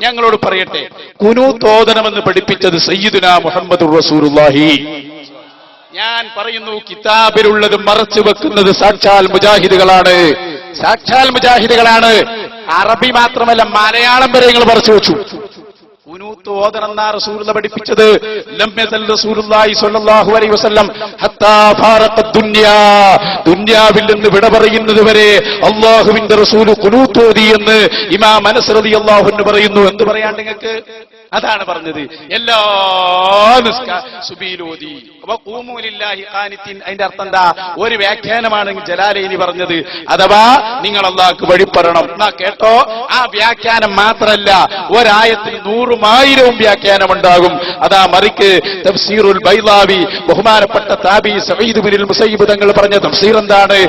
ഞങ്ങളോട് പറയട്ടെ, ഖുനൂത്ത് ഓതണമെന്ന് പഠിപ്പിച്ചത് സയ്യിദുനാ മുഹമ്മദുർ റസൂലുള്ളാഹി. ഞാൻ പറയുന്നു, കിതാബിലുള്ളത് മറച്ചു വെക്കുന്നത് സാക്ഷാൽ മുജാഹിദുകളാണ്. സാക്ഷാൽ മുജാഹിദുകളാണ്. അറബി മാത്രമല്ല, മലയാളം വരെ നിങ്ങൾ മറച്ചു വെച്ചു. ഖുനൂത്ത് ഓതണമെന്നാ റസൂലുള്ളാഹി പഠിപ്പിച്ചത്. ലം യസൽ റസൂലുള്ളാഹി സ്വല്ലല്ലാഹു അലൈഹി വസല്ലം ഹത്താ ഫാറഖ ദുനിയാ, ദുനിയാവിൽ നിന്ന് വിട പറയുന്നത് വരെ അല്ലാഹുവിന്റെ റസൂൽ ഖുനൂത്ത് ഓതി എന്ന് ഇമാം അനസ് റളിയല്ലാഹു അൻഹു പറയുന്നു. എന്ത് പറയാണ്ട് നിങ്ങൾക്ക്? അതാണ് പറഞ്ഞത്. എല്ലാ സുബീലോതി അതിന്റെ അർത്ഥം എന്താ? ഒരു വ്യാഖ്യാനമാണ് ജലാലൈനി പറഞ്ഞത്. അഥവാ നിങ്ങൾ അല്ലാഹുക്ക് വഴിപ്പെടണം എന്നാ കേട്ടോ. ആ വ്യാഖ്യാനം മാത്രമല്ല, ഒരായത്തിൽ 100,000 വ്യാഖ്യാനം ഉണ്ടാകും. അതാ മറിക്ക് തഫ്സീറുൽ ബൈളാവി ബഹുമാനപ്പെട്ട താബി സഈദ് ഇബ്നുൽ മുസയ്യിബ് തങ്ങൾ പറഞ്ഞ തഫ്സീർ എന്താണ്?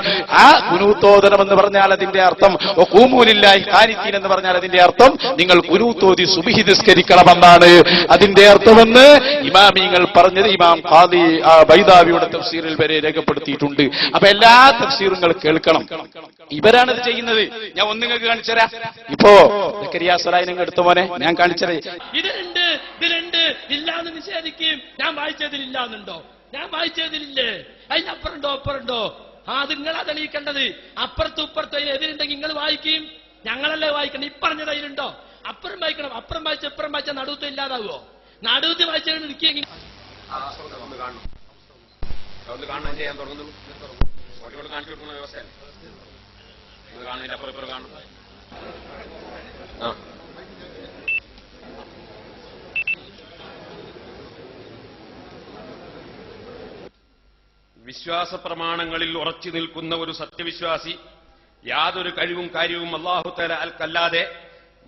ആ ഖുനൂത്തോദനം എന്ന് പറഞ്ഞാൽ അതിന്റെ അർത്ഥം ഖൂമൂ ലില്ലാഹി ഖാനിതീൻ എന്ന് പറഞ്ഞാൽ അതിന്റെ അർത്ഥം നിങ്ങൾ ഖുനൂത്തോദി സുബ്ഹി നിസ്കരിക്കണമെന്നാണ് അതിന്റെ അർത്ഥമെന്ന് ഇമാമിങ്ങൾ പറഞ്ഞത് ഇമാം ഖാദി ബൈദാവിയുടെ തഫ്സീറിൽ വരെ രേഖപ്പെടുത്തിയിട്ടുണ്ട്. അപ്പൊ എല്ലാ തഫ്സീറുകൾ കേൾക്കണം. ഇവരാണിത് ചെയ്യുന്നത്. ഞാൻ ഒന്ന് നിങ്ങൾക്ക് കാണിച്ചുതരാം. ഇപ്പോ സക്കരിയ സലായിനെ എടുത്ത മോനെ ഞാൻ കാണിച്ചത്. ഇതിലുണ്ട് ഇല്ലാന്ന് നിഷേധിക്കും. ഞാൻ വായിച്ചതിലില്ലാന്നുണ്ടോ? ഞാൻ വായിച്ചതിലില്ലേ? അതിനപ്പുറണ്ടോ അപ്പുറണ്ടോ? അത് നിങ്ങളാ തെളിയിക്കേണ്ടത്. അപ്പുറത്തും ഇപ്പുറത്തും എതിരുണ്ടെങ്കിൽ നിങ്ങൾ വായിക്കും. ഞങ്ങളല്ലേ വായിക്കണം. ഇപ്പറഞ്ഞത് അതിലുണ്ടോ? അപ്പുറം വായിക്കണം. അപ്പുറം വായിച്ച ഇപ്പുറം വായിച്ച നടുവത്ത് ഇല്ലാതാവോ? നടുവത്ത് വായിച്ചാൽ നിൽക്കുകയെങ്കിൽ വിശ്വാസ പ്രമാണങ്ങളിൽ ഉറച്ചു നിൽക്കുന്ന ഒരു സത്യവിശ്വാസി യാതൊരു കഴിവും കാര്യവും അല്ലാഹു തആല അല്ലാതെ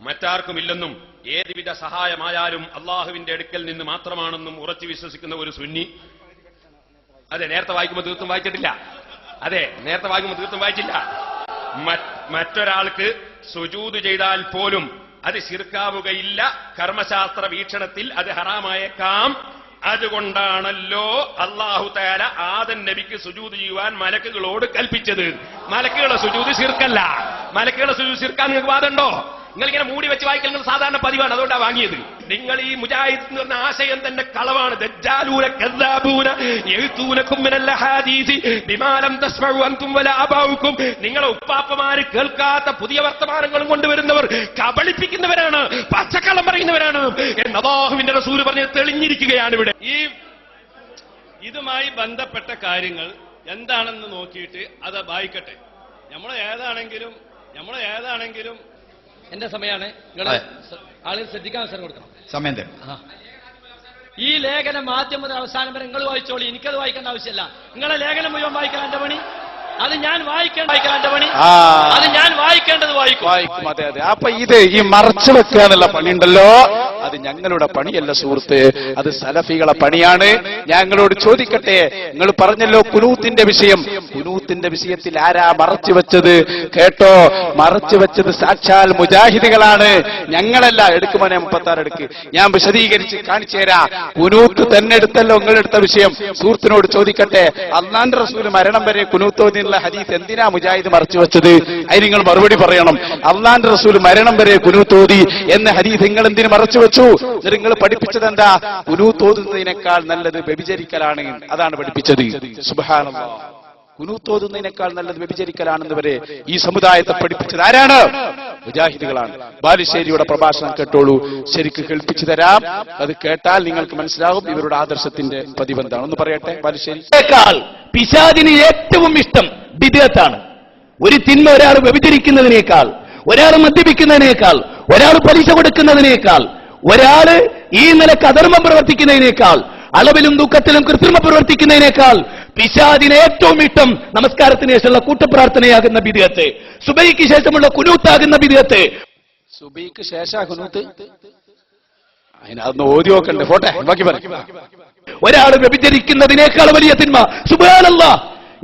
മറ്റാർക്കുമില്ലെന്നും ഏതുവിധ സഹായമായാലും അള്ളാഹുവിന്റെ അടുക്കൽ നിന്ന് മാത്രമാണെന്നും ഉറച്ചു വിശ്വസിക്കുന്ന ഒരു സുന്നി. അതെ, നേരത്തെ വായിക്കുമ്പോൾ തീർത്തും വായിച്ചിട്ടില്ല. അതെ, നേരത്തെ വായിക്കുമ്പോൾ തീർത്തും വായിച്ചില്ല. മറ്റൊരാൾക്ക് സുജൂദ് ചെയ്താൽ പോലും അത് ശിർക്കാവുകയില്ല. കർമ്മശാസ്ത്ര വീക്ഷണത്തിൽ അത് ഹറാമായേക്കാം. അതുകൊണ്ടാണല്ലോ അല്ലാഹു തആല ആദം നബിക്ക് സുജൂദ് ചെയ്യുവാൻ മലക്കുകളോട് കൽപ്പിച്ചത്. മലക്കുകളുടെ സുജൂദ് ശിർക്കല്ല. മലക്കുകളുടെ സുജൂദ് ശിർക്കാൻ നിങ്ങൾക്ക് വാദമുണ്ടോ? നിങ്ങളിങ്ങനെ മൂടി വെച്ച് വായിക്കൽ സാധാരണ പതിവാണ്. അതുകൊണ്ടാണ് വാങ്ങിയത്. നിങ്ങൾ ഈ മുജാഹിദ് എന്ന് പറഞ്ഞ ആശയം തന്നെ കളവാണ്. ദജ്ജാലൂന കദ്ദാബൂന യഅ്തൂനകും മിനൽ അഹാദീസി ബിമാ ലം തസ്മഉ അൻതും വലാ അബാഉകും. നിങ്ങളെ ഉപ്പാപ്പമാര് കേൾക്കാത്ത പുതിയ വർത്തമാനങ്ങളും കൊണ്ടുവരുന്നവർ കബളിപ്പിക്കുന്നവരാണ്, പച്ചക്കള്ളം പറയുന്നവരാണ് എന്ന് അല്ലാഹുവിന്റെ റസൂൽ പറഞ്ഞ് തെളിഞ്ഞിരിക്കുകയാണ്. ഇവിടെ ഇതുമായി ബന്ധപ്പെട്ട കാര്യങ്ങൾ എന്താണെന്ന് നോക്കിയിട്ട് അത് വായിക്കട്ടെ. നമ്മളേതാണെങ്കിലും എന്റെ സമയമാണ്. നിങ്ങൾ ആളുകൾ ശ്രദ്ധിക്കാൻ അവസരം കൊടുക്കണം. സമയം തരും. ഈ ലേഖനം ആദ്യം മുതൽ അവസാനം വരെ നിങ്ങൾ വായിച്ചോളി. എനിക്കത് വായിക്കേണ്ട ആവശ്യമില്ല. നിങ്ങളെ ലേഖനം മുഴുവൻ വായിക്കാൻ എന്റെ പണി. അത് ഞാൻ വായിക്കേണ്ടത് വായിക്കും. അതെ അതെ. അപ്പൊ ഇത് ഈ മറച്ചു വെക്കുക എന്നുള്ള പണിയുണ്ടല്ലോ, അത് ഞങ്ങളുടെ പണിയല്ല സുഹൃത്ത്, അത് സലഫികളെ പണിയാണ്. ഞങ്ങളോട് ചോദിക്കട്ടെ, നിങ്ങൾ പറഞ്ഞല്ലോ ഖുനൂത്തിന്റെ വിഷയം. ഖുനൂത്തിന്റെ വിഷയത്തിൽ ആരാ മറച്ചു വെച്ചത്? കേട്ടോ, മറച്ചു വെച്ചത് സാക്ഷാൽ മുജാഹിദുകളാണ്, ഞങ്ങളല്ല. എടുക്കുമോനെ 36 എടുക്ക്, ഞാൻ വിശദീകരിച്ച് കാണിച്ചു തരാം. ഖുനൂത്ത് തന്നെ എടുത്തല്ലോ നിങ്ങളെടുത്ത വിഷയം. സുഹൃത്തിനോട് ചോദിക്കട്ടെ, അല്ലാഹുവിന്റെ റസൂൽ മരണം വരെ ഖുനൂത്ത് ഹദീസ് എന്തിനാ മുജാഹിദ് മറച്ചു വെച്ചത്? അതിന് നിങ്ങൾ മറുപടി പറയണം. അല്ലാഹുവിന്റെ റസൂൽ മരണം വരെ ഖുനൂത്ത് ഓതി എന്ന ഹദീസ് നിങ്ങൾ എന്തിന് മറച്ചു വെച്ചു? നിങ്ങൾ പഠിപ്പിച്ചത് എന്താ? ഖുനൂത്ത് ഓതുന്നതിനേക്കാൾ നല്ലത് വ്യഭിചരിക്കലാണ്. അതാണ് പഠിപ്പിച്ചത്. സുബ്ഹാനല്ലാഹ്. ഖുനൂത്ത് ഓതുന്നതിനേക്കാൾ നല്ലത് വ്യഭിചരിക്കലാണെന്ന് വരെ ഈ സമുദായത്തെ പഠിപ്പിച്ചത് ആരാണ്? മുജാഹിദുകളാണ്. ബാലുശ്ശേരിയുടെ പ്രഭാഷണം കേട്ടോളൂ, ശരിക്ക് കേൾപ്പിച്ചു തരാം. അത് കേട്ടാൽ നിങ്ങൾക്ക് മനസ്സിലാകും ഇവരുടെ ആദർശത്തിന്റെ പതിവെന്താണ്. ഒന്ന് പറയട്ടെ ബാലുശ്ശേരി. പിശാചിന് ഏറ്റവും ഇഷ്ടം ബിദ്അത്താണ്. ഒരു തിന്മ ഒരാൾ വ്യഭിചരിക്കുന്നതിനേക്കാൾ, ഒരാൾ മദ്യപിക്കുന്നതിനേക്കാൾ, ഒരാൾ പലിശ കൊടുക്കുന്നതിനേക്കാൾ, ഒരാള് ഈ നിലക്ക് അധർമ്മം പ്രവർത്തിക്കുന്നതിനേക്കാൾ, അളവിലും ദുഃഖത്തിലും കൃത്രിമം പ്രവർത്തിക്കുന്നതിനേക്കാൾ പിശാചിന് ഏറ്റവും ഇഷ്ടം നമസ്കാരത്തിന് ശേഷമുള്ള കൂട്ടപ്രാർത്ഥനയാകുന്ന ബിദ്അത്ത്, സുബഹിക്ക് ശേഷമുള്ള ഖുനൂത്താകുന്ന ബിദ്അത്ത്. സുബഹിക്ക് ശേഷം ഖുനൂത്ത് അതിനകത്ത് ഓതി നോക്കണ്ടേ? പോട്ടെ, ബാക്കി പറയും. ഒരാൾ വ്യഭിചരിക്കുന്നതിനേക്കാൾ വലിയ തിന്മ. സുബ്ഹാനല്ലാഹ്.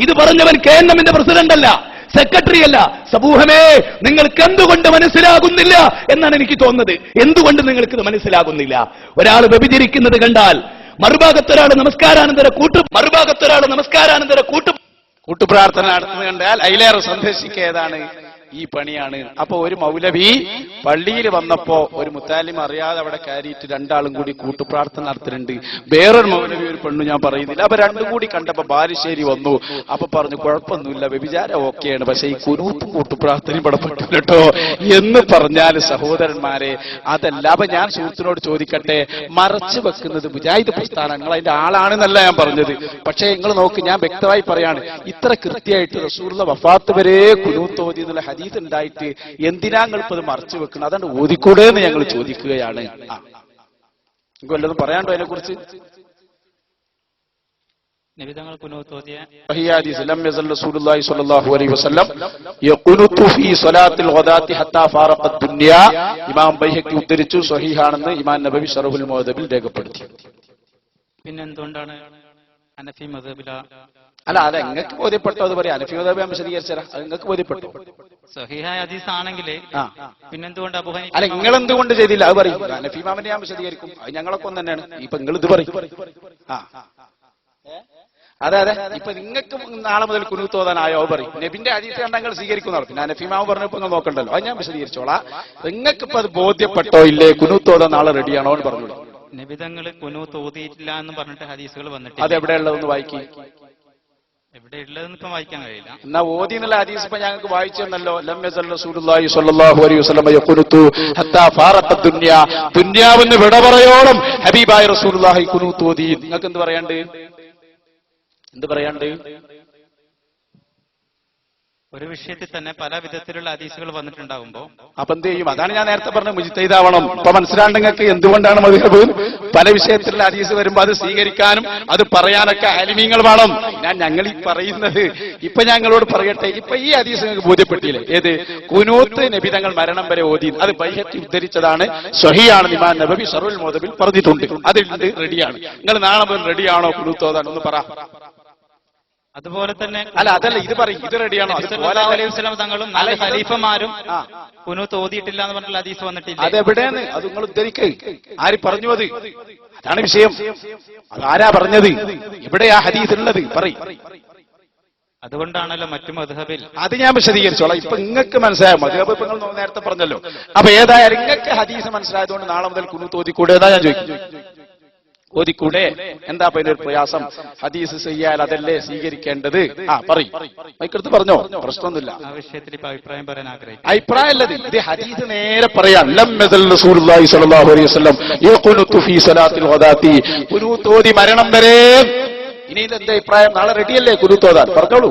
ഇത് പറഞ്ഞവൻ KNMന്റെ പ്രസിഡന്റ് അല്ല, സെക്രട്ടറി അല്ല. സമൂഹമേ, നിങ്ങൾക്ക് എന്തുകൊണ്ട് മനസ്സിലാകുന്നില്ല എന്നാണ് എനിക്ക് തോന്നുന്നത്. എന്തുകൊണ്ട് നിങ്ങൾക്ക് ഇത് മനസ്സിലാകുന്നില്ല? ഒരാൾ വ്യഭിചരിക്കുന്നത് കണ്ടാൽ മറുഭാഗത്തൊരാൾ നമസ്കാരാനന്തര കൂട്ടുപ്രാർത്ഥന നടത്തുന്നത് കണ്ടാൽ അതിലേറെ സന്ദേശിക്കേതാണ് ഈ പണിയാണ്. അപ്പൊ ഒരു മൗലവി പള്ളിയിൽ വന്നപ്പോ ഒരു മുത്താലിം അറിയാതെ അവിടെ കയറിയിട്ട് രണ്ടാളും കൂടി കൂട്ടുപ്രാർത്ഥന നടത്തുന്നുണ്ട്. വേറൊരു മൗലവി ഒരു പെണ്ണു ഞാൻ പറയുന്നില്ല. അപ്പൊ രണ്ടും കൂടി കണ്ടപ്പോ ബാലുശ്ശേരി വന്നു. അപ്പൊ പറഞ്ഞു കുഴപ്പമൊന്നുമില്ല, വ്യഭിചാരം ഓക്കെയാണ്, പക്ഷെ ഈ കുനൂത്തും കൂട്ടുപ്രാർത്ഥനയും ഇവിടെ പറ്റില്ല കേട്ടോ എന്ന് പറഞ്ഞാൽ സഹോദരന്മാരെ അതല്ല. അപ്പൊ ഞാൻ സുഹൃത്തിനോട് ചോദിക്കട്ടെ, മറച്ചു വെക്കുന്നത് മുജാഹിദ് പ്രസ്ഥാനം നിങ്ങൾ അതിന്റെ ആളാണെന്നല്ല ഞാൻ പറഞ്ഞത്. പക്ഷേ നിങ്ങൾ നോക്ക്, ഞാൻ വ്യക്തമായി പറയാണ്, ഇത്ര കൃത്യമായിട്ട് റസൂലുള്ള വഫാത്ത് വരെ കുനൂത്ത് ഓതി എന്നുള്ള ഹദീസ് ഉണ്ടായിട്ട് എന്തിനാ നിങ്ങൾ ഇപ്പൊ അത് മറച്ചു വെക്കണം? അതാണ് ഓതിക്കൂടെ എന്ന് ഞങ്ങൾ ചോദിക്കുകയാണ്. നിങ്ങൾക്ക് വല്ലതും പറയാണ്ടോ അതിനെ കുറിച്ച്? നബിതങ്ങൾ കുനൂത്ത് ഓതിയ ഹദീസ് ലം യസൽ റസൂലുള്ളാഹി സ്വല്ലല്ലാഹു അലൈഹി വസല്ലം യഖുനുതു ഫീ സ്വലാത്തിൽ ഗദാത്തി ഹത്താ ഫാറഖത് ദുനിയ. ഇമാം ബൈഹഖി ഉദ്ധരിച്ചു, സ്വഹീഹാണെന്ന് ഇമാം നബവി ശറഹുൽ മുഅദ്ദബിൽ രേഖപ്പെടുത്തി. പിന്നെ എന്തുകൊണ്ടാണ് ഹനഫി മദ്ഹബില? അല്ല നിങ്ങൾക്ക് ബോധ്യപ്പെട്ടോ? അത് പറയാം. ഹനഫി മദ്ഹബ് ഞാൻ വിശദീകരിച്ചരാ. അത് നിങ്ങൾക്ക് ബോധ്യപ്പെട്ടോ? സഹിഹായ ഹദീസ് ആണെങ്കിൽ പിന്നെന്തുകൊണ്ട് അബൂ ഹനീഫ? അല്ല നിങ്ങൾ എന്തുകൊണ്ട് ചെയ്തില്ല അത് പറയും. ഹനഫി ഇമാമിനെ ഞാൻ വിശദീകരിക്കും. അത് ഞങ്ങളൊക്കെ ഒന്ന് തന്നെയാണ്. ഇപ്പൊ നിങ്ങൾ ഇത് പറയും. അതെ അതെ, ഇപ്പൊ നിങ്ങൾക്ക് നാളെ മുതൽ കുനൂത്ത് ഓതാനായോ പറയും. നബിന്റെ ഹദീസ് കണ്ടാൽ നിങ്ങൾ സ്വീകരിക്കുന്നതാണ്. പിന്നെ ഹനഫി ഇമാം പറഞ്ഞപ്പോ നിങ്ങൾ നോക്കണ്ടല്ലോ, അത് ഞാൻ വിശദീകരിച്ചോളാം. നിങ്ങൾക്ക് ഇപ്പൊ അത് ബോധ്യപ്പെട്ടോ ഇല്ലേ? കുനൂത്ത് ഓതാൻ നാളെ റെഡിയാണോ എന്ന് പറഞ്ഞോളൂ. നബിതങ്ങൾ കുനൂത്ത് ഓതിയിട്ടില്ല എന്ന് പറഞ്ഞിട്ട് ഹദീസുകൾ വന്നിട്ട് അത് എവിടെയുള്ളതെന്ന് വായിക്കും. എവിടെ ഉള്ളതെന്ന് ഇപ്പം വായിക്കാൻ കഴിയില്ല. എന്നാ ഓതി എന്നുള്ള ഹദീസ് ഇപ്പൊ ഞങ്ങൾക്ക് വായിച്ചു തന്നല്ലോ. ലം യസൽ റസൂലുള്ളാഹി സ്വല്ലല്ലാഹു അലൈഹി വസല്ലം യഖുനുതു ഹത്താ ഫാറഖത് ദുനിയ. ദുനിയാവിന് വിട പറയോളം ഹബീബായ റസൂലുള്ളാഹി കുനൂത്ത് ഓതി. നിങ്ങൾക്ക് എന്ത് പറയാണ്ട്? എന്ത് പറയാണ്ട്? ഒരു വിഷയത്തിൽ തന്നെ പല വിധത്തിലുള്ള ഹദീസുകൾ വന്നിട്ടുണ്ടാകുമ്പോ അപ്പൊ എന്ത് ചെയ്യും? അതാണ് ഞാൻ നേരത്തെ പറഞ്ഞത്, മുജ്തഹിദാവണം. ഇപ്പൊ മനസ്സിലാണ്ട് നിങ്ങൾക്ക് എന്തുകൊണ്ടാണ് മദ്ഹബ്? പല വിഷയത്തിലുള്ള ഹദീസ് വരുമ്പോ അത് സ്വീകരിക്കാനും അത് പറയാനൊക്കെ ആലിമീങ്ങൾ വേണം. ഞങ്ങൾ ഈ പറയുന്നത് ഇപ്പൊ ഞങ്ങളോട് പറയട്ടെ, ഇപ്പൊ ഈ ഹദീസ് നിങ്ങൾക്ക് ബോധ്യപ്പെട്ടില്ലേ? ഏത്? കുനൂത്ത് നബി തങ്ങൾ മരണം വരെ ഓതി. അത് ബൈഹഖി ഉദ്ധരിച്ചതാണ്, സ്വഹീഹാണ്. ഇമാം നബവി ശറഹുൽ മുഅദ്ദബിൽ പറഞ്ഞിട്ടുണ്ട്. അതിലുണ്ട്, റെഡിയാണ്. നിങ്ങൾ നാളെ മുതൽ റെഡിയാണോ കുനൂത്ത് ഓതാൻ? ഒന്ന് പറ. അതുപോലെ തന്നെ അല്ല അതല്ല, ഇത് പറയും, ഇത് റെഡിയാണോ? സല്ലല്ലാഹു അലൈഹി വസല്ലം തങ്ങളും നാല് ഖലീഫമാരും കുനൂത്ത് ഓതിയിട്ടില്ല എന്ന് പറഞ്ഞിട്ടുള്ള ഹദീസ് വന്നിട്ടില്ല. അതെവിടെയാണ്? അത് നിങ്ങൾ ഉദ്ധരിക്കേ. ആര് പറഞ്ഞു? അത് അതാണ് വിഷയം. അതാരാ പറഞ്ഞത്? എവിടെയാ ഹദീസ് ഉള്ളത്? പറയും. അതുകൊണ്ടാണല്ലോ മറ്റു മദ്ഹബിൽ. അത് ഞാൻ വിശദീകരിച്ചോളാം. ഇപ്പൊ നിങ്ങൾക്ക് മനസ്സിലായ മദ്ഹബ് ഇപ്പൊ നിങ്ങൾ നേരത്തെ പറഞ്ഞല്ലോ. അപ്പൊ ഏതായാലും നിങ്ങൾക്ക് ഹദീസ് മനസ്സിലായതുകൊണ്ട് നാളെ മുതൽ കുനൂത്ത് ഓതിക്കൂടെ? ഏതാ ഞാൻ ചോദിക്കും. ഓതിക്കൂടെ? എന്താ ഇപ്പൊ ഇതിനൊരു പ്രയാസം? ഹദീസ് ചെയ്യാൻ അതല്ലേ സ്വീകരിക്കേണ്ടത്? പറയും. മൈക്കെടുത്ത് പറഞ്ഞോ, പ്രശ്നമൊന്നുമില്ല. ആ വിഷയത്തിൽ ഇപ്പൊ അഭിപ്രായം പറയാൻ ആഗ്രഹിക്കും. അഭിപ്രായമല്ലത്, ഇത് ഹദീസ് നേരെ പറയാം. ലം യസൽ റസൂലുള്ളാഹി സ്വല്ലല്ലാഹു അലൈഹി വസല്ലം യഖുനുതു ഫീ സ്വലാത്തിൽ ഗദാത്തി. കുനൂത്ത് ഓതി മരണം വരെ. ഇനി ഇതെന്താ അഭിപ്രായം? നാളെ റെഡിയല്ലേ കുനൂത്ത് ഓതാൻ? പറഞ്ഞോളൂ,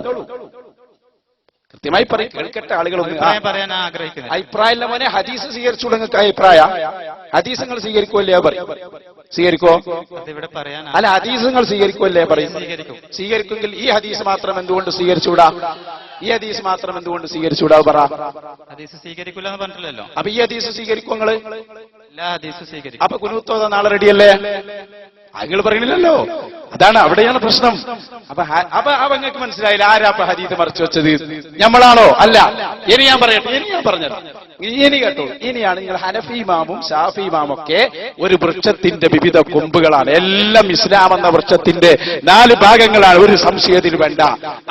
കൃത്യമായി പറയും, കേൾക്കട്ടെ ആളുകളൊന്നും. പറയാൻ ആഗ്രഹിക്കുന്നത് അഭിപ്രായം മോനെ, ഹദീസ് സ്വീകരിച്ചു. നിങ്ങൾക്ക് അഭിപ്രായ ഹദീസ് നിങ്ങൾ സ്വീകരിക്കുമല്ലേ? പറയും. സ്വീകരിക്കോ? അല്ല, ഹദീസ് നിങ്ങൾ സ്വീകരിക്കുമല്ലേ? പറയും. സ്വീകരിക്കുമെങ്കിൽ ഈ ഹദീസ് മാത്രം എന്തുകൊണ്ട് സ്വീകരിച്ചുകൂടാ? ഈ ഹദീസ് മാത്രം എന്തുകൊണ്ട് സ്വീകരിച്ചുകൂടാ? പറ. ഹദീസ് സ്വീകരിക്കില്ല എന്ന് പറഞ്ഞില്ലല്ലോ. അപ്പൊ ഈ ഹദീസ് സ്വീകരിക്കും നിങ്ങള്? എല്ലാ ഹദീസും സ്വീകരിക്കും. അപ്പൊ കുനൂത്ത് ഓതാൻ നാളെ റെഡിയല്ലേ? നിങ്ങൾ പറയണില്ലല്ലോ. അതാണ്, അവിടെയാണ് പ്രശ്നം. അപ്പൊ നിങ്ങൾക്ക് മനസ്സിലായില്ല ആരാ അപ്പൊ ഹദീസ് മറച്ചു വെച്ചത്? നമ്മളാണോ? അല്ല. ഇനി ഞാൻ പറയട്ടെ, ഇനി ഞാൻ പറഞ്ഞത് ഇനി കേട്ടോ. ഇനിയാണ് നിങ്ങൾ ഹനഫി ഇമാമും ഷാഫി ഇമാമൊക്കെ ഒരു വൃക്ഷത്തിന്റെ വിവിധ കൊമ്പുകളാണ്. എല്ലാം ഇസ്ലാം എന്ന വൃക്ഷത്തിന്റെ 4 ഭാഗങ്ങളാണ്. ഒരു സംശയത്തിന് വേണ്ട.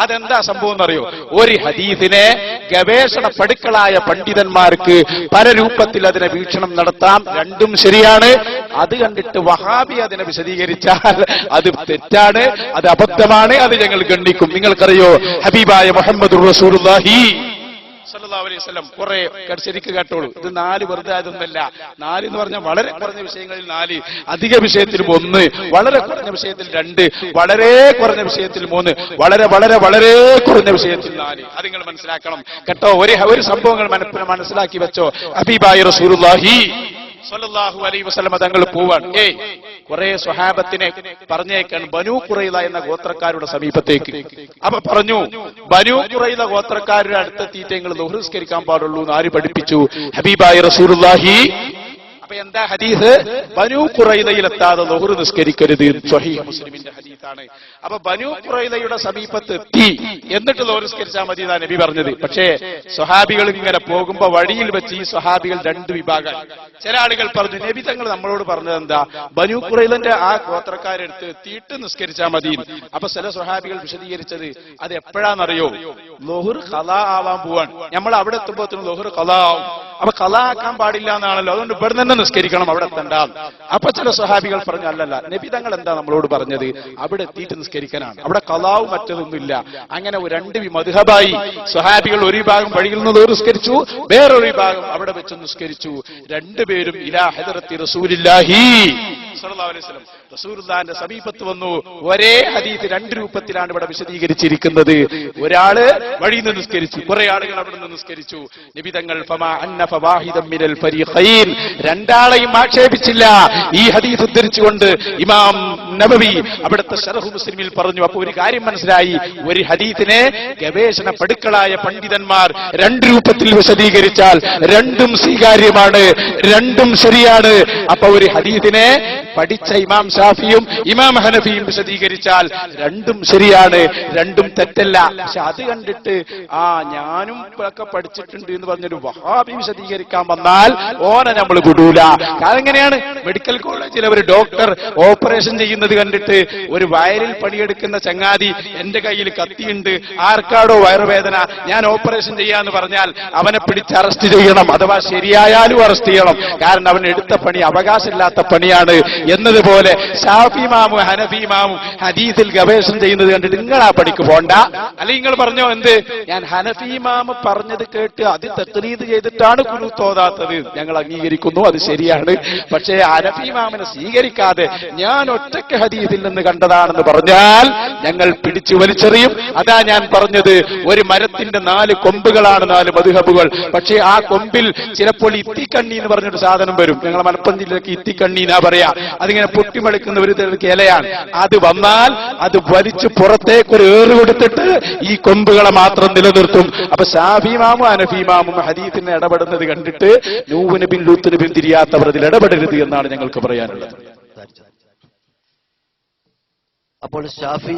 അതെന്താ സംഭവം എന്നറിയോ? ഒരു ഹദീസിനെ ഗവേഷണ പടുക്കളായ പണ്ഡിതന്മാർക്ക് പല രൂപത്തിൽ അതിനെ വീക്ഷണം നടത്താം. രണ്ടും ശരിയാണ്. അത് കണ്ടിട്ട് വഹാബി അതിനെ വിശദീകരിച്ചാൽ അത് തെറ്റാണ്, അത് അബദ്ധമാണ്, അത് ഞങ്ങൾ ഗണ്ണിക്കും. നിങ്ങൾക്കറിയോ, ഹബീബായ മുഹമ്മദുർ റസൂലുള്ളാഹി സല്ലല്ലാഹു അലൈഹി വസല്ലം കുറെ ശരിക്ക് കേട്ടോളൂ. ഇത് 4 വെറുതെ അതൊന്നല്ല. 4 എന്ന് പറഞ്ഞാൽ വളരെ കുറഞ്ഞ വിഷയങ്ങളിൽ 4, അധിക വിഷയത്തിൽ 1, വളരെ കുറഞ്ഞ വിഷയത്തിൽ 2, വളരെ കുറഞ്ഞ വിഷയത്തിൽ 3, വളരെ വളരെ വളരെ കുറഞ്ഞ വിഷയത്തിൽ 4. അത് നിങ്ങൾ മനസ്സിലാക്കണം കേട്ടോ. ഒരു സംഭവങ്ങൾ മനസ്സിലാക്കി വെച്ചോ. ഹബീബായ റസൂലുള്ളാഹി സ്വല്ലല്ലാഹു അലൈഹി വസല്ലം തങ്ങൾ പോവാൻ കുറെ സ്വഹാബത്തിനെ പറഞ്ഞേക്കാൻ ബനൂ ഖുറൈള എന്ന ഗോത്രക്കാരുടെ സമീപത്തേക്ക്. അപ്പൊ പറഞ്ഞു, ബനൂ ഖുറൈള ഗോത്രക്കാരുടെ അടുത്തെത്തിയിട്ട് നിങ്ങൾ ദുഹ്ർ നിസ്കരിക്കാൻ പാടുള്ളൂ എന്ന് ആര് പഠിപ്പിച്ചു? ഹബീബായ റസൂലുള്ളാഹി. അപ്പൊ എന്താ ഹദീസ്? ബനൂ ഖുറൈദയിലെത്താതെ ളുഹർ നിസ്കരിക്കരുത്. സ്വഹീഹ് മുസ്ലിമിന്റെ ഹദീസാണ്. അപ്പൊ ബനൂ ഖുറൈദയുടെ സമീപത്ത് എത്തി എന്നിട്ട് ളുഹർ നിസ്കരിച്ചാൽ മതി എന്നാണ് നബി പറഞ്ഞത്. പക്ഷേ സ്വഹാബികൾ ഇങ്ങനെ പോകുമ്പോ വഴിയിൽ വെച്ച് ഈ സ്വഹാബികൾ രണ്ട് വിഭാഗം. ചില ആളുകൾ പറഞ്ഞു, നബി തങ്ങൾ നമ്മളോട് പറഞ്ഞത് എന്താ? ബനൂ ഖുറൈദന്റെ ആ ഗോത്രക്കാരെടുത്ത് എത്തിയിട്ട് നിസ്കരിച്ചാൽ മതി. അപ്പൊ ചില സ്വഹാബികൾ വിശദീകരിച്ചത് അത് എപ്പോഴാണെന്നറിയോ? ളുഹർ ഖളാ ആവാൻ പോവാൻ. നമ്മൾ അവിടെ എത്തുമ്പോഴത്തേനും ളുഹർ ഖളാ ആവും. അപ്പൊ ഖളാ ആക്കാൻ പാടില്ല എന്നാണല്ലോ, അതുകൊണ്ട് ഇവിടെ തന്നെ നിസ്കരിക്കണം, അവിടെ എത്തണ്ട. അപ്പൊ ചില സ്വഹാബികൾ പറഞ്ഞു, അല്ലല്ല, നബി തങ്ങൾ എന്താ നമ്മളോട് പറഞ്ഞത്? അവിടെ എത്തിയിട്ട് നിസ്കരിക്കാനാണ്, അവിടെ ഖളാവും മറ്റതൊന്നുമില്ല. അങ്ങനെ രണ്ട് മദ്ഹബായി സ്വഹാബികൾ. ഒരു വിഭാഗം വഴിയിൽ നിന്ന് ളുഹർ നിസ്കരിച്ചു, വേറൊരു വിഭാഗം അവിടെ വെച്ച് നിസ്കരിച്ചു. രണ്ടുപേരും ഇലാ ഹദറത്തി റസൂലില്ലാഹി സ്വല്ലല്ലാഹു അലൈഹി വസല്ലം, റസൂലുള്ളാഹിന്റെ സമീപത്ത് വന്നു. ഒരേ ഹദീസ് രണ്ട് രൂപത്തിലാണ് ഇവിടെ വിശദീകരിച്ചിരിക്കുന്നത്. ഒരാള് വഴിയിൽ നിന്ന് നിസ്കരിച്ചു, കുറെ ആളുകൾ അവിടെ നിന്ന് നിസ്കരിച്ചു. നബി തങ്ങൾ ഫമാ അന്നഫ വാഹിദൻ മിനൽ ഫരീഖൈൻ, രണ്ടാളെയും ആക്ഷേപിച്ചില്ല. ഈ ഹദീസ് ഉദ്ധരിച്ചുകൊണ്ട് ഇമാം നബവി അവിടുത്തെ ശറഹ് മുസ്ലിമിൽ പറഞ്ഞു. അപ്പൊ ഒരു കാര്യം മനസ്സിലായി, ഒരു ഹദീസിനെ ഗവേഷണ പടുക്കളായ പണ്ഡിതന്മാർ രണ്ട് രൂപത്തിൽ വിശദീകരിച്ചാൽ രണ്ടും സ്വീകാര്യമാണ്, രണ്ടും ശരിയാണ്. അപ്പൊ ഒരു ഹദീസിനെ പഠിച്ച ഇമാം ഷാഫിയും ഇമാം ഹനഫിയും വിശദീകരിച്ചാൽ രണ്ടും ശരിയാണ്, രണ്ടും തെറ്റല്ല. പക്ഷെ അത് കണ്ടിട്ട് ഞാനും ഒക്കെ പഠിച്ചിട്ടുണ്ട് എന്ന് പറഞ്ഞൊരു വഹാബി വിശദീകരിക്കാൻ വന്നാൽ ഓനെ നമ്മൾ വിടൂല. കാരണം എങ്ങനെയാണ്? മെഡിക്കൽ കോളേജിൽ ഒരു ഡോക്ടർ ഓപ്പറേഷൻ ചെയ്യുന്നത് കണ്ടിട്ട് ഒരു വയലിൽ പണിയെടുക്കുന്ന ചങ്ങാതി എന്റെ കയ്യിൽ കത്തിയുണ്ട്, ആർക്കാടോ വയറുവേദന, ഞാൻ ഓപ്പറേഷൻ ചെയ്യാന്ന് പറഞ്ഞാൽ അവനെ പിടിച്ച് അറസ്റ്റ് ചെയ്യണം. അഥവാ ശരിയായാലും അറസ്റ്റ് ചെയ്യണം, കാരണം അവൻ എടുത്ത പണി അവകാശമില്ലാത്ത പണിയാണ് എന്നതുപോലെ ഷാഫി ഇമാമും ഹനഫി ഇമാമും ഹദീസിൽ ഗവേഷണം ചെയ്യുന്നത് കണ്ടിട്ട് നിങ്ങൾ ആ പണിക്ക് പോണ്ട. അല്ലെങ്കിൽ നിങ്ങൾ പറഞ്ഞോ എന്ത്? ഞാൻ ഹനഫി ഇമാമ് പറഞ്ഞത് കേട്ട് അത് തഖ്ലീദ് ചെയ്തിട്ടാണ് ഖുനൂത്ത് ഓതാത്തത്, ഞങ്ങൾ അംഗീകരിക്കുന്നു, അത് ശരിയാണ്. പക്ഷേ ഹനഫി ഇമാമിനെ സ്വീകരിക്കാതെ ഞാൻ ഒറ്റയ്ക്ക് ഹദീസിൽ നിന്ന് കണ്ടതാണെന്ന് പറഞ്ഞാൽ ഞങ്ങൾ പിടിച്ചു വലിച്ചെറിയും. അതാ ഞാൻ പറഞ്ഞത്, ഒരു മരത്തിന്റെ 4 കൊമ്പുകളാണ് 4 മദ്ഹബുകൾ. പക്ഷേ ആ കൊമ്പിൽ ചിലപ്പോൾ ഇത്തിക്കണ്ണി എന്ന് പറഞ്ഞൊരു സാധനം വരും. ഞങ്ങളെ മലപ്പുറം ജില്ലയ്ക്ക് ഇത്തിക്കണ്ണി എന്നാ പറയാ. അതിങ്ങനെ പൊട്ടിമളിക്കുന്ന ഒരു ഇലയാണ്. അത് വന്നാൽ അത് വലിച്ചു പുറത്തേക്കൊരു ഏറ് കൊടുത്തിട്ട് ഈ കൊമ്പുകളെ മാത്രം നിലനിർത്തും. അപ്പൊ ഷാഫിമാമും അനഫിമാമും ഹദീസിനെ ഇടപെടുന്നത് കണ്ടിട്ട് നൂഹ് നബിയും ലൂത്ത് നബിയും തിരിയാത്തവർ അതിൽ ഇടപെടരുത് എന്നാണ് ഞങ്ങൾക്ക് പറയാനുള്ളത്. അപ്പോൾ ഷാഫി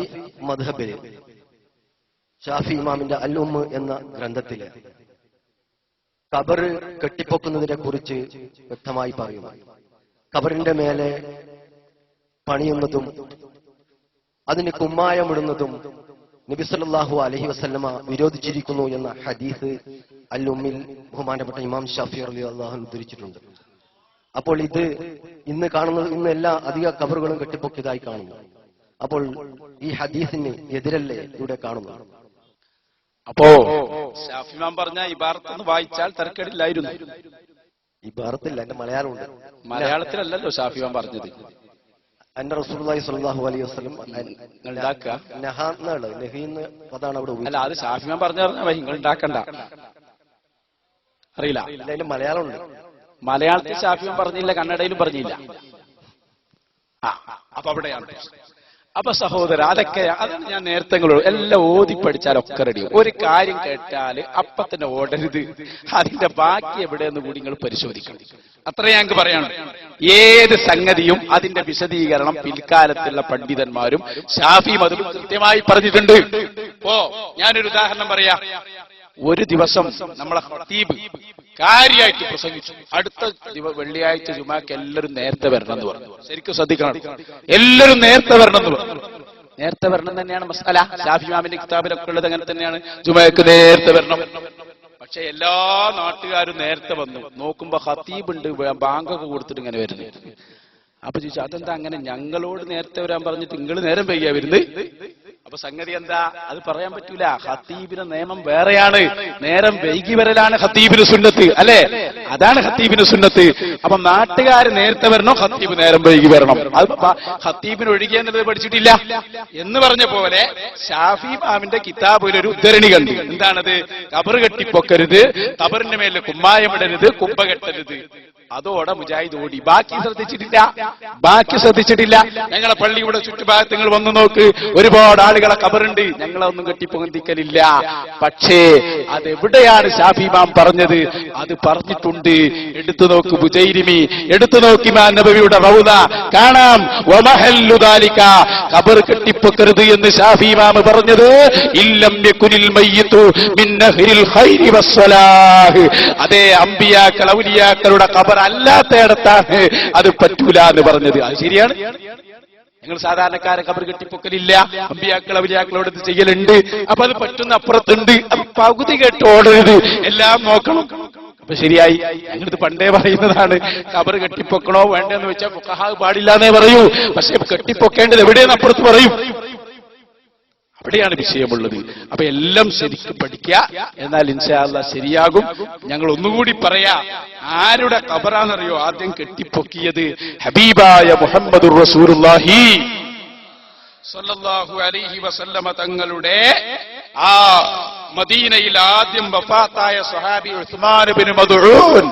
മദ്ഹബില് ഷാഫി ഇമാമിന്റെ അൽ ഉമ്മ് എന്ന ഗ്രന്ഥത്തില് ഖബർ കെട്ടിപ്പൊക്കുന്നതിനെ കുറിച്ച് വ്യക്തമായി പറയുന്നു. ഖബറിന്റെ മേലെ പണിയുന്നതും അതിന് കുമ്മായമിടുന്നതും നബി സല്ലല്ലാഹു അലൈഹി വസല്ലമ വിരോധിച്ചിരിക്കുന്നു എന്ന ഹദീസ് അൽ ഉമ്മിൽ ബഹുമാനപ്പെട്ട ഇമാം ഷാഫി റളിയല്ലാഹു അൻഹു ഉദ്ധരിച്ചിട്ടുണ്ട്. അപ്പോൾ ഇത് ഇന്ന് കാണുന്നത്, ഇന്ന് എല്ലാ അധിക ഖബറുകളും കെട്ടിപ്പൊക്കിയതായി കാണുന്നു. അപ്പോൾ ഈ ഹദീസിന് എതിരല്ലേ ഇവിടെ കാണുന്നത്? അപ്പോ ഷാഫി ഇമാം പറഞ്ഞ ഇബാറത്ത് വായിച്ചാൽ തർക്കമില്ലായിരുന്നു. ഇബാറത്തില്ല, എന്റെ മലയാളമുണ്ട്. മലയാളത്തിലല്ലല്ലോ ഷാഫി ഇമാം പറഞ്ഞത്. അന്റെ റസൂലുള്ളാഹി സ്വല്ലല്ലാഹു അലൈഹി വസല്ലം പദാണ് അവിടെ. അല്ല, അത് ഷാഫി ഇമാം പറഞ്ഞ നിങ്ങൾ ഉണ്ടാക്കണ്ട. അറിയില്ല, അതിന്റെ മലയാളമുണ്ട്. മലയാളത്തിൽ ഷാഫി ഇമാം പറഞ്ഞില്ല, കന്നഡയിലും പറഞ്ഞില്ല. അപ്പൊ അവിടെയാണ്. അപ്പൊ സഹോദര, അതാണ് ഞാൻ നേരത്തെ എല്ലാം ഓതി പഠിച്ചാലൊക്കെ റെഡിയോ. ഒരു കാര്യം കേട്ടാൽ അപ്പൊ തന്നെ ഓടരുത്, അതിന്റെ ബാക്കി എവിടെയെന്ന് കൂടി നിങ്ങൾ പരിശോധിക്കണം. അത്ര ഞങ്ങൾക്ക് പറയണം. ഏത് സംഗതിയും അതിന്റെ വിശദീകരണം പിൽക്കാലത്തുള്ള പണ്ഡിതന്മാരും ഷാഫി മദ്ഹബും കൃത്യമായി പറഞ്ഞിട്ടുണ്ട്. ഞാനൊരു ഉദാഹരണം പറയാം. ഒരു ദിവസം നമ്മളെ ഖതീബ് കാര്യമായിട്ട് പ്രസംഗിച്ചു. അടുത്ത വെള്ളിയാഴ്ച ജുമാക്ക് എല്ലാവരും നേരത്തെ വരണം എന്ന് പറഞ്ഞു. ശരിക്കും ശ്രദ്ധിക്കണം, എല്ലാവരും നേരത്തെ വരണം എന്ന് പറഞ്ഞു. നേരത്തെ വരണം തന്നെയാണ് മസ്അല. ഷാഫി ഇമാമിന്റെ കിതാബിലൊക്കെ ഉള്ളത് അങ്ങനെ തന്നെയാണ്, ജുമാക്ക് നേരത്തെ വരണം. പക്ഷെ എല്ലാ നാട്ടുകാരും നേരത്തെ വന്നു. നോക്കുമ്പോ ഖതീബ് ഉണ്ട്, ബാങ്കൊക്കെ കൊടുത്തിട്ട് ഇങ്ങനെ വരുന്നു. അപ്പൊ ചോദിച്ചു, അതെന്താ അങ്ങനെ? ഞങ്ങളോട് നേരത്തെ വരാൻ പറഞ്ഞിട്ട് നിങ്ങൾ നേരം വൈകിയാ വരുന്നത്? അപ്പൊ സംഗതി എന്താ? അത് പറയാൻ പറ്റൂല. ഖതീബിന്റെ നിയമം വേറെയാണ്. നേരം വൈകി വരലാണ് ഖതീബിന് സുന്നത്ത്, അല്ലെ? അതാണ് ഖതീബിന് സുന്നത്ത്. അപ്പൊ നാട്ടുകാർ നേരത്തെ വരണോ, ഖതീബ് നേരം വൈകി വരണം? അത് ഖതീബിന് ഒഴികെ എന്നുള്ളത് പഠിച്ചിട്ടില്ല എന്ന് പറഞ്ഞ പോലെ ഷാഫി ഇമാമിന്റെ കിതാബിൽ ഒരു ഉദ്ധരണി കണ്ടു. എന്താണത്? ഖബർ കെട്ടിപ്പൊക്കരുത്, ഖബറിന്റെ മേലെ കുമ്മായമിടരുത്, കുബ്ബ കെട്ടരുത്. അതോടെ മുജാഹിദ് ഓടി. ബാക്കി ശ്രദ്ധിച്ചിട്ടില്ല. ഞങ്ങളെ പള്ളിയുടെ ചുറ്റുഭാഗത്ത് നിങ്ങൾ വന്നു നോക്ക്, ഒരുപാട് ആളുകളെ ഖബറുണ്ട്, ഞങ്ങളൊന്നും കെട്ടിപ്പൊന്തിക്കലില്ല. പക്ഷേ അതെവിടെയാണ് ഷാഫി ഇമാം പറഞ്ഞത്? അത് പറഞ്ഞിട്ടുണ്ട്. ഉണ്ട്. എടുത്തു നോക്ക് ബുജൈരിമി, എടുത്തു നോക്കി ഇമാം നബവിയുടെ റൗദ കാണാം. വമഹല്ലു ദാലിക, ഖബർ കെട്ടിപ്പൊക്കരുത് എന്ന് ശാഫി ഇമാം പറഞ്ഞത് ഇല്ലം യകുനിൽ മയ്യിതു മിൻ നഹ്രിൽ ഖൈരി വസ്സലാഹ്. അതേ അമ്പിയാക്കൾ ഔലിയാക്കളുടെ ഖബർ അല്ലാത്തയിടത്താണ് അത് പറ്റൂല എന്ന് പറഞ്ഞത്. അത് ശരിയാണ്. നിങ്ങൾ സാധാരണക്കാരെ ഖബർ കെട്ടിപ്പൊക്കലില്ല, അമ്പിയാക്കൾ ഔലിയാക്കളോട് ഇത് ചെയ്യലുണ്ട്. അപ്പൊ അത് പറ്റുന്ന അപ്പുറത്തുണ്ട്. പകുതി കേട്ട് ഓടരുത്, എല്ലാം നോക്കണം. അപ്പൊ ശരിയായി. ഞങ്ങളിത് പണ്ടേ പറയുന്നതാണ്, ഖബർ കെട്ടിപ്പൊക്കണോ വേണ്ടെന്ന് വെച്ചാൽ ഫുഖഹാ പാടില്ല എന്നേ പറയൂ. പക്ഷെ കെട്ടിപ്പൊക്കേണ്ടത് എവിടെയെന്ന് അപ്പുറത്ത് പറയും. അവിടെയാണ് വിഷയമുള്ളത്. അപ്പൊ എല്ലാം ശരിക്കും പഠിക്കുക, എന്നാൽ ഇൻഷാ അല്ലാഹ് ശരിയാകും. ഞങ്ങൾ ഒന്നുകൂടി പറയാ, ആരുടെ ഖബറാണെന്നറിയോ ആദ്യം കെട്ടിപ്പൊക്കിയത്? ഹബീബായ മുഹമ്മദുർ റസൂലുള്ളാഹി സ്വല്ലല്ലാഹു അലൈഹി വസല്ലമ തങ്ങളുടെ ആ മദീനയിൽ ആദ്യം വഫാത്തായ സ്വഹാബി ഉസ്മാൻ ഇബ്നു മദ്ഊൻ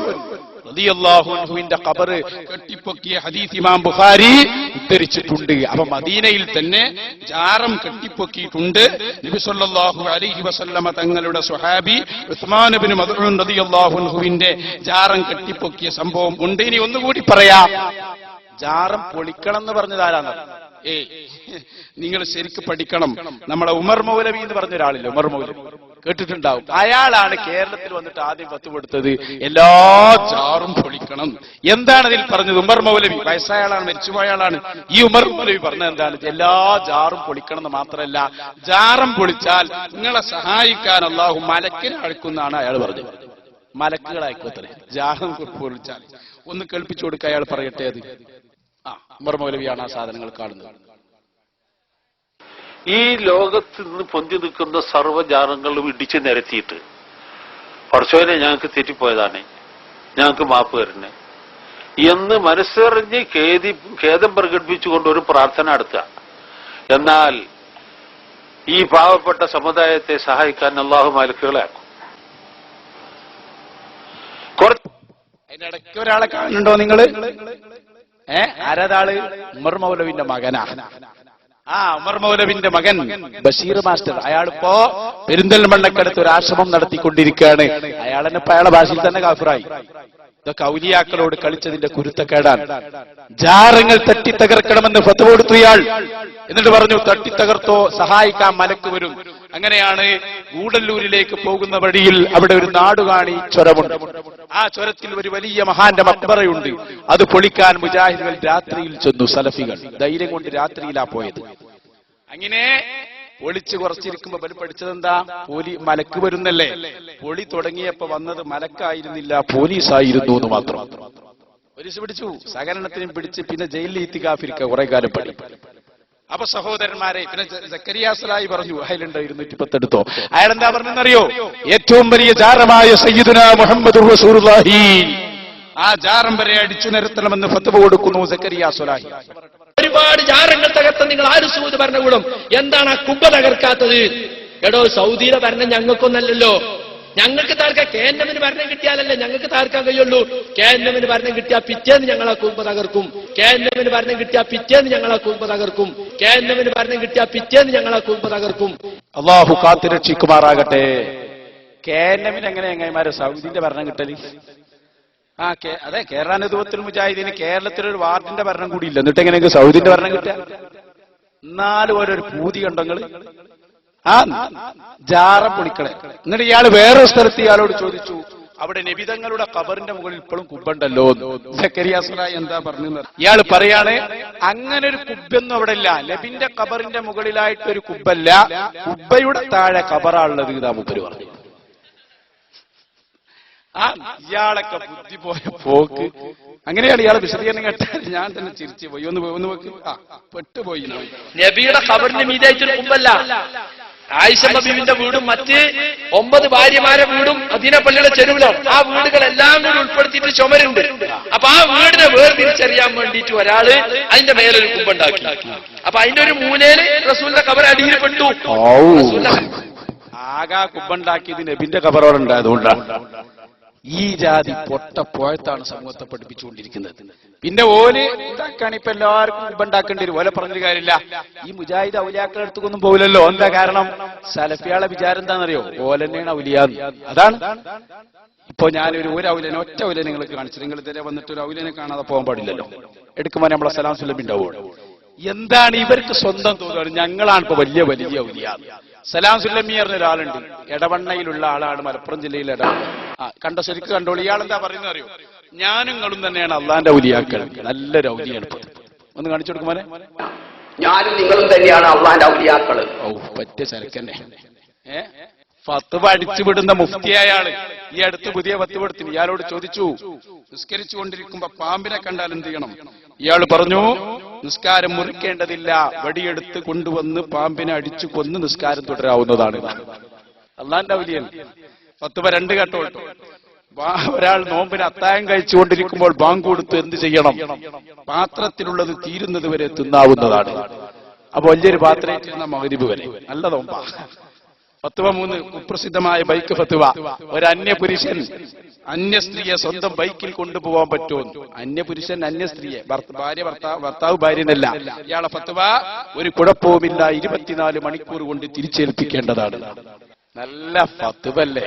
റളിയല്ലാഹു അൻഹുവിന്റെ ഖബർ കെട്ടിപ്പൊക്കിയ ഹദീസ് ഇമാം ബുഖാരി ഉദ്ധരിച്ചിട്ടുണ്ട്. അപ്പൊ മദീനയിൽ തന്നെ ജാറം കെട്ടിപ്പൊക്കിയിട്ടുണ്ട്. നബി സല്ലല്ലാഹു അലൈഹി വസല്ലമ തങ്ങളുടെ സ്വഹാബി ഉസ്മാൻ ഇബ്നു മദ്ഊൻ റളിയല്ലാഹു അൻഹുവിന്റെ ജാറം കെട്ടിപ്പൊക്കിയ സംഭവം ഉണ്ട്. ഇനി ഒന്നുകൂടി പറയാം, ജാറം പൊളിക്കണം എന്ന് പറഞ്ഞത് ആരാണ്? നിങ്ങൾ ശരിക്കും പഠിക്കണം. നമ്മളെ ഉമർ മൗലവി എന്ന് പറഞ്ഞ ഒരാളില്ല, ഉമർ മൗലവി കേട്ടിട്ടുണ്ടാവും. അയാളാണ് കേരളത്തിൽ വന്നിട്ട് ആദ്യം ഫത്വ കൊടുത്തത്, എല്ലാ ജാറും പൊളിക്കണം. എന്താണ് ഇതിൽ പറഞ്ഞത്? ഉമർ മൗലവി വയസ്സായാളാണ്, മരിച്ചുപോയാളാണ്. ഈ ഉമർ മൗലവി പറഞ്ഞത് എന്താണ്? എല്ലാ ജാറും പൊളിക്കണം എന്ന് മാത്രമല്ല, ജാറും പൊളിച്ചാൽ നിങ്ങളെ സഹായിക്കാൻ അല്ലാഹു മലക്കിനെ അയക്കുന്നാണ് അയാൾ പറഞ്ഞത്. മലക്കുകൾ അയക്കോത്തരെ ജാറും പൊളിച്ചാൽ. ഒന്ന് കേൾപ്പിച്ചു കൊടുക്കുക, അയാൾ പറയട്ടെ. അത് ഉമർ മൗലവിയാണ് ആ സാധനങ്ങൾ കാണുന്നത്. ഈ ലോകത്ത് നിന്ന് പൊന്തി നിൽക്കുന്ന സർവ്വജാലങ്ങളും ഇടിച്ചു നിരത്തിയിട്ട് പടച്ചോനെ ഞങ്ങൾക്ക് തെറ്റിപ്പോയതാണ്, ഞങ്ങൾക്ക് മാപ്പ് തരണേ എന്ന് മനസ്സറിഞ്ഞ് ഖേദം പ്രകടിപ്പിച്ചുകൊണ്ട് ഒരു പ്രാർത്ഥന നടത്തുക. എന്നാൽ ഈ പാവപ്പെട്ട സമുദായത്തെ സഹായിക്കാൻ അല്ലാഹു മലക്കുകളെ ആക്കും. അതിനിടയ്ക്ക് ഒരാളെ കാണുന്നുണ്ടോ നിങ്ങള്? ആരാതാള്? ഉമർ മൗലവിന്റെ മകനാ. ഉമർ മൗലവിന്റെ മകൻ ബഷീർ മാസ്റ്റർ. അയാളിപ്പോ പെരിന്തൽമണ്ണക്കടുത്ത് ഒരു ആശ്രമം നടത്തിക്കൊണ്ടിരിക്കുകയാണ്. അയാളെന്നെ അയാളെ ഭാഷയിൽ തന്നെ കാഫിറായി. ഇതൊക്കെ ഔലിയാക്കളോട് കളിച്ചതിന്റെ കുരുത്തക്കേടാണ്. ജാറങ്ങൾ തട്ടിത്തകർക്കണമെന്ന് ഫത്വ കൊടുത്തു ഇയാൾ. എന്നിട്ട് പറഞ്ഞു, തട്ടിത്തകർത്തോ സഹായിക്കാൻ മലക്ക് വരും. അങ്ങനെയാണ് ഗൂഡല്ലൂരിലേക്ക് പോകുന്ന വഴിയിൽ അവിടെ ഒരു നാടുകാണി ചുരമുണ്ട്. ആ ചുരത്തിൽ ഒരു വലിയ മഹാന്റെ മക്ബറയുണ്ട്. അത് പൊളിക്കാൻ മുജാഹിദുകൾ രാത്രിയിൽ ചെന്നു. സലഫികൾ ധൈര്യം കൊണ്ട് രാത്രിയിലാ പോയത്. അങ്ങനെ പൊളിച്ച് കുറച്ചിരിക്കുമ്പോ ബലി പഠിച്ചതെന്താ? മലക്ക് വരുന്നല്ലേ. പൊളി തുടങ്ങിയപ്പോ വന്നത് മലക്കായിരുന്നില്ല, പോലീസായിരുന്നു എന്ന് മാത്രം. പോലീസ് പിടിച്ചു, സഹകരണത്തിനും പിടിച്ച് പിന്നെ ജയിലിൽ ഇത്തികാഫിരിക്ക കുറെ കാലം പണി. അപ്പൊ സഹോദരന്മാരെ, പിന്നെ സക്കരിയാസലായി പറഞ്ഞു, അയലുണ്ടോ 210 എടുത്തോ. അയാളെന്താ പറഞ്ഞെന്നറിയോ? ഏറ്റവും വലിയ ജാറമായ സയ്യിദുനാ മുഹമ്മദുർ റസൂലുള്ളാഹി, ആ ജാറം വരെ അടിച്ചു നിരത്തണമെന്ന് ഫത്വ കൊടുക്കുന്നു സക്കരിയാസലാഹി. ഒരുപാട് ജാറങ്ങൾ തകർത്ത നിങ്ങൾ ആര് സൗദി ഭരണകൂടം എന്താണ് ആ കുബ്ബ തകർക്കാത്തത്? എടോ, സൗദിയിലെ ഭരണം ഞങ്ങൾക്കൊന്നല്ലല്ലോ. ഞങ്ങൾക്ക് താർക്കാൻ കേന്ദ്രമിന് ഭരണം കിട്ടിയാലല്ലേ ഞങ്ങൾക്ക് താർക്കാൻ കഴിയുള്ളൂ. കേന്ദ്രമിന് ഭരണം കിട്ടിയാൽ പിറ്റേന്ന് ഞങ്ങളെ കുബ്ബ തകർക്കും. കേന്ദ്രമിന് ഭരണം കിട്ടിയാൽ പിറ്റേന്ന് ഞങ്ങളെ കുബ്ബ തകർക്കും. കേന്ദ്രമിന് ഭരണം കിട്ടിയാൽ പിറ്റേന്ന് ഞങ്ങളെ കുബ്ബ തകർക്കും. അള്ളാഹു കാത്തുരക്ഷിക്കുമാറാകട്ടെ. കേന്ദ്രമിന് എങ്ങനെ എങ്ങനെമാരെ സൗദിന്റെ ഭരണം കിട്ടല്? അതെ, കേരള നേതൃത്വത്തിൽ മുജാഹിദീന് കേരളത്തിലൊരു വാർഡിന്റെ ഭരണം കൂടിയില്ല. എന്നിട്ട് എങ്ങനെയെങ്കിലും സൗദിന്റെ ഭരണം കിട്ടുക? എന്നാലും ഓരോരു പൂതി കണ്ടങ്ങള് ജാറ പൊളിക്കളെ. എന്നിട്ട് ഇയാൾ വേറെ സ്ഥലത്ത് ഇയാളോട് ചോദിച്ചു, അവിടെ നബിതങ്ങളുടെ ഖബറിന്റെ മുകളിൽ ഇപ്പോഴും കുബ്ബുണ്ടല്ലോ. സക്കരിയാസലായി എന്താ പറഞ്ഞു? ഇയാൾ പറയാണ്, അങ്ങനെ ഒരു കുബ്ബൊന്നും അവിടെ ഇല്ല. നബിന്റെ ഖബറിന്റെ മുകളിലായിട്ടൊരു കുബ്ബല്ല, കുബ്ബയുടെ താഴെ ഖബറാണുള്ളത്. ഇതാ മുപ്പര് പറഞ്ഞു. ഇയാളൊക്കെ ബുദ്ധി പോയ പോക്ക്. അങ്ങനെയാണ് ഇയാളെ വിശദീകരണം കേട്ടാൽ ഞാൻ തന്നെ ചിരിച്ചു പോയി. ഒന്ന് നോക്ക്, പെട്ടുപോയി. നബിയുടെ ഖബറിന് മീതായിട്ടൊരു കുബ്ബല്ല. ആയിഷ ബീവിന്റെ വീടും മറ്റ് 9 ഭാര്യമാരെ വീടും അതിനെ പള്ളിയുടെ ചെരുവിലാണ്. ആ വീടുകളെല്ലാം കൂടി ഉൾപ്പെടുത്തിയിട്ട് ചുമരുണ്ട്. അപ്പൊ ആ വീടിനെ വേർതിരിച്ചറിയാൻ വേണ്ടിയിട്ട് ഒരാള് അതിന്റെ മേലൊരു കുബ്ബുണ്ടാക്കി. അപ്പൊ അതിന്റെ ഒരു മൂലയില് റസൂലിന്റെ ഖബർ അടിയിൽപ്പെട്ടു. ആകാ കുബ്ബുണ്ടാക്കിയത് നബിന്റെ ഖബറോടുണ്ടായതുകൊണ്ടാണ്. ഈ ജാതി പൊട്ടപ്പോഴത്താണ് സമൂഹത്തെ പഠിപ്പിച്ചുകൊണ്ടിരിക്കുന്നത്. പിന്നെ ഓല് ഉണ്ടാക്കാണ് ഇപ്പൊ എല്ലാവർക്കും ഉണ്ടാക്കേണ്ടി വരും. ഓലെ പറഞ്ഞൊരു കാര്യമില്ല. ഈ മുജാഹിദ് ഔലിയാക്കളെ അടുത്തൊന്നും പോകില്ലല്ലോ. എന്താ കാരണം? സലഫിയാളെ വിചാരം എന്താണെന്നറിയോ? ഓലെന്നെയാണ് ഔലിയാന്ന്. അതാണ്. ഇപ്പൊ ഞാനൊരു ഔലിയനെ ഒറ്റ ഔലിയനെ നിങ്ങൾക്ക് കാണിച്ചു. നിങ്ങൾ ഇതുവരെ വന്നിട്ട് ഒരു ഔലിയനെ കാണാതെ പോകാൻ പാടില്ലല്ലോ. എടുക്കുമ്പോൾ നമ്മളെ സലാം സുല്ലമി ഉണ്ടാവുള്ളൂ. എന്താണ് ഇവർക്ക് സ്വന്തം തോന്നുന്നത്? ഞങ്ങളാണ് ഇപ്പൊ വലിയ വലിയ ഔലിയ. സലാം സുല്ലമി പറഞ്ഞ ഒരാളുണ്ട്, എടവണ്ണയിലുള്ള ആളാണ്, മലപ്പുറം ജില്ലയിലെ എടവണ്ണ. കണ്ട ശരിക്ക് കണ്ടോളൂ. ഇയാൾ എന്താ പറയുന്നത് അറിയോ? ഞാനുങ്ങളും തന്നെയാണ് അള്ളാന്റെ ഔലിയാക്കൾ. നല്ലൊരു ഔലിയാണ്. ഒന്ന് കാണിച്ചു കൊടുക്കുമോനെ. ഞാനും നിങ്ങളും തന്നെയാണ് അള്ളാന്റെ ഔലിയാക്കള്. ഓ പറ്റിയ ചരക്കന്നെ. ഫത്വ അടിച്ചു വിടുന്ന മുഫ്തിയായ ആള് ഈ അടുത്ത് പുതിയ ഫത്വ എടുത്തിന്. ഇയാളോട് ചോദിച്ചു, നിസ്കരിച്ചു കൊണ്ടിരിക്കുമ്പോ പാമ്പിനെ കണ്ടാൽ എന്ത് ചെയ്യണം? ഇയാൾ പറഞ്ഞു, നിസ്കാരം മുറിക്കേണ്ടതില്ല, വടിയെടുത്ത് കൊണ്ടുവന്ന് പാമ്പിനെ അടിച്ചു കൊന്ന് നിസ്കാരം തുടരാവുന്നതാണ്. അള്ളാന്റെ ഔലിയൻ. ഫത്വ 2 ഘട്ടം. ഒരാൾ നോമ്പിന് അത്തായം കഴിച്ചുകൊണ്ടിരിക്കുമ്പോൾ ബാങ്ക് കൊടുത്ത് എന്ത് ചെയ്യണം? പാത്രത്തിലുള്ളത് തീരുന്നത് വരെ തിന്നാവുന്നതാണ്. അപ്പൊ വലിയൊരു പാത്രത്തിൽ മഗ്രിബ് വരെ. നല്ല നോമ്പാ. ഫത്വ 3 കുപ്രസിദ്ധമായ ബൈക്ക് ഫത്വ. ഒരു അന്യപുരുഷൻ അന്യസ്ത്രീയെ സ്വന്തം ബൈക്കിൽ കൊണ്ടുപോകാൻ പറ്റുമോ? അന്യപുരുഷൻ അന്യസ്ത്രീയെ, ഭർത്താവ് ഭാര്യനല്ല. ഇയാളെ ഫത്വ ഒരു കുഴപ്പവുമില്ല, 24 മണിക്കൂർ കൊണ്ട് തിരിച്ചേൽപ്പിക്കേണ്ടതാണ്. നല്ല ഫത്വല്ലേ?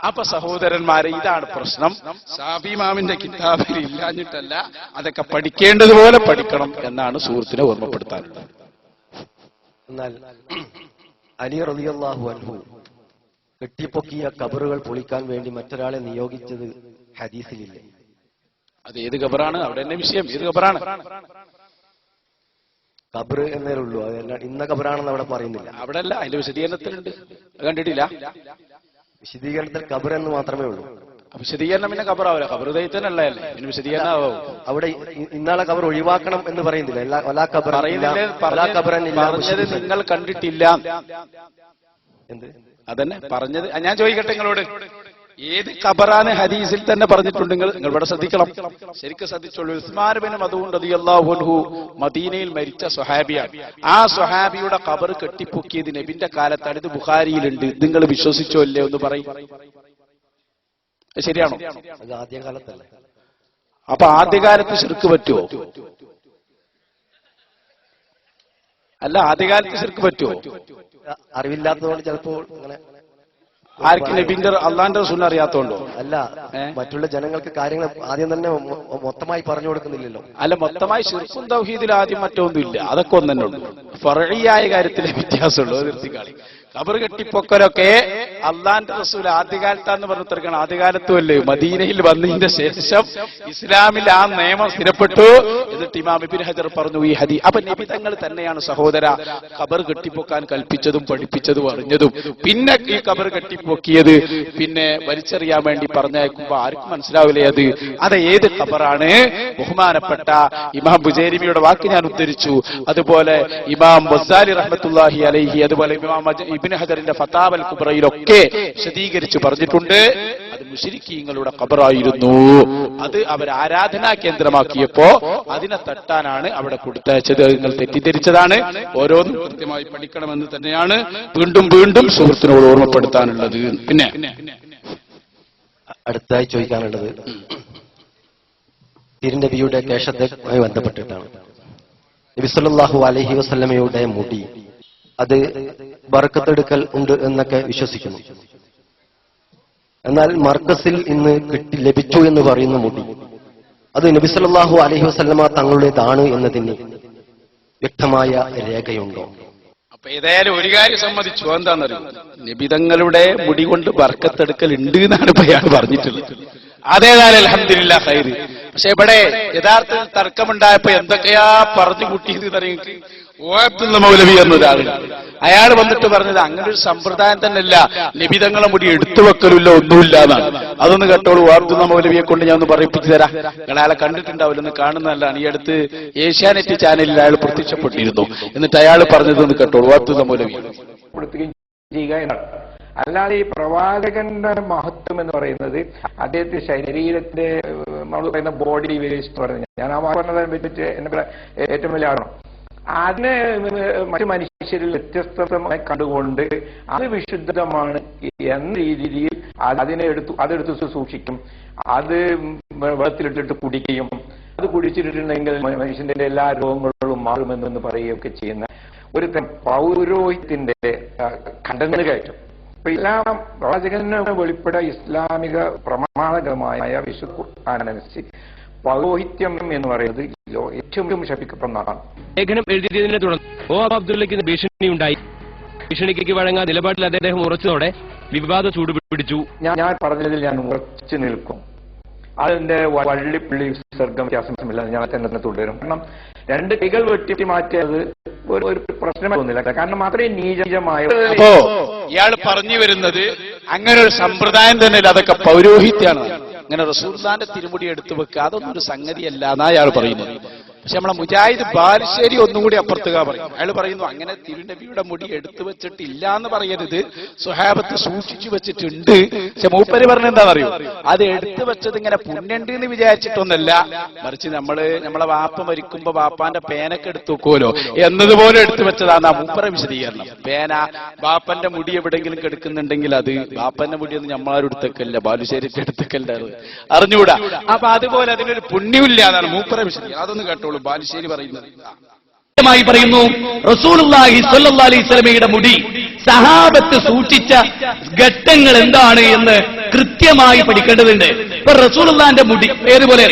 അപ്പൊ സഹോദരന്മാരെ, ഇതാണ് പ്രശ്നം. സാബി ഇമാമിന്റെ കിതാബിൽ ഇല്ലാഞ്ഞിട്ടല്ല, അതൊക്കെ പഠിക്കേണ്ടതുപോലെ പഠിക്കണം എന്നാണ് സുഹൃത്തിനെ ഓർമ്മപ്പെടുത്താനുള്ളത്. എന്നാൽ അലി റളിയല്ലാഹു അൻഹു കെട്ടിപ്പൊക്കിയ കബറുകൾ പൊളിക്കാൻ വേണ്ടി മറ്റൊരാളെ നിയോഗിച്ചത് ഹദീസിലില്ലേ? അത് ഏത് ഖബറാണ്? അവിടെ തന്നെ വിഷയം. ഏത് ഖബറാണ്? ഖബർ എന്നേ ഉള്ളൂ. അതല്ല ഇന്ന ഖബറാണെന്ന് അവിടെ പറയുന്നില്ല. അവിടെ അല്ല, അതിന്റെ വിശദീകരണത്തിലുണ്ട്. കണ്ടിട്ടില്ല? വിശദീകരണത്തിൽ ഖബർ എന്ന് മാത്രമേ ഉള്ളൂ. വിശദീകരണം പിന്നെ ഖബറാവില്ല. ഖബർ ദൈത്തനല്ലേ? പിന്നെ വിശദീകരണം ആവും. അവിടെ ഇന്നാളെ ഖബർ ഒഴിവാക്കണം എന്ന് പറയുന്നില്ല. പറഞ്ഞത് നിങ്ങൾ കണ്ടിട്ടില്ല. എന്ത് അതന്നെ പറഞ്ഞത്? ഞാൻ ചോദിക്കട്ടെ നിങ്ങളോട്, ഏത് ഖബറാണ് ഹദീസിൽ തന്നെ പറഞ്ഞിട്ടുണ്ട്? നിങ്ങൾ ഇവിടെ ശ്രദ്ധിക്കണം, ശരിക്കും ശ്രദ്ധിച്ചോളൂ. ഉസ്മാൻ ബിൻ മദൂൻ റളിയല്ലാഹു അൻഹു മദീനയിൽ മരിച്ച സ്വഹാബിയാണ്. ആ സ്വഹാബിയുടെ ഖബർ കെട്ടിപ്പൊക്കിയത് നബിന്റെ കാലത്താണ്. ഇത് ബുഖാരിയിലുണ്ട്. നിങ്ങൾ വിശ്വസിച്ചോ അല്ലേ? ഒന്ന് പറയും. ശരിയാണോ? അത് ആദ്യകാലത്തല്ലേ? അപ്പൊ ആദ്യകാലത്ത് ശിർക്ക് പറ്റുമോ? അല്ല, ആദ്യകാലത്ത് ശിർക്ക് പറ്റുമോ? അറിവില്ലാത്തതുകൊണ്ട് ചിലപ്പോൾ അങ്ങനെ. ആർക്ക്? നബിന്റെ അള്ളാന്റെ റസൂലിനെ അറിയാത്തോണ്ടോ? അല്ല, മറ്റുള്ള ജനങ്ങൾക്ക് കാര്യങ്ങൾ ആദ്യം തന്നെ മൊത്തമായി പറഞ്ഞു കൊടുക്കുന്നില്ലല്ലോ. അല്ല, മൊത്തമായി ശിർക്കും തൗഹീദിൽ ആദ്യം മറ്റൊന്നും ഇല്ല. അതൊക്കെ ഒന്ന് തന്നെ ഉള്ളൂ. ഫർഈയായ കാര്യത്തിലെ വ്യത്യാസമുള്ളൂ. നിർത്തിക്കാളി. ഖബർ കെട്ടിപ്പൊക്കലൊക്കെ അള്ളാന്റെ റസൂൽ ആദ്യകാലത്താന്ന് പറഞ്ഞു തീർക്കണം. ആദ്യകാലത്തും അല്ലേ? മദീനയിൽ വന്നതിന്റെ ശേഷം ഇസ്ലാമിൽ ആ നിയമം സ്ഥിരപ്പെട്ടു. എന്നിട്ട് ഇമാം ഇബ്നു ഹജർ പറഞ്ഞു ഈ ഹദീസ്. അപ്പൊ നബി തങ്ങൾ തന്നെയാണ് സഹോദര ഖബർ കെട്ടിപ്പൊക്കാൻ കൽപ്പിച്ചതും പഠിപ്പിച്ചതും അറിഞ്ഞതും. പിന്നെ ഈ ഖബർ കെട്ടിപ്പൊക്കിയത് പിന്നെ വലിച്ചെറിയാൻ വേണ്ടി പറഞ്ഞയക്കുമ്പോ ആർക്കും മനസ്സിലാവില്ലേ അത് ഏത് ഖബറാണ്? ബഹുമാനപ്പെട്ട ഇമാം ബുജൈരിമിയുടെ വാക്ക് ഞാൻ ഉദ്ധരിച്ചു. അതുപോലെ ഇമാം ഗസാലി റഹ്മത്തുള്ളാഹി അലൈഹി, അതുപോലെ ഇമാം ഇബ്നു ഹജറിന്റെ ഫതാവൽ കുബ്രയിലൊക്കെ വിശദീകരിച്ചു പറഞ്ഞിട്ടുണ്ട്. അത് മുശ്രിക്കീങ്ങളുടെ ഖബറായിരുന്നു. അത് അവർ ആരാധനാ കേന്ദ്രമാക്കിയപ്പോ അതിനെ തട്ടാനാണ് അവിടെ കൊടുത്തയച്ചത്. നിങ്ങൾ തെറ്റിദ്ധരിച്ചതാണ്. ഓരോന്നും കൃത്യമായി പഠിക്കണമെന്ന് തന്നെയാണ് വീണ്ടും വീണ്ടും സുഹൃത്തിനോട് ഓർമ്മപ്പെടുത്താനുള്ളത്. പിന്നെ അടുത്തായി ചോദിക്കാനുള്ളത് തിരുനബിയുടെ കേശവുമായി ബന്ധപ്പെട്ടിട്ടാണ്. നബി സല്ലല്ലാഹു അലൈഹി വസല്ലമയുടെ മുടി അത് ബർക്കത്തെടുക്കൽ ഉണ്ട് എന്നൊക്കെ വിശ്വസിക്കുന്നു. എന്നാൽ മർക്കസിൽ ഇന്ന് ലഭിച്ചു എന്ന് പറയുന്ന മുടി അത് നബി സല്ലല്ലാഹു അലൈഹി വസല്ലമ തങ്ങളുടേതാണ് എന്നതിന് വ്യക്തമായ രേഖയുണ്ടോ? അപ്പൊ ഏതായാലും ഒരു കാര്യം സമ്മതിച്ചു. എന്താണെന്നറിയോ? നബിതങ്ങളുടെ മുടി കൊണ്ട് ബർക്കത്തെടുക്കൽ ഉണ്ട് എന്നാണ് ഇപ്പൊ അയാൾ പറഞ്ഞിട്ടുള്ളത്. അതേതായാലും അൽഹംദുലില്ലാ ഖൈർ. പക്ഷെ ഇവിടെ യഥാർത്ഥത്തിൽ തർക്കമുണ്ടായപ്പോ എന്തൊക്കെയാ പറഞ്ഞു കൂട്ടിയത് അറിയിക്ക്. ഓഅബ്ദുൽ മൗലവി എന്നൊരാളുണ്ട്. അയാൾ വന്നിട്ട് പറഞ്ഞത് അങ്ങനെ ഒരു സമ്പ്രദായം തന്നെയല്ല, നബിതങ്ങളെ മുടി എടുത്തു വെക്കലില്ല, ഒന്നുമില്ല എന്നാണ്. അതൊന്ന് കേട്ടോളൂ. ഓഅബ്ദുൽ മൗലവിയെ കൊണ്ട് ഞാൻ ഒന്ന് പറയിപ്പിച്ചു തരാം. നിങ്ങൾ അയാളെ കണ്ടിട്ടുണ്ടാവില്ല, ഒന്ന് കാണുന്നതല്ലാണ്. ഈ അടുത്ത് ഏഷ്യാനെറ്റ് ചാനലിൽ അയാൾ പ്രത്യക്ഷപ്പെട്ടിരുന്നു. എന്നിട്ട് അയാൾ പറഞ്ഞതൊന്ന് കേട്ടോളൂ. ഓഅബ്ദുൽ മൗലവി അല്ലാതെ ഈ പ്രവാചകന്റെ മഹത്വം എന്ന് പറയുന്നത് അദ്ദേഹത്തിന്റെ ശരീരത്തിന്റെ നമ്മൾ പറയുന്ന ബോഡി വേസ്റ്റ് പറയുന്നത്, ഞാൻ ആ പറഞ്ഞതിനെ പറ്റി എന്നെ ഏറ്റവും വലിയ ആളാണ്. അതിനെ മറ്റു മനുഷ്യരിൽ വ്യത്യസ്തമായി കണ്ടുകൊണ്ട് അത് വിശുദ്ധമാണ് എന്ന രീതിയിൽ അതെടുത്ത് സൂക്ഷിക്കും, അത് വെള്ളത്തിലിട്ടിട്ട് കുടിക്കുകയും അത് കുടിച്ചിട്ടുണ്ടെങ്കിൽ മനുഷ്യന്റെ എല്ലാ രോഗങ്ങളും മാറുമെന്ന് പറയുകയൊക്കെ ചെയ്യുന്ന ഒരു പൗരോഹിത്യത്തിന്റെ ഖണ്ഡനകയറ്റം. അപ്പൊ എല്ലാം പ്രവാചകന് വെളിപ്പെട ഇസ്ലാമിക പ്രമാണകമായ വിശുദ്ധ ഖുർആനനുസരിച്ച് പൗരോഹിത്യം എന്ന് പറയുന്നത് ഏറ്റവും ശപിക്കപ്പെടുന്നതാണ്. ലേഖനം എഴുതിയതിനെ തുടർന്ന് അബ്ദുള്ളയ്ക്ക് ഭീഷണി ഉണ്ടായി. ഭീഷണിക്ക് വഴങ്ങാൻ നിലപാടിൽ അദ്ദേഹം ഉറച്ചതോടെ വിവാദ ചൂടുപിടിച്ചു. ഞാൻ പറഞ്ഞതിൽ ഞാൻ ഉറച്ചു നിൽക്കും. അതിന്റെ വള്ളിപ്പുള്ളി വിസർഗം വ്യത്യാസമില്ല, ഞാൻ തന്നെ തുടരും. കാരണം രണ്ട് കൈകൾ വെട്ടി മാറ്റിയത് ഒരു പ്രശ്നമേ തോന്നില്ല. കാരണം മാത്രമേ നീചമായ. അപ്പോ ഇയാൾ പറഞ്ഞു വരുന്നത് അങ്ങനെ ഒരു സമ്പ്രദായം തന്നെ ഇല്ല, അതൊക്കെ പൗരോഹിത്യാണ്. അങ്ങനെ റസൂലുള്ളാഹിന്റെ തിരുമുടി എടുത്തു വെക്കുക അതൊന്നും ഒരു സംഗതിയല്ല എന്നാ അയാൾ പറയുന്നത്. പക്ഷെ നമ്മളെ മുജാഹിദ് ബാലുശ്ശേരി ഒന്നുകൂടി അപ്പുറത്തുക പറയും. അയാൾ പറയുന്നു അങ്ങനെ തിരുനബിയുടെ മുടി എടുത്തു വെച്ചിട്ടില്ല എന്ന് പറയരുത്, സ്വഹാബത്ത് സൂക്ഷിച്ചു വെച്ചിട്ടുണ്ട്. പക്ഷെ മൂപ്പര് പറഞ്ഞ എന്താണെന്നറിയോ, അത് എടുത്തു വെച്ചത് ഇങ്ങനെ പുണ്യണ്ട് എന്ന് വിചാരിച്ചിട്ടൊന്നല്ല, മറിച്ച് നമ്മളെ വാപ്പ മരിക്കുമ്പോ വാപ്പാന്റെ പേനൊക്കെ എടുത്തു വെക്കുമല്ലോ എന്നതുപോലെ എടുത്തു വെച്ചതാണ് മൂപ്പര വിശദീകരണം. പേന ബാപ്പന്റെ മുടി എവിടെയെങ്കിലും കെടുക്കുന്നുണ്ടെങ്കിൽ അത് ബാപ്പന്റെ മുടിയൊന്നും നമ്മളാരും എടുത്തേക്കല്ല, ബാലുശ്ശേരിന്റെ എടുത്തേക്കല്ല, അറിഞ്ഞുകൂടാ. അപ്പൊ അതുപോലെ അതിനൊരു പുണ്യമില്ല എന്നാണ് മൂപ്പര വിശദീകരണം. അതൊന്ന് കേട്ടോളൂ ബാലുശ്ശേരി പറയുന്നത്. പറയുന്നു റസൂലുള്ളാഹി സ്വല്ലല്ലാഹു അലൈഹി വസല്ലമയുടെ മുടി സഹാബത്ത് സൂക്ഷിച്ച ഘട്ടങ്ങൾ എന്താണ് എന്ന് കൃത്യമായി പഠിക്കേണ്ടതുണ്ട്. ഇപ്പൊ റസൂലുള്ളാഹിന്റെ മുടി ഏതുപോലെ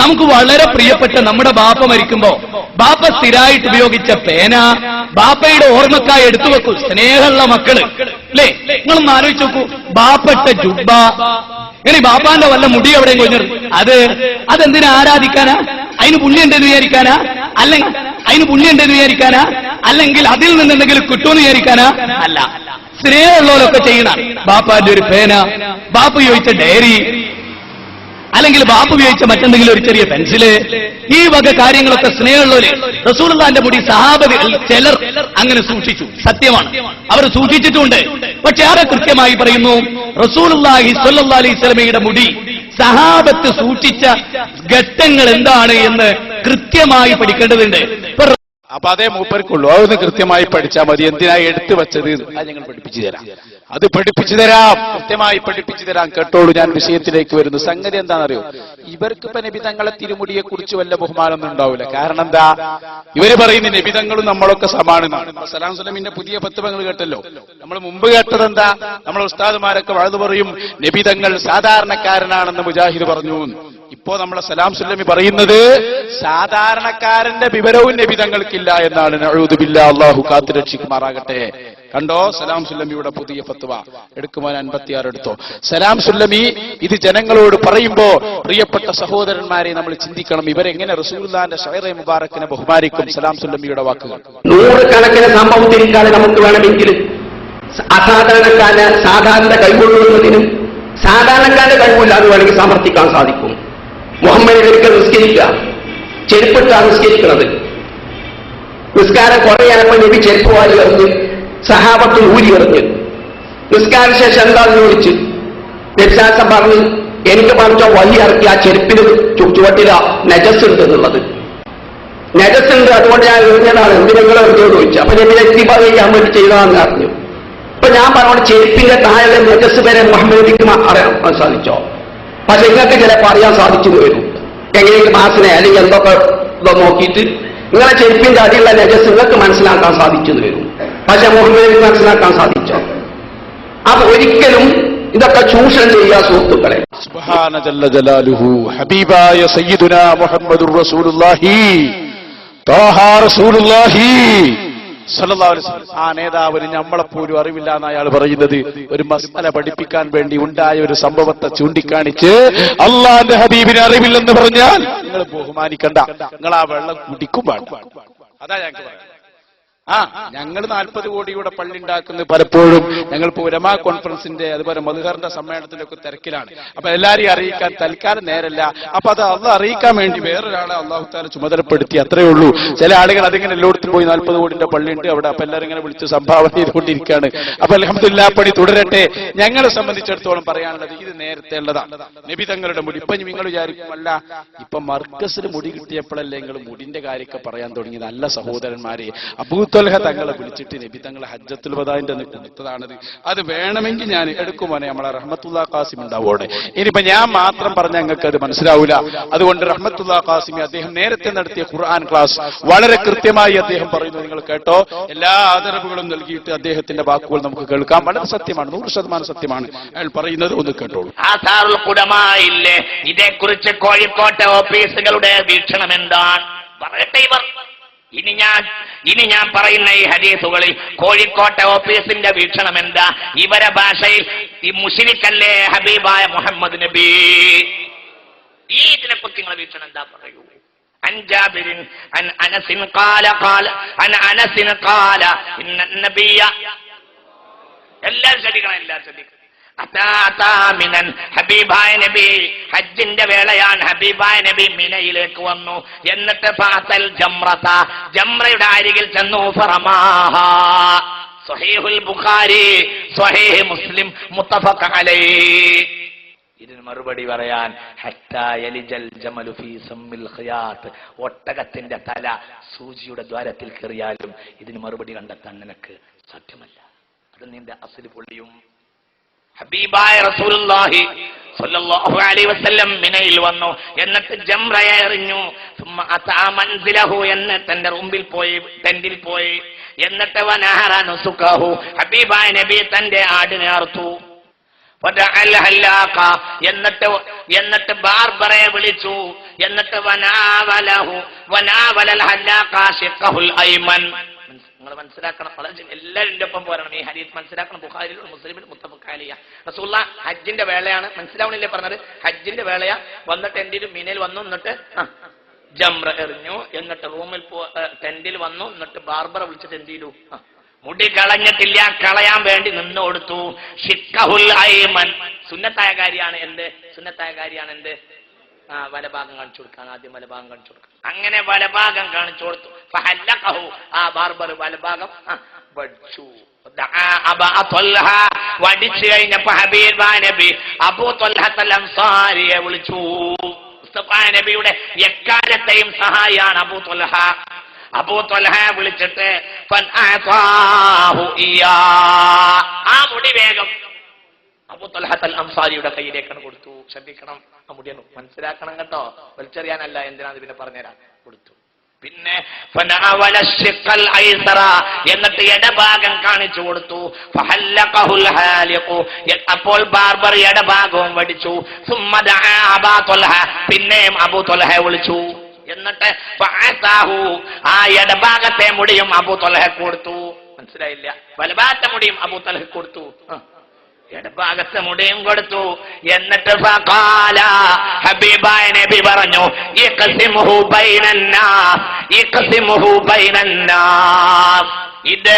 നമുക്ക് വളരെ പ്രിയപ്പെട്ട നമ്മുടെ ബാപ്പ മരിക്കുമ്പോ ബാപ്പ സ്ഥിരമായിട്ട് ഉപയോഗിച്ച പേന ബാപ്പയുടെ ഓർമ്മക്കായി എടുത്തു വെക്കൂ. സ്നേഹമുള്ള മക്കള് അല്ലേ, നിങ്ങളൊന്ന് ആലോചിച്ച് നോക്കൂ. ബാപ്പട്ട ജുബ്ബ, ഇനി ബാപ്പാന്റെ വല്ല മുടി എവിടെയും കൊഞ്ഞിടും, അതെന്തിനാ ആരാധിക്കാനാ? അതിന് പുണ്യണ്ടെന്ന് വിചാരിക്കാനാ? അല്ലെങ്കിൽ അതിന് പുണ്യണ്ടെന്ന് വിചാരിക്കാനാ? അല്ലെങ്കിൽ അതിൽ നിന്ന് എന്തെങ്കിലും കിട്ടുമെന്ന് വിചാരിക്കാനാ? അല്ല, സ്നേഹമുള്ളവരൊക്കെ ചെയ്യണം. ബാപ്പാന്റെ ഒരു പേന, ബാപ്പ ഉപയോഗിച്ച ഡയറി, അല്ലെങ്കിൽ ബാപ്പ ഉപയോഗിച്ച മറ്റെന്തെങ്കിലും ഒരു ചെറിയ പെൻസില്, ഈ വക കാര്യങ്ങളൊക്കെ സ്നേഹമുള്ളവര്. റസൂലുള്ളാഹിന്റെ മുടി സഹാബികൾ ചിലർ അങ്ങനെ സൂക്ഷിച്ചു, സത്യമാണ്, അവർ സൂക്ഷിച്ചിട്ടുണ്ട്. പക്ഷെ ആരെ കൃത്യമായി പറയുന്നു, റസൂലുള്ളാഹി സ്വല്ലല്ലാഹു അലൈഹി വസല്ലമയുടെ മുടി സഹാബത്ത് സൂക്ഷിച്ച ഘട്ടങ്ങൾ എന്താണ് എന്ന് കൃത്യമായി പഠിക്കേണ്ടതുണ്ട്. അപ്പൊ അതേ മൂപ്പർക്കുള്ളൂ, അതൊന്ന് കൃത്യമായി പഠിച്ചാൽ മതി. എന്തിനാ എടുത്തു വെച്ചത് അത് ഞങ്ങൾ പഠിപ്പിച്ചു തരാം, അത് പഠിപ്പിച്ചു തരാം, കൃത്യമായി പഠിപ്പിച്ചു തരാം. കേട്ടോളൂ, ഞാൻ വിഷയത്തിലേക്ക് വരുന്നു. സംഗതി എന്താണെന്നറിയോ, ഇവർക്കിപ്പോ നബിതങ്ങളെ തിരുമുടിയെ കുറിച്ച് വല്ല ബഹുമാനമൊന്നും ഉണ്ടാവില്ല. കാരണം എന്താ, ഇവര് പറയുന്ന നബിതങ്ങളും നമ്മളൊക്കെ സമാനെന്നാണ്. സലാം സുലമിന്റെ പുതിയ പത്തുപങ്ങൾ കേട്ടല്ലോ. നമ്മൾ മുമ്പ് കേട്ടത് എന്താ, നമ്മളെ ഉസ്താദുമാരൊക്കെ വഴുതു പറയും നബിതങ്ങൾ സാധാരണക്കാരനാണെന്ന് മുജാഹിദ് പറഞ്ഞു. ഇപ്പോ നമ്മളെ സലാം സുല്ലമി പറയുന്നത് സാധാരണക്കാരന്റെ വിവരവും നബിതങ്ങൾക്കില്ല എന്നാണ്. നഊദു ബില്ലാഹ്, അല്ലാഹു കാത്തുരക്ഷിക്കുമാറാകട്ടെ. കണ്ടോ സലാം സുല്ലമിയുടെ പുതിയ ഫത്വ, എടുക്കുവാൻ 56 എടുത്തോ. സലാം സുല്ലമി ഇത് ജനങ്ങളോട് പറയുമ്പോ പ്രിയപ്പെട്ട സഹോദരന്മാരെ നമ്മൾ ചിന്തിക്കണം, ഇവരെങ്ങനെ റസൂലുള്ളാഹിന്റെ ശഅറേ മുബാറക്കിനെ ബഹുമാനിക്കും. സലാം സുല്ലമിയുടെ വാക്കുകൾ: നൂറുകണക്കിന് സംഭവത്തിരിക്കാതെ നമുക്ക് വേണമെങ്കിൽ അസാധാരണക്കാരന് സാധാരണ കൈകൊള്ളുന്നതിനും സാധാരണക്കാരന്റെ കഴിവില്ലാതെ വേണമെങ്കിൽ സമർത്ഥിക്കാൻ സാധിക്കും. മുഹമ്മദ് ഒരിക്കൽ നിസ്കരിക്കുക, ചെരുപ്പിട്ടാണ് നിസ്കരിക്കുന്നത്. നിസ്കാരം കുറയായപ്പോൾ നബി ചെരുപ്പ് വാരി എറിഞ്ഞ് സഹാബത്തിൽ ഊരി എറിഞ്ഞ് നിസ്കാര ശേഷം എന്താണെന്ന് ചോദിച്ച് വ്യത്യാസം പറഞ്ഞ് എനിക്ക് പറഞ്ഞോ വഴി ഇറക്കി ആ ചെരുപ്പിന് ചുവട്ടില നജസ്സുണ്ട് എന്നുള്ളത്. നജസ്സുണ്ട്, അതുകൊണ്ട് ഞാൻ എറിഞ്ഞതാണ്, എന്തിനെങ്കിലും എറിഞ്ഞോ ചോദിച്ചു. അപ്പൊ നബി ഇത്തിബാ ചെയ്യാൻ വേണ്ടി ചെയ്തതാണെന്ന് അറിഞ്ഞു. അപ്പൊ ഞാൻ പറഞ്ഞോണ്ട് ചെരുപ്പിന്റെ താഴെ നജസ് വരെ മുഹമ്മദ് നബിക്ക് അറിയാൻ സാധിച്ചോ? പക്ഷെ നിങ്ങൾക്ക് ചിലപ്പോൾ അറിയാൻ സാധിച്ചു വരും. എങ്ങനെയെങ്കിലും മാസിനെ അല്ലെങ്കിൽ എന്തൊക്കെ നോക്കിയിട്ട് നിങ്ങളെ ചെരുപ്പിന്റെ അടിയുള്ള നജസ് നിങ്ങൾക്ക് മനസ്സിലാക്കാൻ സാധിച്ചു വരും. പക്ഷെ മുഹമ്മദ് നബിക്ക് മനസ്സിലാക്കാൻ സാധിച്ചോ? അപ്പൊ ഒരിക്കലും ഇതൊക്കെ ചൂഷണം ചെയ്യുക സുഹൃത്തുക്കളെ. സുബ്ഹാന ജല്ല ജലാലുഹു, ഹബീബായ സയ്യിദുനാ മുഹമ്മദുർ റസൂലുള്ളാഹി ത്വാഹ റസൂലുള്ളാഹി സല്ലല്ലാഹു അലൈഹി വസല്ലം, ആ നേതാവിന് നമ്മളെപ്പോലും അറിവില്ല എന്ന് അയാൾ പറയുന്നത് ഒരു മസ്അല പഠിപ്പിക്കാൻ വേണ്ടി ഉണ്ടായ ഒരു സംഭവത്തെ ചൂണ്ടിക്കാണിച്ച് അള്ളാന്റെ ഹബീബിന് അറിവില്ലെന്ന് പറഞ്ഞാൽ നിങ്ങൾ ബഹുമാനിക്കണ്ട, നിങ്ങൾ ആ വെള്ളം കുടിക്കും വേണ്ട. അതാ ഞങ്ങൾക്ക് പറയാം. ഞങ്ങൾ 40 കോടിയുടെ പള്ളി ഉണ്ടാക്കുന്നത് പലപ്പോഴും ഞങ്ങളിപ്പോ ഉലമാ കോൺഫറൻസിന്റെ അതുപോലെ മദ്ഹറിന്റെ സമ്മേളനത്തിന്റെ ഒക്കെ തിരക്കിലാണ്. അപ്പൊ എല്ലാരെയും അറിയിക്കാൻ തൽക്കാലം നേരല്ല. അപ്പൊ അത് അള്ളാഹ് അറിയിക്കാൻ വേണ്ടി വേറൊരാളെ അള്ളാഹു താല ചുമതലപ്പെടുത്തി, അത്രേ ഉള്ളൂ. ചില ആളുകൾ അതിങ്ങനെ എല്ലായിടത്തും പോയി 40 കോടിന്റെ പള്ളി ഉണ്ട് അവിടെ, അപ്പൊ എല്ലാവരും ഇങ്ങനെ വിളിച്ച് സംഭാവന ചെയ്തുകൊണ്ടിരിക്കുകയാണ്. അപ്പൊ അൽഹംദുലില്ലാഹ് പണി തുടരട്ടെ. ഞങ്ങളെ സംബന്ധിച്ചിടത്തോളം പറയാനുള്ളത് ഇത് നേരത്തെ ഉള്ളതാണ്. നബി തങ്ങളുടെ മുടി. ഇപ്പൊ നിങ്ങൾ വിചാരിക്കുമല്ല, ഇപ്പൊ മർക്കസിന് മുടി കിട്ടിയപ്പോഴല്ലേ നിങ്ങൾ മുടിന്റെ കാര്യമൊക്കെ പറയാൻ തുടങ്ങി. നല്ല സഹോദരന്മാരെ, അബൂ അബൂത്വൽഹ തങ്ങളെ വിളിച്ചിട്ട് നബി തങ്ങളെ ഹജ്ജത്തുൽ വദാഇന്റെ അന്ന് കൊടുത്തതാണത്. അത് വേണമെങ്കിൽ ഞാൻ എടുക്കുമോനെ, നമ്മളെ റഹ്മത്തുള്ള ഖാസിം ഉണ്ടാവോടെ. ഇനിയിപ്പോ ഞാൻ മാത്രം പറഞ്ഞാൽ നിങ്ങൾക്ക് അത് മനസ്സിലാവൂല. അതുകൊണ്ട് റഹ്മത്തുള്ള ഖാസിമി അദ്ദേഹം നേരത്തെ നടത്തിയ ഖുർആൻ ക്ലാസ് വളരെ കൃത്യമായി അദ്ദേഹം പറയുന്നു. നിങ്ങൾ കേട്ടോ, എല്ലാ ആദരവുകളും നൽകിയിട്ട് അദ്ദേഹത്തിന്റെ വാക്കുകൾ നമുക്ക് കേൾക്കാം. വളരെ സത്യമാണ്, 100% സത്യമാണ് അയാൾ പറയുന്നത്. ഒന്ന് കേട്ടോളൂ. ആസാറുൽ ഖുദമായില്ലേ, ഇതേക്കുറിച്ച് കോഴിക്കോട്ടെ ഓഫീസുകളുടെ വീക്ഷണം എന്താണ് പറയട്ടെ ഇവർ. ഇനി ഞാൻ പറയുന്ന ഈ ഹദീസുകളിൽ കോഴിക്കോട്ടെ ഓഫീസിന്റെ വീക്ഷണം എന്താ? ഇവരെ ഭാഷയിൽ ഈ മുശ്രിക്കല്ലേ ഹബീബായ മുഹമ്മദ് നബി. ഈ ഇതിനെക്കുറിച്ച് നിങ്ങളെ വീക്ഷണം എന്താ പറയൂ. عن جابر عن أنس قال إن النبي എല്ലാവരും ശ്രദ്ധിക്കണം. മിനൻ, ഹബീബായ നബി ഹജ്ജിന്റെ വേളയാണ്. ഹബീബായ നബി മിനയിലേക്ക് വന്നു. എന്നിട്ട് ഫഅതൽ ജംറത, ജംറയുടെ അരികിൽ ചെന്നു. ഫറമാഹ. സ്വഹീഹുൽ ബുഖാരി, സ്വഹീഹ് മുസ്ലിം, മുത്തഫഖ് അലൈഹി. ഇതിന് മറുപടി പറയാൻ ഹത്താ യലിജൽ ജമലു ഫീ സമ്മിൽ ഖിയാത്ത്, ഒട്ടകത്തിന്റെ തല സൂചിയുടെ ദ്വാരത്തിൽ കയറിയാലും ഇതിന് മറുപടി കണ്ടെത്താൻ നിനക്ക് സാധ്യമല്ല. അത് നിന്റെ അസ്ലി പൊള്ളിയും. ഹബീബായ റസൂലുള്ളാഹി സ്വല്ലല്ലാഹു അലൈഹി വസല്ലം മിനയിൽ വന്നു. എന്നിട്ട് ജംറയെ എറിഞ്ഞു. സുമ്മ അതാ മൻസിലഹു, എന്ന് തന്റെ റൂമിൽ പോയി, ടെന്റിൽ പോയി. എന്നിട്ട് വനഹറ നുസുകഹു, ഹബീബായ നബി തന്റെ ആടിനെ അറുത്തു. എന്നിട്ട് ബാർബറെ വിളിച്ചു. എന്നിട്ട് വനാവലൽ ഹല്ലാഖ ശിഖഹുൽ ഐമൻ. നിങ്ങൾ മനസ്സിലാക്കണം, എല്ലാവരും ഒപ്പം പോരണം. ഈ ഹദീസ് മനസ്സിലാക്കണം. ബുഖാരിയിലും മുസ്ലിമിലും മുത്തഫഖ് അലൈഹി. റസൂലുള്ളാഹ് ഹജ്ജിന്റെ വേളയാണ്, മനസ്സിലാവണില്ലേ പറഞ്ഞത്? ഹജ്ജിന്റെ വേളയാ. വന്നിട്ട് ടെന്റിൽ മീനയിൽ വന്നു. എന്നിട്ട് ജംറ എറിഞ്ഞു. എന്നിട്ട് റൂമിൽ ടെന്റിൽ വന്നു. എന്നിട്ട് ബാർബറെ വിളിച്ചിട്ട് എന്ത് ചെയ്തു? മുടി കളഞ്ഞിട്ടില്ല, കളയാൻ വേണ്ടി നിന്ന് കൊടുത്തു. ഷിഖഹുൽ ഐമൻ, സുന്നത്തായ കാര്യമാണ്. സുന്നത്തായ കാര്യമാണ് എന്ത്? വലഭാഗം കാണിച്ചു കൊടുക്കാൻ. ആദ്യം വലഭാഗം കാണിച്ചു കൊടുക്കാം. അങ്ങനെ വലഭാഗം കാണിച്ചു കൊടുത്തു. ഫഹല്ലഖഹു, ആ ബാർബർ വലഭാഗം വടിച്ചു. വടിച്ചു കഴിഞ്ഞപ്പോ ഹബീബായ നബി അബൂ ത്വൽഹത്തുൽ അൻസാരിയെ വിളിച്ചു. മുസ്തഫാ നബിയുടെ എക്കാലത്തെയും സഹായിയാണ് അബൂ ത്വൽഹ. അബൂ ത്വൽഹ വിളിച്ചിട്ട് ആ മുടി വേഗം അബൂ ത്വൽഹത്തുൽ അൻസാരിയുടെ കയ്യിലേക്കാണ് കൊടുത്തു. ശ്രദ്ധിക്കണം, ആ മുടിയാണ് മനസ്സിലാക്കണം കേട്ടോ, വലിച്ചെറിയാനല്ല. എന്തിനാണ് പിന്നെ പറഞ്ഞുതരാൻ കൊടുത്തു. പിന്നെ എന്നിട്ട് ഇടഭാഗം കാണിച്ചു കൊടുത്തു. അപ്പോൾ ബാർബർ ഇടഭാഗവും വടിച്ചു. പിന്നെയും അബൂ ത്വൽഹ വിളിച്ചു. എന്നിട്ട് ആ ഇടഭാഗത്തെ മുടിയും അബൂ ത്വൽഹ കൊടുത്തു. മനസ്സിലായില്ല? വലഭാഗത്തെ മുടിയും അബൂ ത്വൽഹ കൊടുത്തു, ഇടഭാഗത്തെ മുടിയും കൊടുത്തു. എന്നിട്ട് ഫഖാല, ഹബീബായ നബി പറഞ്ഞു, ഇഖ്സിമുഹു ബൈനന്നാസ്, ഇഖ്സിമുഹു ബൈനന്നാസ്. ഇത്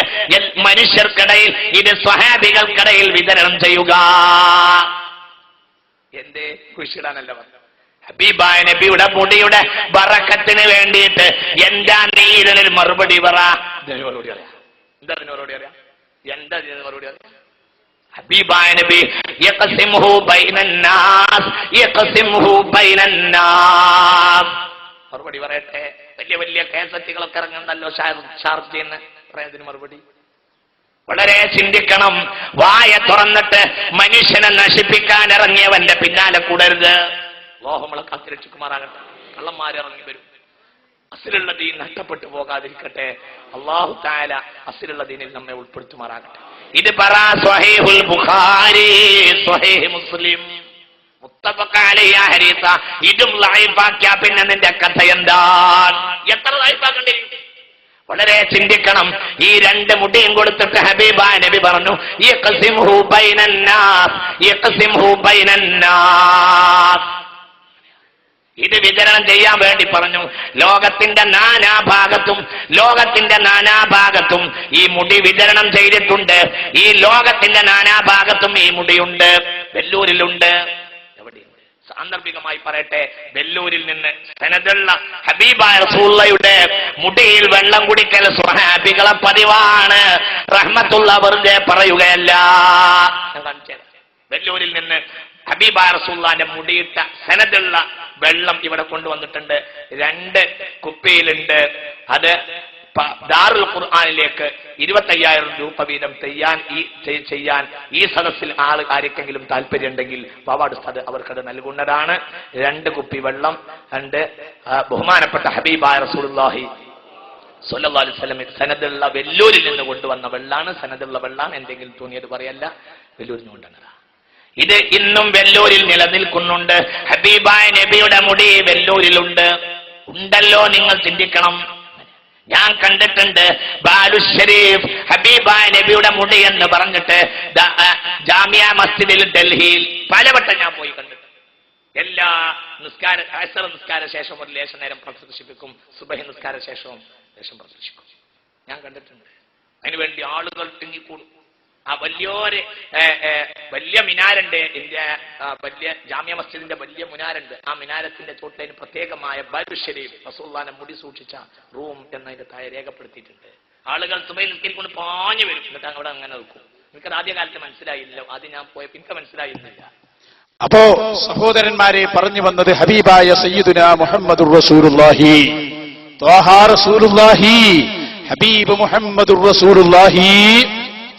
മനുഷ്യർക്കിടയിൽ, ഇത് സ്വഹാബികൾക്കിടയിൽ വിതരണം ചെയ്യുക. എന്തേ? കുഴിച്ചിടാനല്ല പറഞ്ഞു. ഹബീബായ നബിയുടെ മുടിയുടെ ബറക്കത്തിന് വേണ്ടിയിട്ട് എന്താ നീ ഇതിനൊരു മറുപടി പറ. മറുപടി അറിയാം. എന്താ അതിന് മറുപടി അറിയാം? എന്താ ഇതിന് മറുപടി അറിയാം? ഹബീബായ നബി യഖ്സിമുഹു ബൈനന്നാസ്, യഖ്സിമുഹു ബൈനന്നാസ്. മറുപടി പറയട്ടെ. വലിയ വലിയ കേസറ്റുകളൊക്കെ ഇറങ്ങുന്നല്ലോ ഷാർജയിൽ നിന്ന്. പറയാതിന് മറുപടി വളരെ ചിന്തിക്കണം. വായ തുറന്നിട്ട് മനുഷ്യനെ നശിപ്പിക്കാൻ ഇറങ്ങിയവന്റെ പിന്നാലെ കൂടരുത്. ലോഹങ്ങളെ കാത്തിരക്ഷിക്കുമാറാകട്ടെ. കള്ളന്മാരിറങ്ങി വരും. അസിലുള്ള ദീൻ നഷ്ടപ്പെട്ടു പോകാതിരിക്കട്ടെ. അല്ലാഹു തആല അസിലുള്ള ദീനിൽ നമ്മെ ഉൾപ്പെടുത്തുമാറാകട്ടെ. ഇത് പറ. സ്വഹീഹുൽ ബുഖാരി, സ്വഹീഹ് മുസ്ലിം, മുത്തഫഖ് അലൈഹി ഹദീസ. ഇതും ലൈഫാക്കിയ പിന്നെ നിന്റെ കഥ എന്താണ്? എത്ര ലൈഫാക്കണ്ടേ? വളരെ ചിന്തിക്കണം. ഈ രണ്ട് മുടിയും കൊടുത്തിട്ട് ഹബീബായ നബി പറഞ്ഞു, യഖ്സിമുഹു ബൈനന്നാസ്, യഖ്സിമുഹു ബൈനന്നാസ്. ഇത് വിതരണം ചെയ്യാൻ വേണ്ടി പറഞ്ഞു. ലോകത്തിന്റെ നാനാഭാഗത്തും ഈ മുടി വിതരണം ചെയ്തിട്ടുണ്ട്. ഈ ലോകത്തിന്റെ നാനാഭാഗത്തും ഈ മുടിയുണ്ട്. വെല്ലൂരിലുണ്ട്. എവിടെയുണ്ട്? സാന്ദർഭികമായി പറയട്ടെ, വെല്ലൂരിൽ നിന്ന് സനദുള്ള ഹബീബായ റസൂലുള്ളാഹിയുടെ മുടിയിൽ വെള്ളം കുടിക്കൽ സ്വഹാബികളെ പതിവാണ്. റഹ്മത്തുള്ള വെറുതെ പറയുകയല്ല. വെല്ലൂരിൽ നിന്ന് ഹബീബായ റസൂലുള്ളാഹിന്റെ മുടിയിട്ട സനദുള്ള വെള്ളം ഇവിടെ കൊണ്ടുവന്നിട്ടുണ്ട്. 2 കുപ്പിയിലുണ്ട്. അത് ദാറുൽ ഖുർആനിലേക്ക് 25,000 രൂപ വീതം ചെയ്യാൻ ഈ സദസ്സിൽ ആർക്കെങ്കിലും താല്പര്യമുണ്ടെങ്കിൽ പാവാട് ഉസ്താദ് അവർക്കത് നൽകുന്നതാണ്. 2 കുപ്പി വെള്ളം, 2 ബഹുമാനപ്പെട്ട ഹബീബായ റസൂലുള്ളാഹി സ്വല്ലല്ലാഹു അലൈഹി വസല്ലം സനദുള്ള വെല്ലൂരിൽ നിന്ന് കൊണ്ടുവന്ന വെള്ളാണ്. സനദുള്ള വെള്ളാണ്, എന്തെങ്കിലും തോന്നിയത് പറയല്ല, വെല്ലൂരിൽ നിന്ന് കൊണ്ടുവന്നതാ. ഇത് ഇന്നും വെല്ലൂരിൽ നിലനിൽക്കുന്നുണ്ട്. ഹബീബായ നബിയുടെ മുടി വെല്ലൂരിലുണ്ട്. ഉണ്ടല്ലോ, നിങ്ങൾ ചിന്തിക്കണം. ഞാൻ കണ്ടിട്ടുണ്ട് ബാലു ഷരീഫ് ഹബീബായ നബിയുടെ മുടി എന്ന് പറഞ്ഞിട്ട് ജാമിയ മസ്ജിദിൽ ഡൽഹിയിൽ പലവട്ടം ഞാൻ പോയി കണ്ടിട്ടുണ്ട്. എല്ലാ അസർ നിസ്കാര ശേഷം ഒരു ലേശ നേരം പ്രദർശിപ്പിക്കും, സുബഹി നിസ്കാര ശേഷവും ലേശം പ്രദർശിക്കും. ഞാൻ കണ്ടിട്ടുണ്ട്. അതിനുവേണ്ടി ആളുകൾ തിങ്ങിക്കൂടും. ആ വലിയ മിനാരുണ്ട്, ഇന്ത്യ വലിയ ജാമ്യ മസ്ജിദിന്റെ വലിയ മിനാരുണ്ട്. ആ മിനാരത്തിന്റെ ചോട്ടിന് പ്രത്യേകമായ ബാലു ഷരീഫ് റസൂലുള്ളാഹിന്റെ മുടി സൂക്ഷിച്ച റൂം എന്നതിന്റെ താഴെ രേഖപ്പെടുത്തിയിട്ടുണ്ട്. ആളുകൾ സുബഹി നിസ്കരിക്കൊണ്ട് പാഞ്ഞു വരും, എന്നിട്ട് അവിടെ അങ്ങനെ നിൽക്കും. എനിക്കത് ആദ്യകാലത്ത് മനസ്സിലായില്ല, ആദ്യം ഞാൻ പോയപ്പോ എനിക്ക് മനസ്സിലായിരുന്നില്ല. അപ്പോ സഹോദരന്മാരെ, പറഞ്ഞു വന്നത് ഹബീബായ സയ്യിദുനാ മുഹമ്മദുർ റസൂലുള്ളാഹി ത്വാഹ റസൂലുള്ളാഹി ഹബീബ് മുഹമ്മദുർ റസൂലുള്ളാഹി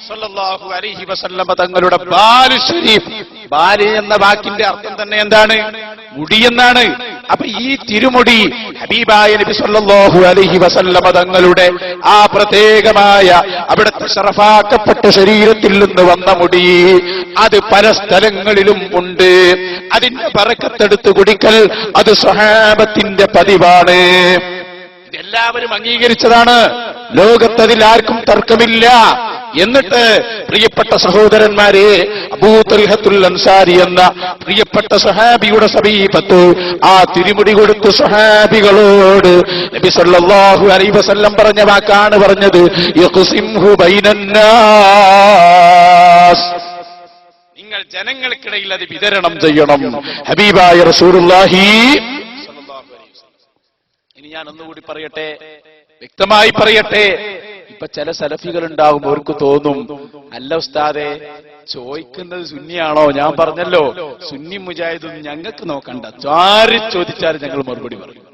സല്ലല്ലാഹു അലൈഹി വസല്ലമ തങ്ങളുടെ ബാലു ഷരീഫ്. ബാല് എന്ന വാക്കിന്റെ അർത്ഥം തന്നെ എന്താണ്? മുടി എന്നാണ്. അപ്പൊ ഈ തിരുമുടി ഹബീബായ നബി സല്ലല്ലാഹു അലൈഹി വസല്ലമ തങ്ങളുടെ ആ പ്രത്യേകമായ അവിടുത്തെ ശറഫാക്കപ്പെട്ട ശരീരത്തിൽ നിന്ന് വന്ന മുടി, അത് പല സ്ഥലങ്ങളിലും ഉണ്ട്. അതിന്റെ ബറക്കത്തെടുത്ത് കുടിക്കൽ അത് സ്വഹാബത്തിന്റെ പതിവാണ്. ഇതെല്ലാവരും അംഗീകരിച്ചതാണ്. ലോകത്തതിൽ ആർക്കും തർക്കമില്ല. എന്നിട്ട് പ്രിയപ്പെട്ട സഹോദരന്മാരെ, അബൂ തൽഹത്തുൽ അൻസാരി എന്ന പ്രിയപ്പെട്ട സഹാബിയുടെ സമീപത്ത് ആ തിരുമുടി കൊടുത്ത് സഹാബികളോട് നബി സല്ലല്ലാഹു അലൈഹി വസല്ലം പറഞ്ഞ വാക്കാണ് പറഞ്ഞത്, യഖ്സിംഹു ബൈനന്നാസ്. നിങ്ങൾ ജനങ്ങൾക്കിടയിൽ അത് വിതരണം ചെയ്യണം. ഹബീബായ റസൂലുള്ളാഹി സല്ലല്ലാഹു അലൈഹി വസല്ലം. ഇനി ഞാൻ ഒന്നുകൂടി പറയട്ടെ, വ്യക്തമായി പറയട്ടെ. ഇപ്പൊ ചില സലഫികൾ ഉണ്ടാവും, അവർക്ക് തോന്നും, അല്ല ഉസ്താദെ ചോദിക്കുന്നത് സുന്നിയാണോ? ഞാൻ പറഞ്ഞല്ലോ, സുന്നി മുജാഹിദൊന്നും ഞങ്ങൾക്ക് നോക്കണ്ട, ആര് ചോദിച്ചാലും ഞങ്ങൾ മറുപടി പറയും.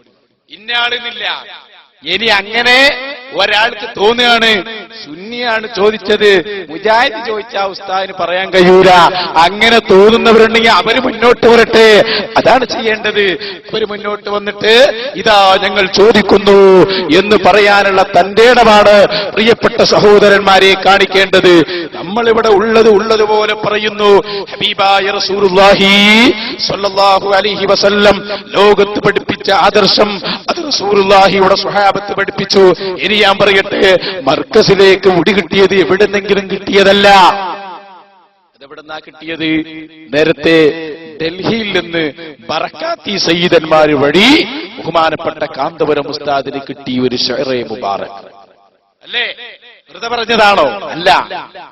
ഇന്നാളെന്നില്ല. ഇനി അങ്ങനെ ഒരാൾക്ക് തോന്നുകയാണ് സുന്നിയാണ് ചോദിച്ചത്, മുജാഹിദ് ചോദിച്ചാ ഉസ്താദിന് പറയാൻ കഴിയൂല, അങ്ങനെ തോന്നുന്നവരുണ്ടെങ്കിൽ അവര് മുന്നോട്ട് വരട്ടെ. അതാണ് ചെയ്യേണ്ടത്. അവര് മുന്നോട്ട് വന്നിട്ട് ഇതാ ഞങ്ങൾ ചോദിക്കുന്നു എന്ന് പറയാനുള്ള തന്റെ ഇടമാണ് പ്രിയപ്പെട്ട സഹോദരന്മാരെ കാണിക്കേണ്ടത്. നമ്മളിവിടെ ഉള്ളതുപോലെ പറയുന്നു. ഹബീബായ റസൂലുള്ളാഹി സ്വല്ലല്ലാഹു അലൈഹി വസല്ലം ലോകത്ത് പഠിപ്പിച്ച ആദർശം അത് റസൂലുള്ളാഹിയുടെ സ്വഹാബത്ത് പഠിപ്പിച്ചു. ഇനി ഞാൻ പറയട്ടെ, മർക്കസിലേക്ക് മുടി കിട്ടിയത് എവിടെന്നെങ്കിലും കിട്ടിയതല്ല. അതെവിടെന്നാ കിട്ടിയത്? നേരത്തെ ഡൽഹിയിൽ നിന്ന് ബറക്കാത്തി സയ്യിദന്മാർ വഴി ബഹുമാനപ്പെട്ട കാന്തപുരം ഉസ്താദിന് കിട്ടിയ ഒരു ഷെയറെ മുബാറക് അല്ലേ? വെറുതെ പറഞ്ഞതാണോ? അല്ല.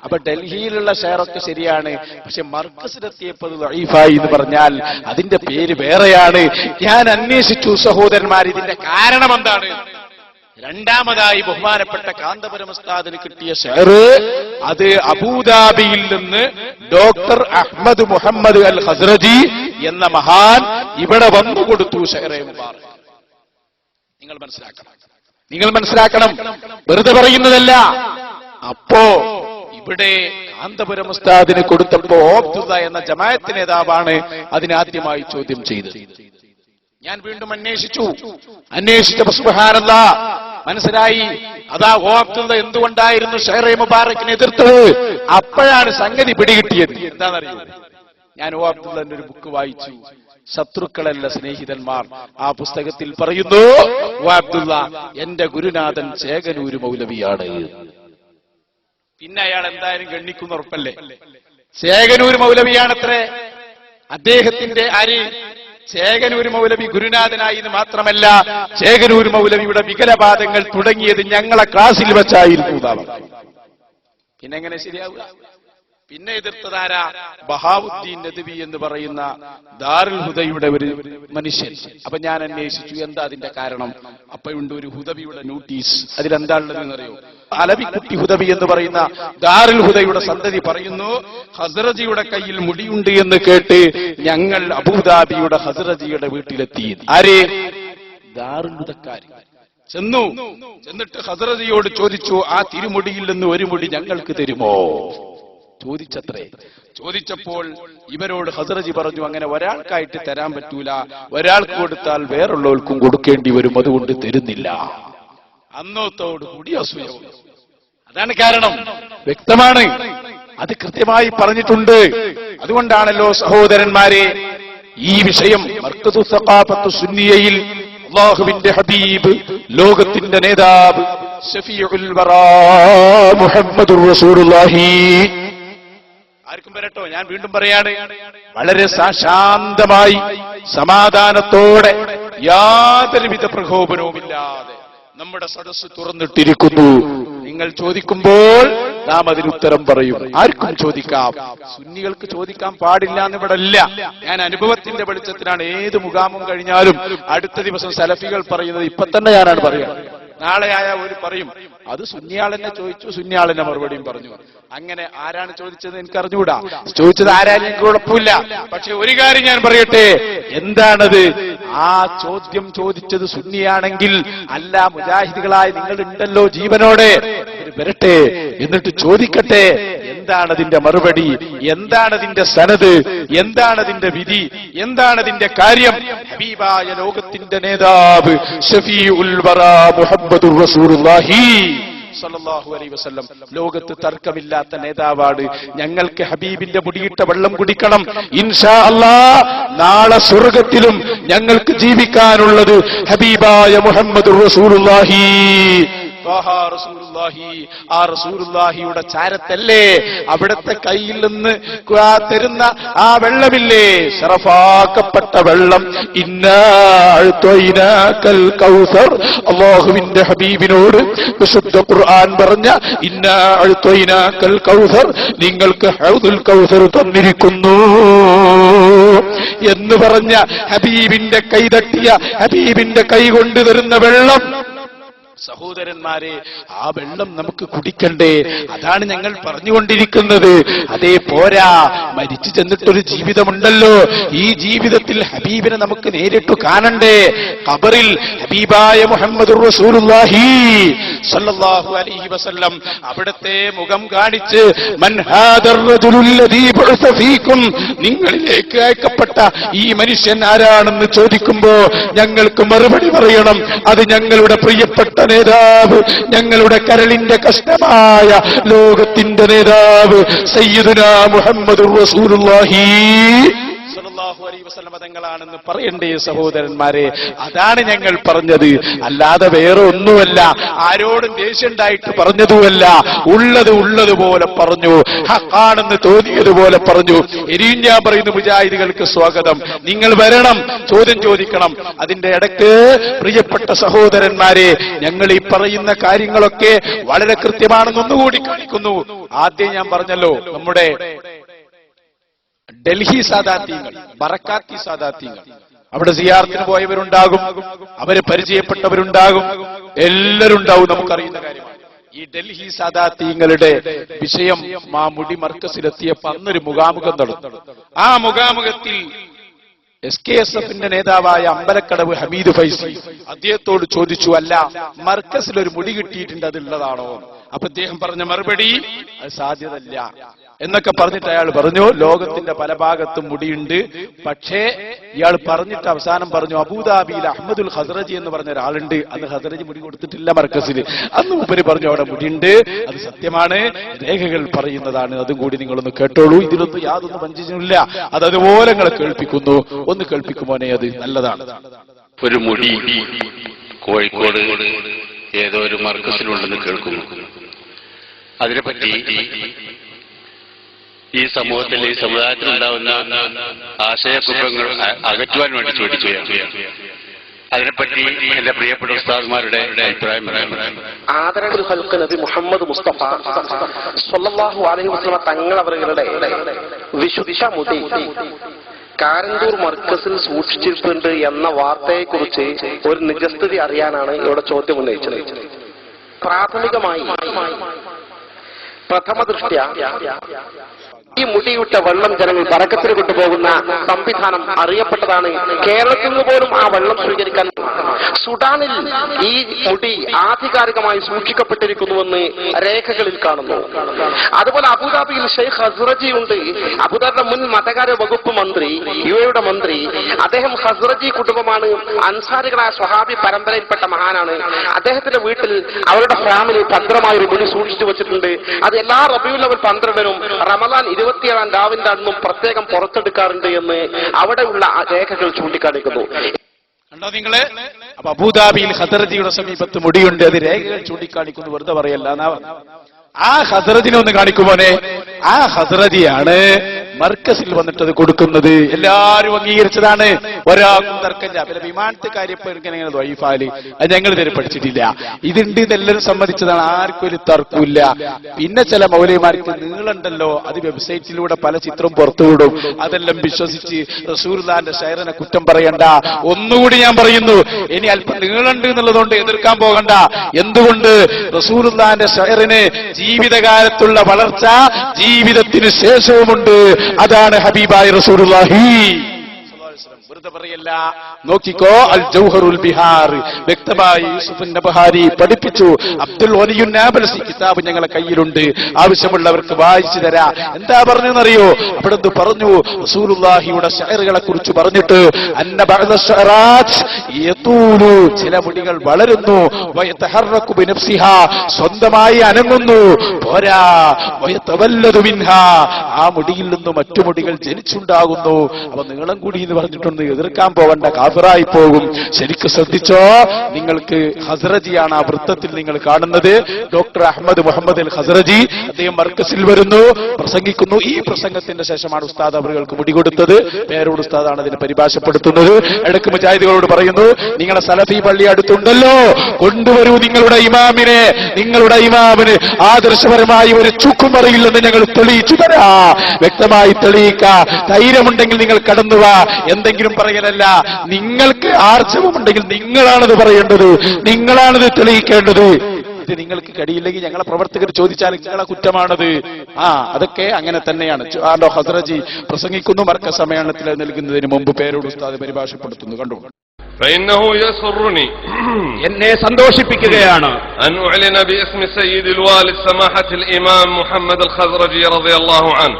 അപ്പൊ ഡൽഹിയിലുള്ള ഷെയറൊക്കെ ശരിയാണ്, പക്ഷെ മർക്കസിലെത്തിയപ്പോൾ ദഈഫായി എന്ന് പറഞ്ഞാൽ അതിന്റെ പേര് വേറെയാണ്. ഞാൻ അന്വേഷിച്ചു സഹോദരന്മാർ, ഇതിന്റെ കാരണം എന്താണ്? രണ്ടാമതായി ബഹുമാനപ്പെട്ട കാന്തപുരം ഉസ്താദിന് കിട്ടിയ ഷെയർ അത് അബൂദാബിയിൽ നിന്ന് ഡോക്ടർ അഹ്മദ് മുഹമ്മദ് അൽ ഹസ്രജി എന്ന മഹാൻ ഇവിടെ വന്നു കൊടുത്തു ഷെയറെ മുബാറക്. നിങ്ങൾ മനസ്സിലാക്കണം, വെറുതെ പറയുന്നതല്ല. അപ്പോ ഇവിടെ കാന്തപുരം ഉസ്താദിന് കൊടുത്തപ്പോ ഓബ്ദുള്ള എന്ന ജമാഅത്ത് നേതാവാണ് അതിനാദ്യമായി ചോദ്യം ചെയ്തത്. ഞാൻ വീണ്ടും അന്വേഷിച്ചപ്പോ സുബ്ഹാനല്ലാഹ് മനസ്സിലായി. അതാ ഓബ്ദുള്ള എന്തുകൊണ്ടായിരുന്നു ഷെയറെ മുബാറക്കിനെ എതിർത്തത്. അപ്പോഴാണ് സംഗതി പിടികിട്ടിയത്. എന്താണെന്നറിയോ? ഞാൻ ഓബ്ദുള്ളന്റെ ഒരു ബുക്ക് വായിച്ചു, ശത്രുക്കളല്ല സ്നേഹിതന്മാർ. ആ പുസ്തകത്തിൽ പറയുന്നു, അബ്ദുള്ള എന്റെ ഗുരുനാഥൻ ചേകനൂര് മൗലവിയാണ്. പിന്നെ അയാൾ എന്തായാലും ഗണ്ണിക്കുന്ന ഉറപ്പല്ലേ? ചേകനൂര് മൗലവിയാണത്രേ. അദ്ദേഹത്തിന്റെ ചേകനൂര് മൗലവി ഗുരുനാഥനായി എന്ന് മാത്രമല്ല, ചേകനൂര് മൗലവിയുടെ വികലപാദങ്ങൾ തുടങ്ങിയത് ഞങ്ങളെ ക്ലാസ്സിൽ വെച്ചായിരുന്നു. പിന്നെ എങ്ങനെ ശരിയാവുക? പിന്നെ എതിർത്തതാരാ? ബഹാവുദ്ദീൻ നദ്വി എന്ന് പറയുന്ന ദാറുൽ ഹുദയുടെ ഒരു മനുഷ്യൻ. അപ്പൊ ഞാൻ അന്വേഷിച്ചു എന്താ അതിന്റെ കാരണം. അപ്പോഴുണ്ട് ഒരു ഹുദവിയുടെ നോട്ടീസ്. അതിലെന്താണുള്ളതെന്ന് അറിയോ? അലവിക്കുട്ടി ഹുദവി എന്ന് പറയുന്ന ദാറുൽ ഹുദയുടെ സന്തതി പറയുന്നു, ഹസ്രജിയുടെ കയ്യിൽ മുടിയുണ്ട് എന്ന് കേട്ട് ഞങ്ങൾ അബൂദാബിയുടെ ഹസ്രജിയുടെ വീട്ടിലെത്തി. ആര്? ദാറുൽ ഹുദക്കാർ. ചെന്നിട്ട് ഹസ്രജിയോട് ചോദിച്ചു, ആ തിരുമുടിയിൽ നിന്ന് ഒരു മുടി ഞങ്ങൾക്ക് തരുമോ? ചോദിച്ചപ്പോൾ ഇവരോട് ഹസ്രജി പറഞ്ഞു, അങ്ങനെ ഒരാൾക്കായിട്ട് തരാൻ പറ്റൂല, ഒരാൾക്ക് കൊടുത്താൽ വേറുള്ളവർക്കും കൊടുക്കേണ്ടി വരും, അതുകൊണ്ട് തരുന്നില്ല. അന്നത്തോട് കൂടി അസൂയ. അതാണ് കാരണം, വ്യക്തമാണ്, അത് കൃത്യമായി പറഞ്ഞിട്ടുണ്ട്. അതുകൊണ്ടാണല്ലോ സഹോദരന്മാരെ ഈ വിഷയം മർക്കസു സഖാഫത്തു സുന്നിയയിൽ അല്ലാഹുവിന്റെ ഹബീബ്, ലോകത്തിന്റെ നേതാവ്, ശഫീഉൽ വറാ മുഹമ്മദുർ റസൂലുള്ളാഹി. ആർക്കും വരട്ടോ, ഞാൻ വീണ്ടും പറയാണ്, വളരെ ശാന്തമായി സമാധാനത്തോടെ യാതൊരുവിധ പ്രകോപനവുമില്ലാതെ നമ്മുടെ സദസ്സ് തുറന്നിട്ടിരിക്കുന്നു. നിങ്ങൾ ചോദിക്കുമ്പോൾ നാം അതിന് ഉത്തരം പറയും. ആർക്കും ചോദിക്കാം, സുന്നികൾക്ക് ചോദിക്കാൻ പാടില്ല എന്നിവിടെ ഇല്ല. ഞാൻ അനുഭവത്തിന്റെ വെളിച്ചത്തിലാണ് ഏത് മുഖാമും കഴിഞ്ഞാലും അടുത്ത ദിവസം സലഫികൾ പറയുന്നത് ഇപ്പൊ തന്നെ ഞാനാണ് പറയുക. നാളെ ആയാൽ ഒരു പറയും അത് സുന്നിയാളെന്നെ ചോദിച്ചു, സുന്നിയാളെന്നെ മറുപടിയും പറഞ്ഞു. അങ്ങനെ ആരാണ് ചോദിച്ചത് എനിക്ക് അറിഞ്ഞുകൂടാ, ചോദിച്ചത് ആരായാലും എനിക്ക് കുഴപ്പമില്ല. പക്ഷെ ഒരു കാര്യം ഞാൻ പറയട്ടെ, എന്താണത്? ആ ചോദ്യം ചോദിച്ചത് സുന്നിയാണെങ്കിൽ, അല്ല മുജാഹിദുകളായി നിങ്ങൾ ഉണ്ടല്ലോ ജീവനോടെ, വരട്ടെ, എന്നിട്ട് ചോദിക്കട്ടെ, എന്താണതിന്റെ മറുപടി, എന്താണതിന്റെ സനത്, എന്താണതിന്റെ വിധി, എന്താണതിന്റെ കാര്യം. ഹബീബായ ലോകത്തിന്റെ നേതാവ് ശഫീഉൽ വറാ മുഹമ്മദുർ റസൂലുള്ളാഹി സല്ലല്ലാഹു അലൈഹി വസല്ലം, ലോകത്ത് തർക്കമില്ലാത്ത നേതാവാണ്. ഞങ്ങൾക്ക് ഹബീബിന്റെ മുടിയിട്ട വെള്ളം കുടിക്കണം. ഇൻഷാ അല്ലാഹ് നാളെ സ്വർഗ്ഗത്തിലും ഞങ്ങൾക്ക് ജീവിക്കാനുള്ളത് ഹബീബായ മുഹമ്മദുർ റസൂലുള്ളാഹി. ആ റസൂലുള്ളാഹിയുടെ ചാരത്തല്ലേ അവിടുത്തെ കയ്യിൽ നിന്ന് തരുന്ന ആ വെള്ളമില്ലേ, ശറഫാക്കപ്പെട്ട വെള്ളം. ഇന്നാ അഅ്തൈനാകൽ കൗസർ, അല്ലാഹുവിന്റെ ഹബീബിനോട് വിശുദ്ധ ഖുർആൻ പറഞ്ഞ ഇന്നാ അഅ്തൈനാകൽ കൗസർ, നിങ്ങൾക്ക് ഹൗദുൽ കൗസർ തന്നിരിക്കുന്നു എന്ന് പറഞ്ഞ ഹബീബിന്റെ കൈ തട്ടിയ, ഹബീബിന്റെ കൈ കൊണ്ട് തരുന്ന വെള്ളം. സഹോദരന്മാരെ, ആ വെള്ളം നമുക്ക് കുടിക്കണ്ടേ? അതാണ് ഞങ്ങൾ പറഞ്ഞുകൊണ്ടിരിക്കുന്നത്. അതേ പോരാ, മരിച്ചു ചെന്നിട്ടൊരു ജീവിതമുണ്ടല്ലോ. ഈ ജീവിതത്തിൽ ഹബീബിനെ നമുക്ക് നേരിട്ട് കാണണ്ടേ? ഖബറിൽ ഹബീബായ മുഹമ്മദുർ റസൂലുള്ളാഹി സല്ലല്ലാഹു അലൈഹി വസല്ലം അവിടുത്തെ മുഖം കാണിച്ച് മൻ ഹാദർ റജുലുല്ലദീ ബഅസ ഫീകും, നിങ്ങളിലേക്ക് അയക്കപ്പെട്ട ഈ മനുഷ്യൻ ആരാണെന്ന് ചോദിക്കുമ്പോ ഞങ്ങൾക്ക് മറുപടി പറയണം, അത് ഞങ്ങളുടെ പ്രിയപ്പെട്ട നേതാവ്, ഞങ്ങളുടെ കരളിന്റെ കഷ്ണമായ ലോകത്തിന്റെ നേതാവ് സയ്യിദുനാ മുഹമ്മദുർ റസൂലുള്ളാഹി സല്ലല്ലാഹു അലൈഹി വസല്ലം തങ്ങളാണെന്ന് പറയണ്ടേ സഹോദരന്മാരെ? അതാണ് ഞങ്ങൾ പറഞ്ഞത്, അല്ലാതെ വേറെ ഒന്നുമല്ല. ആരോടും ദേഷ്യണ്ടായിട്ട് പറഞ്ഞതുമല്ല. ഉള്ളതുപോലെ പറഞ്ഞു, ഹഖാണെന്ന് തോന്നിയതുപോലെ പറഞ്ഞു. ഇനിയും ഞാൻ പറയുന്നു, മുജാഹിദുകൾക്ക് സ്വാഗതം, നിങ്ങൾ വരണം, ചോദ്യം ചോദിക്കണം. അതിന്റെ ഇടയ്ക്ക് പ്രിയപ്പെട്ട സഹോദരന്മാരെ, ഞങ്ങൾ ഈ പറയുന്ന കാര്യങ്ങളൊക്കെ വളരെ കൃത്യമാണെന്നൊന്നുകൂടി കാണിക്കുന്നു. ആദ്യം ഞാൻ പറഞ്ഞല്ലോ, നമ്മുടെ ഡൽഹി സാദാത്യങ്ങൾ, ബറക്കാത്തി സാദാത്യങ്ങൾ, അവിടെ സിയാറത്തിന് പോയവരുണ്ടാകും, അവരെ പരിചയപ്പെട്ടവരുണ്ടാകും, എല്ലാവരും ഉണ്ടാവും, നമുക്കറിയുന്ന കാര്യമാണ്. ഈ ഡൽഹി സാദാത്യങ്ങളുടെ വിഷയം മാമുടി മർക്കസിലെത്തിയപ്പോൾ അന്നൊരു മുഖാമുഖം നടന്നു. ആ മുഖാമുഖത്തിൽ SKSF-ന്റെ നേതാവായ അമ്പലക്കടവ് ഹമീദ് ഫൈസി അദ്ദേഹത്തോട് ചോദിച്ചു, അല്ല മർക്കസിൽ ഒരു മുടി കിട്ടിയിട്ടുണ്ട്, അതുള്ളതാണോ? അപ്പൊ അദ്ദേഹം പറഞ്ഞ മറുപടി, അത് സാധ്യതയില്ല എന്നൊക്കെ പറഞ്ഞിട്ട് അയാൾ പറഞ്ഞു, ലോകത്തിന്റെ പല ഭാഗത്തും മുടിയുണ്ട്. പക്ഷേ ഇയാൾ പറഞ്ഞിട്ട് അവസാനം പറഞ്ഞു, അബൂദാബിയിൽ അഹമ്മദുൽ ഹസ്രജി എന്ന് പറഞ്ഞ ഒരാളുണ്ട്, അന്ന് ഹസ്രജി മുടി കൊടുത്തിട്ടില്ല മർക്കസിൽ. അന്ന് മുപ്പര് പറഞ്ഞു അവിടെ മുടിയുണ്ട്, അത് സത്യമാണ്, രേഖകൾ പറയുന്നതാണ്, അതും കൂടി നിങ്ങളൊന്ന് കേട്ടോളൂ. ഇതിലൊന്നും യാതൊന്നും വഞ്ചിച്ചില്ല, അതുപോലെ നിങ്ങളെ കേൾപ്പിക്കുന്നു. ഒന്ന് കേൾപ്പിക്കുമോനെ, അത് നല്ലതാണ്. ഒരു മുടി കോഴിക്കോട് ഏതോ ഒരു മർക്കസിലുണ്ടെന്ന് കേൾക്കുന്നു. അതിനെപ്പറ്റി ഈ സമൂഹത്തിൽ, ഈ സമുദായത്തിലുണ്ടാവുന്ന ആശയക്കുഴപ്പങ്ങൾ അകറ്റുവാൻ വേണ്ടി ചോദിക്കുകയാണ്. അതിനെപ്പറ്റി എന്റെ പ്രിയപ്പെട്ട ഉസ്താദ്മാരുടെ അഭിപ്രായം പറയാം. ആദരവുൽ ഖൽഖ് നബി മുഹമ്മദ് മുസ്തഫ സ്വല്ലല്ലാഹു അലൈഹി വസല്ലം തങ്ങളവരുടെ വിശുദ്ധ മുടി കാരന്തൂർ മർക്കസിൽ സൂക്ഷിച്ചിട്ടുണ്ട് എന്ന വാർത്തയെക്കുറിച്ച് ഒരു നിജസ്ഥിതി അറിയാനാണ് ഇവിടെ ചോദ്യം ഉന്നയിച്ചത്. പ്രാഥമികമായി, പ്രഥമ ദൃഷ്ട്യാ ഈ മുടിയിട്ട വെള്ളം ജനങ്ങൾ ബറക്കത്തിന് കൊണ്ടുപോകുന്ന സംവിധാനം അറിയപ്പെട്ടതാണ്. കേരളത്തിൽ നിന്ന് പോലും ആ വെള്ളം സ്വീകരിക്കാൻ സുഡാനിൽ ഈ മുടി ആധികാരികമായി സൂക്ഷിക്കപ്പെട്ടിരിക്കുന്നുവെന്ന് രേഖകളിൽ കാണുന്നു. അതുപോലെ അബുദാബിയിൽ ഷെയ്ഖ് ഹസ്റജി ഉണ്ട്. അബുദാബിയുടെ മുൻ മതകാര്യ വകുപ്പ് മന്ത്രി, യുഎയുടെ മന്ത്രി. അദ്ദേഹം ഹസ്റജി കുടുംബമാണ്. അൻസാരികളായ സ്വഹാബി പരമ്പരയിൽപ്പെട്ട മഹാനാണ്. അദ്ദേഹത്തിന്റെ വീട്ടിൽ അവരുടെ ഫാമിലി ഭദ്രമായൊരു മുടി സൂക്ഷിച്ചു വെച്ചിട്ടുണ്ട്. അത് എല്ലാ റബീഉൽ അവൽ 12-നും റമദാൻ 27-ാം രാവിന്റെ അന്നും പ്രത്യേകം പുറത്തെടുക്കാറുണ്ട് എന്ന് അവിടെയുള്ള രേഖകൾ ചൂണ്ടിക്കാണിക്കുന്നു. കണ്ടോ നിങ്ങള്? അപ്പൊ അബൂദാബിയിൽ ഖദർജിയുടെ സമീപത്ത് മുടിയുണ്ട്, അത് രേഖകൾ ചൂണ്ടിക്കാണിക്കുന്നു, വെറുതെ പറയല്ല. ആ ഖദർജിനെ ഒന്ന് കാണിക്കുമോനെ. ആ ഖദർജിയാണ് മർക്കസിൽ വന്നിട്ട് അത് കൊടുക്കുന്നത്. എല്ലാവരും അംഗീകരിച്ചതാണ്, ഒരാൾക്കും തർക്കമില്ല. പിന്നെ വിമാനത്തെ കാര്യം ഇങ്ങനെ വൈഫാല് അത് ഞങ്ങൾ ഇതുവരെ പഠിച്ചിട്ടില്ല. ഇതുണ്ട് ഇതെല്ലാവരും സമ്മതിച്ചതാണ്, ആർക്കും ഒരു തർക്കമില്ല. പിന്നെ ചില മൗലവിമാർക്ക് നീളുണ്ടല്ലോ, അത് വെബ്സൈറ്റിലൂടെ പല ചിത്രം പുറത്തുവിടും. അതെല്ലാം വിശ്വസിച്ച് റസൂലുള്ളാഹിന്റെ ഷൈറിനെ കുറ്റം പറയണ്ട. ഒന്നുകൂടി ഞാൻ പറയുന്നു, ഇനി അല്പം നീളുണ്ട് എന്നുള്ളതുകൊണ്ട് എതിർക്കാൻ പോകണ്ട. എന്തുകൊണ്ട്? റസൂലുള്ളാഹിന്റെ ഷൈറിന് ജീവിതകാലത്തുള്ള വളർച്ച ജീവിതത്തിന് ശേഷവുമുണ്ട്. അതാണ് ഹബീബായ റസൂലുള്ളാഹി. വെറുതെ പറയല്ല. നോക്കിക്കോ, അൽ ജൗഹറുൽ ബിഹാർ വ്യക്തമായി യൂസുഫ് നബഹാരി പഠിപ്പിച്ചു. അബ്ദുൽ വലിയുൻ നാബൽസി കിതാബ് ഞങ്ങളെ കയ്യിലുണ്ട്, ആവശ്യമുള്ളവർക്ക് വായിച്ചു തരാ. എന്താ പറഞ്ഞെന്നറിയോ? അവിടെ പറഞ്ഞു, റസൂലുള്ളാഹിയുടെ ശഅറുകളെ കുറിച്ച് പറഞ്ഞിട്ട്, അന്ന ബഅദ ശഅറാത്ത് യതൂലു, ചില മുടികൾ വളരുന്നു, വയതഹറകു ബിനഫ്സിഹാ, സ്വന്തമായി അനങ്ങുന്നു, പോരാ, വയതവല്ലദു മിൻഹാ, ആ മുടിയിൽ നിന്ന് മറ്റു മുടികൾ ജനിച്ചുണ്ടാകുന്നു. അപ്പൊ നീളം കൂടി എന്ന് പറഞ്ഞിട്ടുണ്ട്, എതിർക്കാൻ പോകണ്ട, കാഫിറായി പോകും. ശരിക്കും ശ്രദ്ധിച്ചോ. നിങ്ങൾക്ക് ഹസ്റജിയാണ് ആ വൃത്തത്തിൽ നിങ്ങൾ കാണുന്നത്. ഡോക്ടർ അഹമ്മദ് മുഹമ്മദ് അൽ ഹസ്റജി, അദ്ദേഹം മർക്കസിൽ വരുന്നു, പ്രസംഗിക്കുന്നു. ഈ പ്രസംഗത്തിന്റെ ശേഷമാണ് ഉസ്താദ് അവർക്ക് മുടി കൊടുത്തത്. പേരോട് ഉസ്താദാണ് അതിനെ പരിഭാഷപ്പെടുത്തുന്നത്. ഇടയ്ക്ക് മുജാഹിദുകളോട് പറയുന്നു, നിങ്ങളെ സലഫി പള്ളി അടുത്തുണ്ടല്ലോ, കൊണ്ടുവരൂ നിങ്ങളുടെ ഇമാമിനെ. നിങ്ങളുടെ ഇമാമിന് ആദർശപരമായി ഒരു ചുക്കും അറിയില്ലെന്ന് ഞങ്ങൾ തെളിയിച്ചു തരാ. വ്യക്തമായി തെളിയിക്ക. ധൈര്യമുണ്ടെങ്കിൽ നിങ്ങൾ കടന്നുവാ. എന്തെങ്കിലും പറയലല്ല. നിങ്ങൾക്ക് ആർജവമുണ്ടെങ്കിൽ നിങ്ങളാണത് പറയേണ്ടത്, നിങ്ങളാണത് തെളിയിക്കേണ്ടത്. ഇത് നിങ്ങൾക്ക് കഴിയില്ലെങ്കിൽ ഞങ്ങളെ പ്രവർത്തകർ ചോദിച്ചാൽ നിങ്ങളെ കുറ്റമാണത്. അതൊക്കെ അങ്ങനെ തന്നെയാണ്. ഹസ്റജി പ്രസംഗിക്കുന്നു. മർക്കസ് സമ്മേളനത്തിൽ നൽകുന്നതിന് മുമ്പ് പേരോട് ഉസ്താദ് പരിഭാഷപ്പെടുത്തുന്നു. കണ്ടു. എന്നെ സന്തോഷിപ്പിക്കുകയാണ് أن أعلن باسم سيد الوالد سماحة الإمام محمد الخزرجي رضي الله عنه.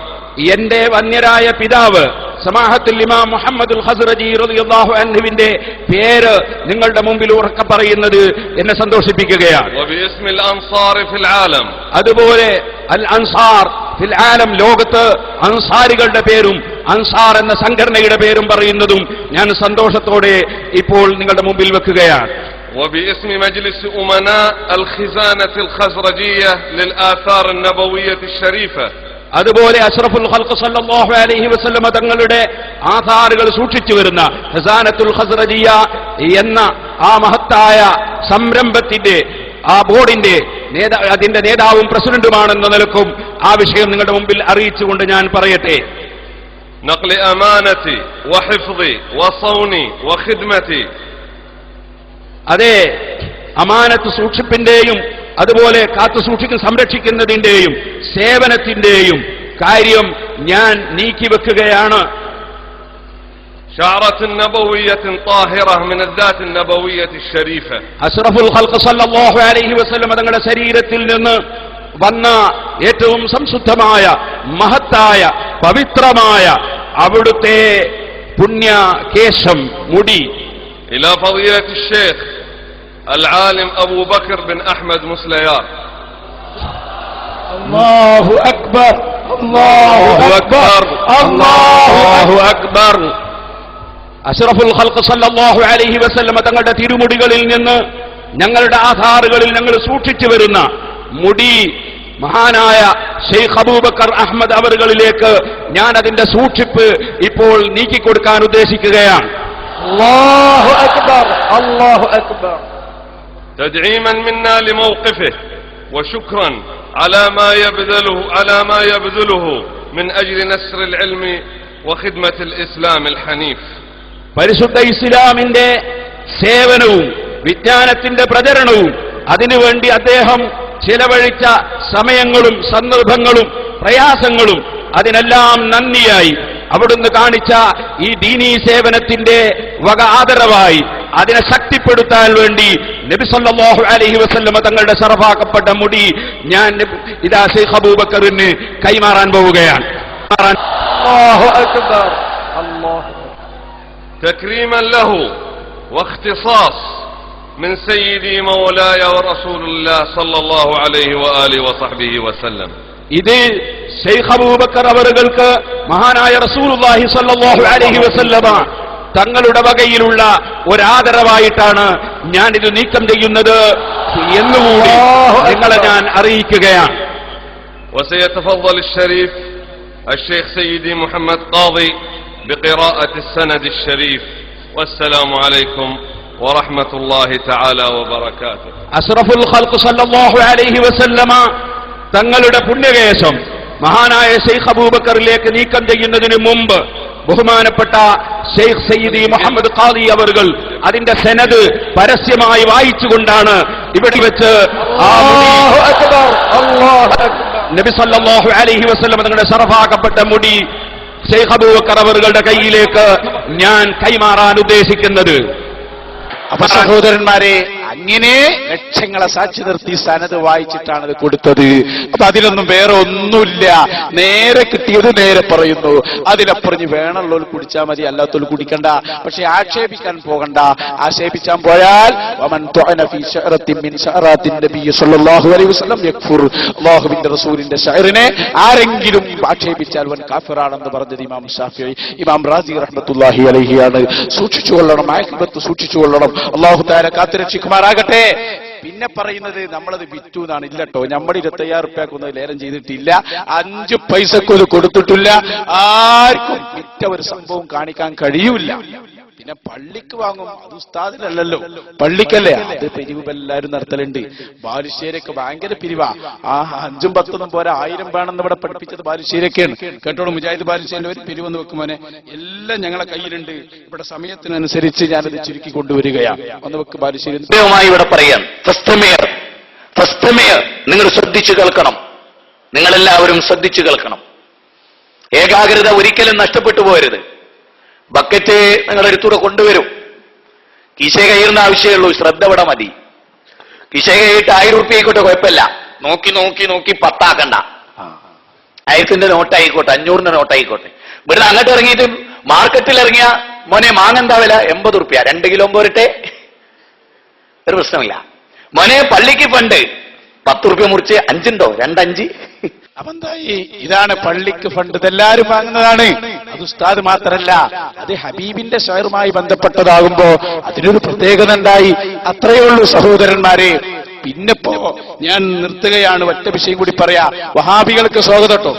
എന്റെ വന്യരായ പിതാവ് സമാഹത്തുൽ ഇമാം മുഹമ്മദുൽ ഖസ്റജി റളിയല്ലാഹു അൻഹുവിന്റെ പേര് നിങ്ങളുടെ മുമ്പിൽ ഉറക്കെ പറയുന്നത് എന്നെ സന്തോഷിപ്പിക്കുകയാണ്. وباسم الأنصار في العالم. അതുപോലെ അൽ അൻസാർ ഫിൽ ആലം, ലോകത്ത് അൻസാരികളുടെ പേരും അൻസാർ എന്ന സംഘടനയുടെ പേരും പറയുന്നതും ഞാൻ സന്തോഷത്തോടെ ഇപ്പോൾ നിങ്ങളുടെ മുമ്പിൽ വെക്കുകയാണ്. وباسم مجلس أمناء الخزانة الخزرجية للآثار النبوية الشريفة. അതുപോലെ അഷ്റഫുൽ ഖൽഖ് സല്ലല്ലാഹു അലൈഹി വസല്ലമ തങ്ങളുടെ ആധാറുകൾ സൂക്ഷിച്ചു വരുന്ന ഖസാനത്തുൽ ഖസ്റജിയ എന്ന ആ മഹത്തായ സംരംഭത്തിന്റെ ആ ബോർഡിന്റെ അതിന്റെ നേതാവും പ്രസിഡന്റുമാണെന്ന നിലക്കും ആ വിഷയം നിങ്ങളുടെ മുമ്പിൽ അറിയിച്ചുകൊണ്ട് ഞാൻ പറയട്ടെ. نقل أمانتي وحفظي وصوني وخدمتي. അതെ, അമാനത്ത് സൂക്ഷിപ്പിന്റെയും അതുപോലെ കാത്തു സൂക്ഷിക്കുന്ന സംരക്ഷിക്കുന്നതിന്റെയും സേവനത്തിന്റെയും കാര്യം ഞാൻ നീക്കിവെക്കുകയാണ്. شعرة نبوية طاهرة من الذات النبوية الشريفة. അഷ്റഫുൽ ഖൽഖ് സല്ലല്ലാഹു അലൈഹി വസല്ലം തങ്ങളുടെ ശരീരത്തിൽ നിന്ന് വന്ന ഏറ്റവും സംശുദ്ധമായ മഹത്തായ പവിത്രമായ അവിടുത്തെ പുണ്യ കേശം മുടി. إلى فضيلة الشيخ العالم أبو بكر بن أحمد مسليار. الله أكبر الله أكبر الله أكبر. അഷ്റഫുൽ ഖൽഖ് സല്ലല്ലാഹു അലൈഹി വസല്ലം തങ്ങളുടെ തിരുമുടികളിൽ നിന്ന് ഞങ്ങളുടെ ആധാറുകളിൽ ഞങ്ങൾ സൂക്ഷിച്ചു വരുന്ന മുടി മഹാനായ ഷെയ്ഖ് അബൂബക്കർ അഹ്മദ് അവറുകളിലേക്ക് ഞാൻ അതിന്റെ സൂക്ഷിപ്പ് ഇപ്പോൾ നീക്കിക്കൊടുക്കാൻ ഉദ്ദേശിക്കുകയാണ്. അല്ലാഹു അക്ബർ അല്ലാഹു അക്ബർ. تدعيما منا لموقفه وشكرا على ما يبذله من أجل نشر العلم وخدمة الإسلام الحنيف. പരിശുദ്ധ ഇസ്ലാമിന്റെ സേവനവും വിജ്ഞാനത്തിന്റെ പ്രചരണവും അതിനുവേണ്ടി അദ്ദേഹം ചിലവഴിച്ച സമയങ്ങളും സന്ദർഭങ്ങളും പ്രയാസങ്ങളും അതിനെല്ലാം നന്ദിയായി അവിടുന്ന് കാണിച്ച ഈ ദീനീ സേവനത്തിന്റെ വക ആദരവായി അതിനെ ശക്തിപ്പെടുത്താൻ വേണ്ടി നബി സല്ലല്ലാഹു അലൈഹി വസല്ലമ തങ്ങളുടെ ശറഫാക്കപ്പെട്ട മുടി ഞാൻ ഇതാ ശൈഖ് അബൂബക്കറിന് കൈമാറാൻ പോവുകയാണ്. അല്ലാഹു അക്ബർ. അല്ലാഹു تكريما له واختصاص من سيدي مولاي ورسول الله صلى الله عليه وآله وصحبه وسلم. ഇത് ശൈഖ് അബൂബക്കർ അവറുകൾക്ക് മഹാനായ റസൂലുള്ളാഹി സ്വല്ലല്ലാഹു അലൈഹി വസല്ലമ തങ്ങളുടെ വകയിലുള്ള ഒരാദരവായിട്ടാണ് ഞാനിത് നീക്കം ചെയ്യുന്നത് എന്നുകൂടി നിങ്ങളെ ഞാൻ അറിയിക്കുകയാണ്. وسيتفضل الشريف الشيخ سيدي محمد قاضي بقراءة السند الشريف. والسلام عليكم ورحمة الله تعالى وبركاته. അഷ്റഫുൽ ഖൽഖ് സല്ലല്ലാഹു അലൈഹി വസല്ലമ തങ്ങളുടെ പുണ്യകേശം മഹാനായ ശൈഖ് അബൂബക്കറിലേക്ക് നീക്കം ചെയ്യുന്നതിന് മുമ്പ് ബഹുമാനപ്പെട്ട ശൈഖ് സയ്യിദി മുഹമ്മദ് ഖാദി അവർകൾ അതിന്റെ സനദ് പരസ്യമായി വായിച്ചുകൊണ്ടാണ് ഇവിടെ വെച്ച് നബി സല്ലല്ലാഹു അലൈഹി വസല്ലം തങ്ങളുടെ ശറഫാക്കപ്പെട്ട മുടി ശൈഖ് അബൂബക്കർ അവരുടെ കയ്യിലേക്ക് ഞാൻ കൈമാറാൻ ഉദ്ദേശിക്കുന്നത്. അപ്പൊ സഹോദരന്മാരെ, അങ്ങനെ ലക്ഷങ്ങളെ സാക്ഷി നിർത്തി സനത് വായിച്ചിട്ടാണ് ഇത് കൊടുത്തത്. അപ്പൊ അതിലൊന്നും വേറെ ഒന്നുമില്ല, നേരെ കിട്ടിയത് നേരെ പറയുന്നു. അതിലപ്പുറഞ്ഞ് വേണമുള്ളവർ കുടിച്ചാൽ മതി, അല്ലാത്തവർ കുടിക്കണ്ട. പക്ഷെ ആക്ഷേപിക്കാൻ പോകണ്ട. ആക്ഷേപിച്ചാൻ പോയാൽ അല്ലാഹുവിന്റെ റസൂലിന്റെ ശഅറിനെ ആരെങ്കിലും ആക്ഷേപിച്ചാൽ വൻ കാഫിറാണെന്ന് പറഞ്ഞത് ഇമാം ഷാഫിഈ, ഇമാം റാസി റഹ്മത്തുള്ളാഹി അലൈഹിയാണ്. സൂക്ഷിച്ചുകൊള്ളണം, ആഖിബത്ത് സൂക്ഷിച്ചുകൊള്ളണം. അല്ലാഹു തആല കാത്തുരക്ഷിക്കുമാറാകട്ടെ. പിന്നെ പറയുന്നത് നമ്മളത് വിറ്റു എന്നാണ്. ഇല്ലട്ടോ, നമ്മൾ 25,000 റുപ്യക്കൊന്നും ലേലം ചെയ്തിട്ടില്ല, 5 പൈസക്കൊരു കൊടുത്തിട്ടില്ല. ആർക്കും വിറ്റ ഒരു സംഭവം കാണിക്കാൻ കഴിയൂല. പിന്നെ പള്ളിക്ക് വാങ്ങും, അത് ഉസ്താദിനല്ലല്ലോ, പള്ളിക്കല്ലേ. അത് പിരിവ് എല്ലാവരും നടത്തലുണ്ട്. ബാലുശ്ശേരിയൊക്കെ ഭയങ്കര പിരിവാ. 5ഉം 10ഉം പോരാ, 1000 വേണമെന്ന് ഇവിടെ പഠിപ്പിച്ചത് ബാലുശ്ശേരിയൊക്കെയാണ്. കേട്ടോളൂ, മുജാഹിദ് ബാലുശ്ശേരി ഒരു പിരിവെന്ന് വെക്കുമോനെ, എല്ലാം ഞങ്ങളെ കയ്യിലുണ്ട്. ഇവിടെ സമയത്തിനനുസരിച്ച് ഞാനത് ചുരുക്കി കൊണ്ടുവരികയാണ്. ഒന്ന് വെക്ക് ബാലുശ്ശേരി. ഇവിടെ പറയാൻ നിങ്ങൾ ശ്രദ്ധിച്ചു കേൾക്കണം. നിങ്ങളെല്ലാവരും ശ്രദ്ധിച്ചു കേൾക്കണം. ഏകാഗ്രത ഒരിക്കലും നഷ്ടപ്പെട്ടു പോകരുത്. ബക്കറ്റ് നിങ്ങളെടുത്തൂടെ കൊണ്ടുവരും. കിശ കയ്യുന്ന ആവശ്യമുള്ളൂ, ശ്രദ്ധ ഇവിടെ മതി. കിശ കൈയിട്ട് 1000 റുപ്യ ആയിക്കോട്ടെ, കുഴപ്പമില്ല. നോക്കി നോക്കി നോക്കി 10 ആക്കണ്ട. 1000ന്റെ നോട്ടായിക്കോട്ടെ, 500ന്റെ നോട്ടായിക്കോട്ടെ. ഇവിടുന്ന് അങ്ങോട്ട് ഇറങ്ങിയിട്ട് മാർക്കറ്റിൽ ഇറങ്ങിയ മോനെ മാങ്ങെന്താ വില? 80 റുപ്യ. 2 കിലോ പോരട്ടെ, ഒരു പ്രശ്നമില്ല. മോനെ പള്ളിക്ക് ഫണ്ട് 10 റുപ്യ മുറിച്ച് 5 ഉണ്ടോ? 2 5. അപ്പൊ എന്തായി? ഇതാണ് പള്ളിക്ക് ഫണ്ട്, ഇതെല്ലാരും വാങ്ങുന്നതാണ്. അത് ഉസ്താദ് മാത്രല്ല, അത് ഹബീബിന്റെ ഷെയറുമായി ബന്ധപ്പെട്ടതാകുമ്പോ അതിനൊരു പ്രത്യേകത ഉണ്ടായി. അത്രയേ ഉള്ളൂ സഹോദരന്മാരെ. പിന്നിപ്പോ ഞാൻ നിർത്തുകയാണ്. ഒറ്റ വിഷയം കൂടി പറയാ. വഹാബികൾക്ക് സ്വാഗതം കേട്ടോ.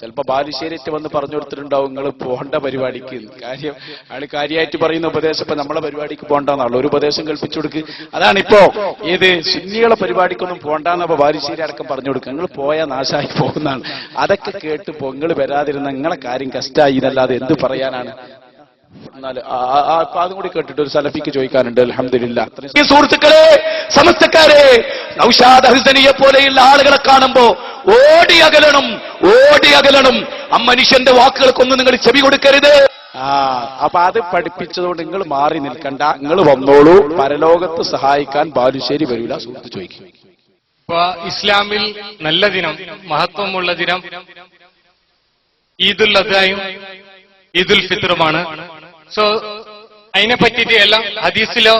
ചിലപ്പോ ബാലുശ്ശേരിയിട്ട് വന്ന് പറഞ്ഞു കൊടുത്തിട്ടുണ്ടാവും, നിങ്ങൾ പോകേണ്ട പരിപാടിക്ക്. കാര്യം ആള് കാര്യമായിട്ട് പറയുന്ന ഉപദേശം ഇപ്പൊ നമ്മളെ പരിപാടിക്ക് പോകണ്ടെന്നാണല്ലോ. ഒരു ഉപദേശം കൽപ്പിച്ചു കൊടുക്ക്. അതാണിപ്പോ ഏത് സുന്നികളെ പരിപാടിക്കൊന്നും പോകണ്ടെന്നപ്പോ ബാലുശ്ശേരി അടക്കം പറഞ്ഞു കൊടുക്കുക. നിങ്ങൾ പോയാൽ നാശമായി പോകുന്നതാണ്. അതൊക്കെ കേട്ട് നിങ്ങൾ വരാതിരുന്ന നിങ്ങളെ കാര്യം കഷ്ടായി എന്നല്ലാതെ എന്ത് പറയാനാണ്? എന്നാല് അതും കൂടി കേട്ടിട്ട് ഒരു സലഫിക്ക് ചോദിക്കാനുണ്ട്. അൽഹംദുലില്ലാ. സുഹൃത്തുക്കളെ, സമസ്തക്കാരെ, നൗഷാദ് ഹുസൈനിയെ പോലെയുള്ള ആളുകളെ കാണുമ്പോ ഓടി അകലണം. ആ മനുഷ്യന്റെ വാക്കുകൾക്കൊന്നും നിങ്ങൾ ചെവി കൊടുക്കരുത്. അപ്പൊ അത് പഠിപ്പിച്ചതുകൊണ്ട് നിങ്ങൾ മാറി നിൽക്കണ്ട, നിങ്ങൾ വന്നോളൂ. പരലോകത്ത് സഹായിക്കാൻ ബാലുശ്ശേരി വരൂല. സുഹൃത്ത് ചോദിക്കും. ഇപ്പൊ ഇസ്ലാമിൽ നല്ല ദിനം, മഹത്വമുള്ള ദിനം ഈദുൽ അദ്ഹയും ഈദുൽ ഫിത്റുമാണ്. സോ അതിനെ പറ്റിയിട്ട് എല്ലാം ഹദീസിലോ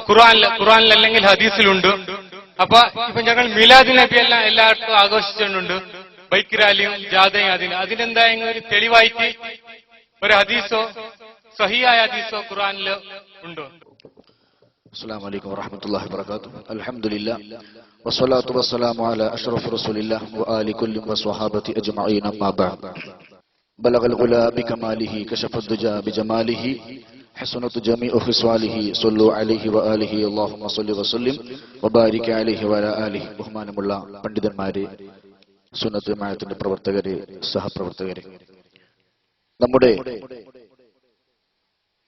ഖുർആനിൽ അല്ലെങ്കിൽ ഹദീസിലുണ്ട്. അപ്പൊ ഇപ്പൊ ഞങ്ങൾ മിലാദ് നബി എല്ലാം എല്ലായിടത്തും ആഘോഷിച്ചിട്ടുണ്ട്. ബൈക്ക് റാലിയും ജാഥയും അതിനെന്തായാലും ഒരു തെളിവായിട്ട് ഒരു ഹദീസോ സഹിയായ ഹദീസോ ഖുർആനിൽ ഉണ്ടോ? അസ്സലാമു അലൈക്കും വറഹ്മത്തുള്ളാഹി വബറകാതുഹു. അൽഹംദുലില്ലാഹ് വസ്സലാത്തു വസ്സലാമു അലാ അഷ്റഫി റസൂലില്ലാഹ് വആലി കുല്ലി വസ്വഹാബതി അജ്മഈൻ. അമ്മാ ബഅദ്. ബലഗൽ ഗുലാ ബികമാലിഹി കശഫ ദുജാ ബിജമാലിഹി ഹസനത്തു ജമീഉ ഖിസ്വാലിഹി സ്വല്ലു അലൈഹി വആലിഹി അല്ലാഹുമ്മ സ്വല്ലി വസല്ലിം വബാരിക് അലൈഹി വഅലാ ആലിഹി. ബഹുമാനമുള്ള പണ്ഡിതന്മാരെ, സുന്നത്ത് ജമാഅത്തിന്റെ പ്രവർത്തകരെ, സഹപ്രവർത്തകരെ, നമ്മുടെ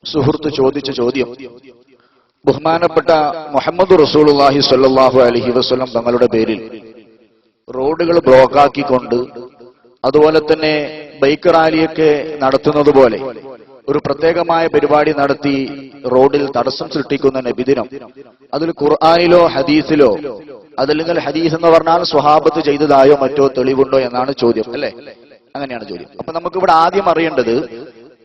സുഹൃത്ത് ചോദിച്ച ചോദ്യം ബഹുമാനപ്പെട്ട മുഹമ്മദ് റസൂലുള്ളാഹി സ്വല്ലല്ലാഹു അലൈഹി വസല്ലം തങ്ങളുടെ പേരിൽ റോഡുകൾ ബ്ലോക്കാക്കിക്കൊണ്ട് അതുപോലെ തന്നെ ബൈക്ക് റാലിയൊക്കെ നടത്തുന്നത് പോലെ ഒരു പ്രത്യേകമായ പരിപാടി നടത്തി റോഡിൽ തടസ്സം സൃഷ്ടിക്കുന്ന നബിദിനം, അതിൽ ഖുർആനിലോ ഹദീസിലോ, അതല്ലെങ്കിൽ ഹദീസ് എന്ന് പറഞ്ഞാൽ സ്വഹാബത്ത് ചെയ്തതായോ മറ്റോ തെളിവുണ്ടോ എന്നാണ് ചോദ്യം, അല്ലെ? അങ്ങനെയാണ് ചോദ്യം. അപ്പൊ നമുക്കിവിടെ ആദ്യം അറിയേണ്ടത്,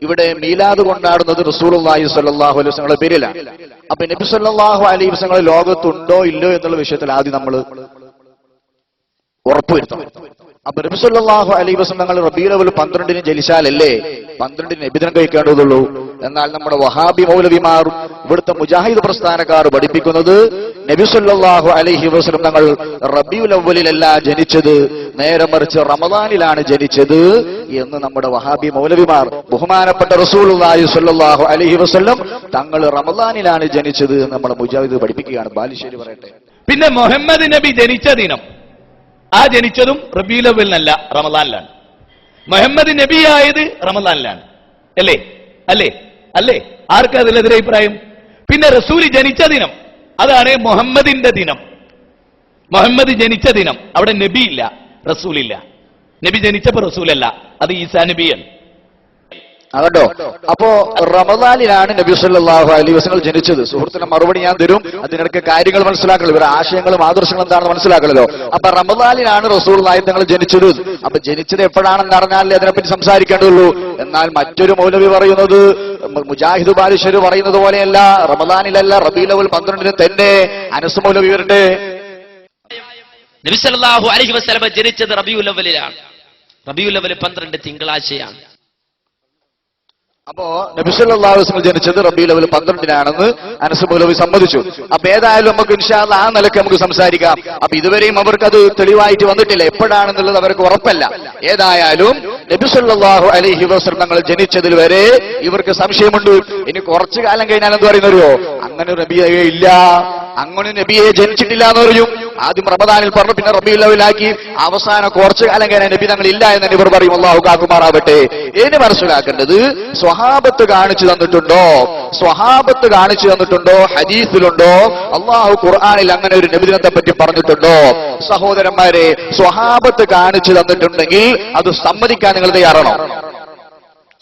ഇവിടെ മീലാദ് കൊണ്ടാടുന്നത് റസൂലുള്ളാഹി സ്വല്ലല്ലാഹു അലൈഹി വസല്ലമയുടെ പേരിലാണ്. അപ്പൊ നബി സല്ലല്ലാഹു അലൈഹി വസല്ലം ലോകത്തുണ്ടോ ഇല്ലയോ എന്നുള്ള വിഷയത്തിൽ ആദ്യം നമ്മൾ ഉറപ്പുവരുത്തണം. അപ്പൊ നബി സല്ലല്ലാഹു അലൈഹി വസല്ലം റബീഉൽ അവ്വൽ 12 ജനിച്ചാലല്ലേ 12 നബിദിനം കഴിക്കേണ്ടതുള്ളൂ. എന്നാൽ നമ്മുടെ വഹാബി മൗലവിമാർ, ഇവിടുത്തെ മുജാഹിദ് പ്രസ്ഥാനക്കാർ പഠിപ്പിക്കുന്നത് നബി സല്ലല്ലാഹു അലൈഹി വസല്ലം തങ്ങൾ റബീഉൽ അവ്വലിലല്ല ജനിച്ചത്, നേരെ മറിച്ച് റമദാനിലാണ് ജനിച്ചത് എന്ന് നമ്മുടെ വഹാബി മൗലവിമാർ. ബഹുമാനപ്പെട്ട റസൂലുള്ളാഹി സ്വല്ലല്ലാഹു അലൈഹി വസല്ലം തങ്ങൾ റമദാനിലാണ് ജനിച്ചത് എന്ന് നമ്മുടെ മുജാഹിദ് പഠിപ്പിക്കുകയാണ്. ബാലുശ്ശേരി പറയട്ടെ. പിന്നെ മുഹമ്മദ് നബി ജനിച്ച ദിനം, ആ ജനിച്ചതും റബീഉൽ അവ്വലിനല്ല, റമദാനിലാണ്. മുഹമ്മദ് നബിയായത് റമദാനിലാണ്, അല്ലേ? അല്ലേ? അല്ലേ? ആർക്കാ അതിലെതിരെ അഭിപ്രായം? പിന്നെ റസൂല് ജനിച്ച ദിനം, അതാണ് മുഹമ്മദിന്റെ ദിനം. മുഹമ്മദ് ജനിച്ച ദിനം, അവിടെ നബിയില്ല, റസൂലില്ല. നബി ജനിച്ചപ്പോ റസൂലല്ല, അത് ഈസാ നബിയാണ്. അതോ അപ്പോ റമദാനിലാണ് നബി സല്ലല്ലാഹു അലൈഹി വസല്ലം ജനിച്ചത്. സുഹൃത്തിന്റെ മറുപടി ഞാൻ തരും, അതിനിടയ്ക്ക് കാര്യങ്ങൾ മനസ്സിലാക്കണല്ലോ, ഇവരുടെ ആശയങ്ങളും ആദർശങ്ങളും എന്താണെന്ന് മനസ്സിലാക്കണല്ലോ. അപ്പൊ റമദാനിലാണ് റസൂലുള്ളാഹി തങ്ങൾ ജനിച്ചത്. അപ്പൊ ജനിച്ചത് എപ്പോഴാണെന്ന് അറിഞ്ഞാലേ അതിനെപ്പറ്റി സംസാരിക്കേണ്ടതുള്ളൂ. എന്നാൽ മറ്റൊരു മൗലവി പറയുന്നത്, മുജാഹിദ് ബാലുശ്ശേരി പറയുന്നത് പോലെയല്ല, റമദാനിലല്ല, റബീഉൽ അവ്വൽ 12 തന്നെ. അനസ് മൗലവി വരട്ടെ. നബി സല്ലല്ലാഹു അലൈഹി വസല്ലം ജനിച്ചത് റബീഉൽ അവ്വലിലാണ്. റബീഉൽ അവ്വൽ 12 തിങ്കളാഴ്ചയാണ്. അപ്പോ നബി സല്ലല്ലാഹു അലൈഹി വസല്ലം ജനിച്ചത് റബീഉൽ അവ്വൽ 12-നാണെന്ന് അനസ് മൗലവി സമ്മതിച്ചു. അപ്പൊ ഏതായാലും നമുക്ക് ഇൻഷാ അല്ലാഹ് ആ നിലയ്ക്ക് നമുക്ക് സംസാരിക്കാം. അപ്പൊ ഇതുവരെയും അവർക്ക് അത് തെളിവായിട്ട് വന്നിട്ടില്ല, എപ്പോഴാണെന്നുള്ളത് അവർക്ക് ഉറപ്പല്ല. ഏതായാലും നബി സല്ലല്ലാഹു അലൈഹി വസല്ലം തങ്ങൾ ജനിച്ചതിൽ വരെ ഇവർക്ക് സംശയമുണ്ട്. ഇനി കുറച്ചു കാലം കഴിഞ്ഞാൽ എന്ത് പറയുന്നറിയോ, അങ്ങനെ നബിയെ ഇല്ല, അങ്ങനെ നബിയെ ജനിച്ചിട്ടില്ല എന്ന് പറയും. ആദ്യം റമദാനിൽ പറഞ്ഞു, പിന്നെ റബീഉൽ അവ്വലാക്കി, അവസാനം കുറച്ചു കാലം കഴിഞ്ഞാൽ നബി തങ്ങൾ ഇല്ല എന്ന് ഇവർ പറയും. അല്ലാഹു കാക്കുമാറാവട്ടെ. ഇനി മനസ്സിലാക്കേണ്ടത്, സ്വഹാബത്ത് കാണിച്ചു തന്നിട്ടുണ്ടോ? സ്വഹാബത്ത് കാണിച്ചു തന്നിട്ടുണ്ടോ? ഹദീസിലുണ്ടോ? അല്ലാഹു ഖുർആനിൽ അങ്ങനെ ഒരു നബിദിനത്തെ പറ്റി പറഞ്ഞിട്ടുണ്ടോ? സഹോദരന്മാരെ, സ്വഹാബത്ത് കാണിച്ചു തന്നിട്ടുണ്ടെങ്കിൽ അത് സമ്മതിക്കാൻ നിങ്ങൾ തയ്യാറാണോ?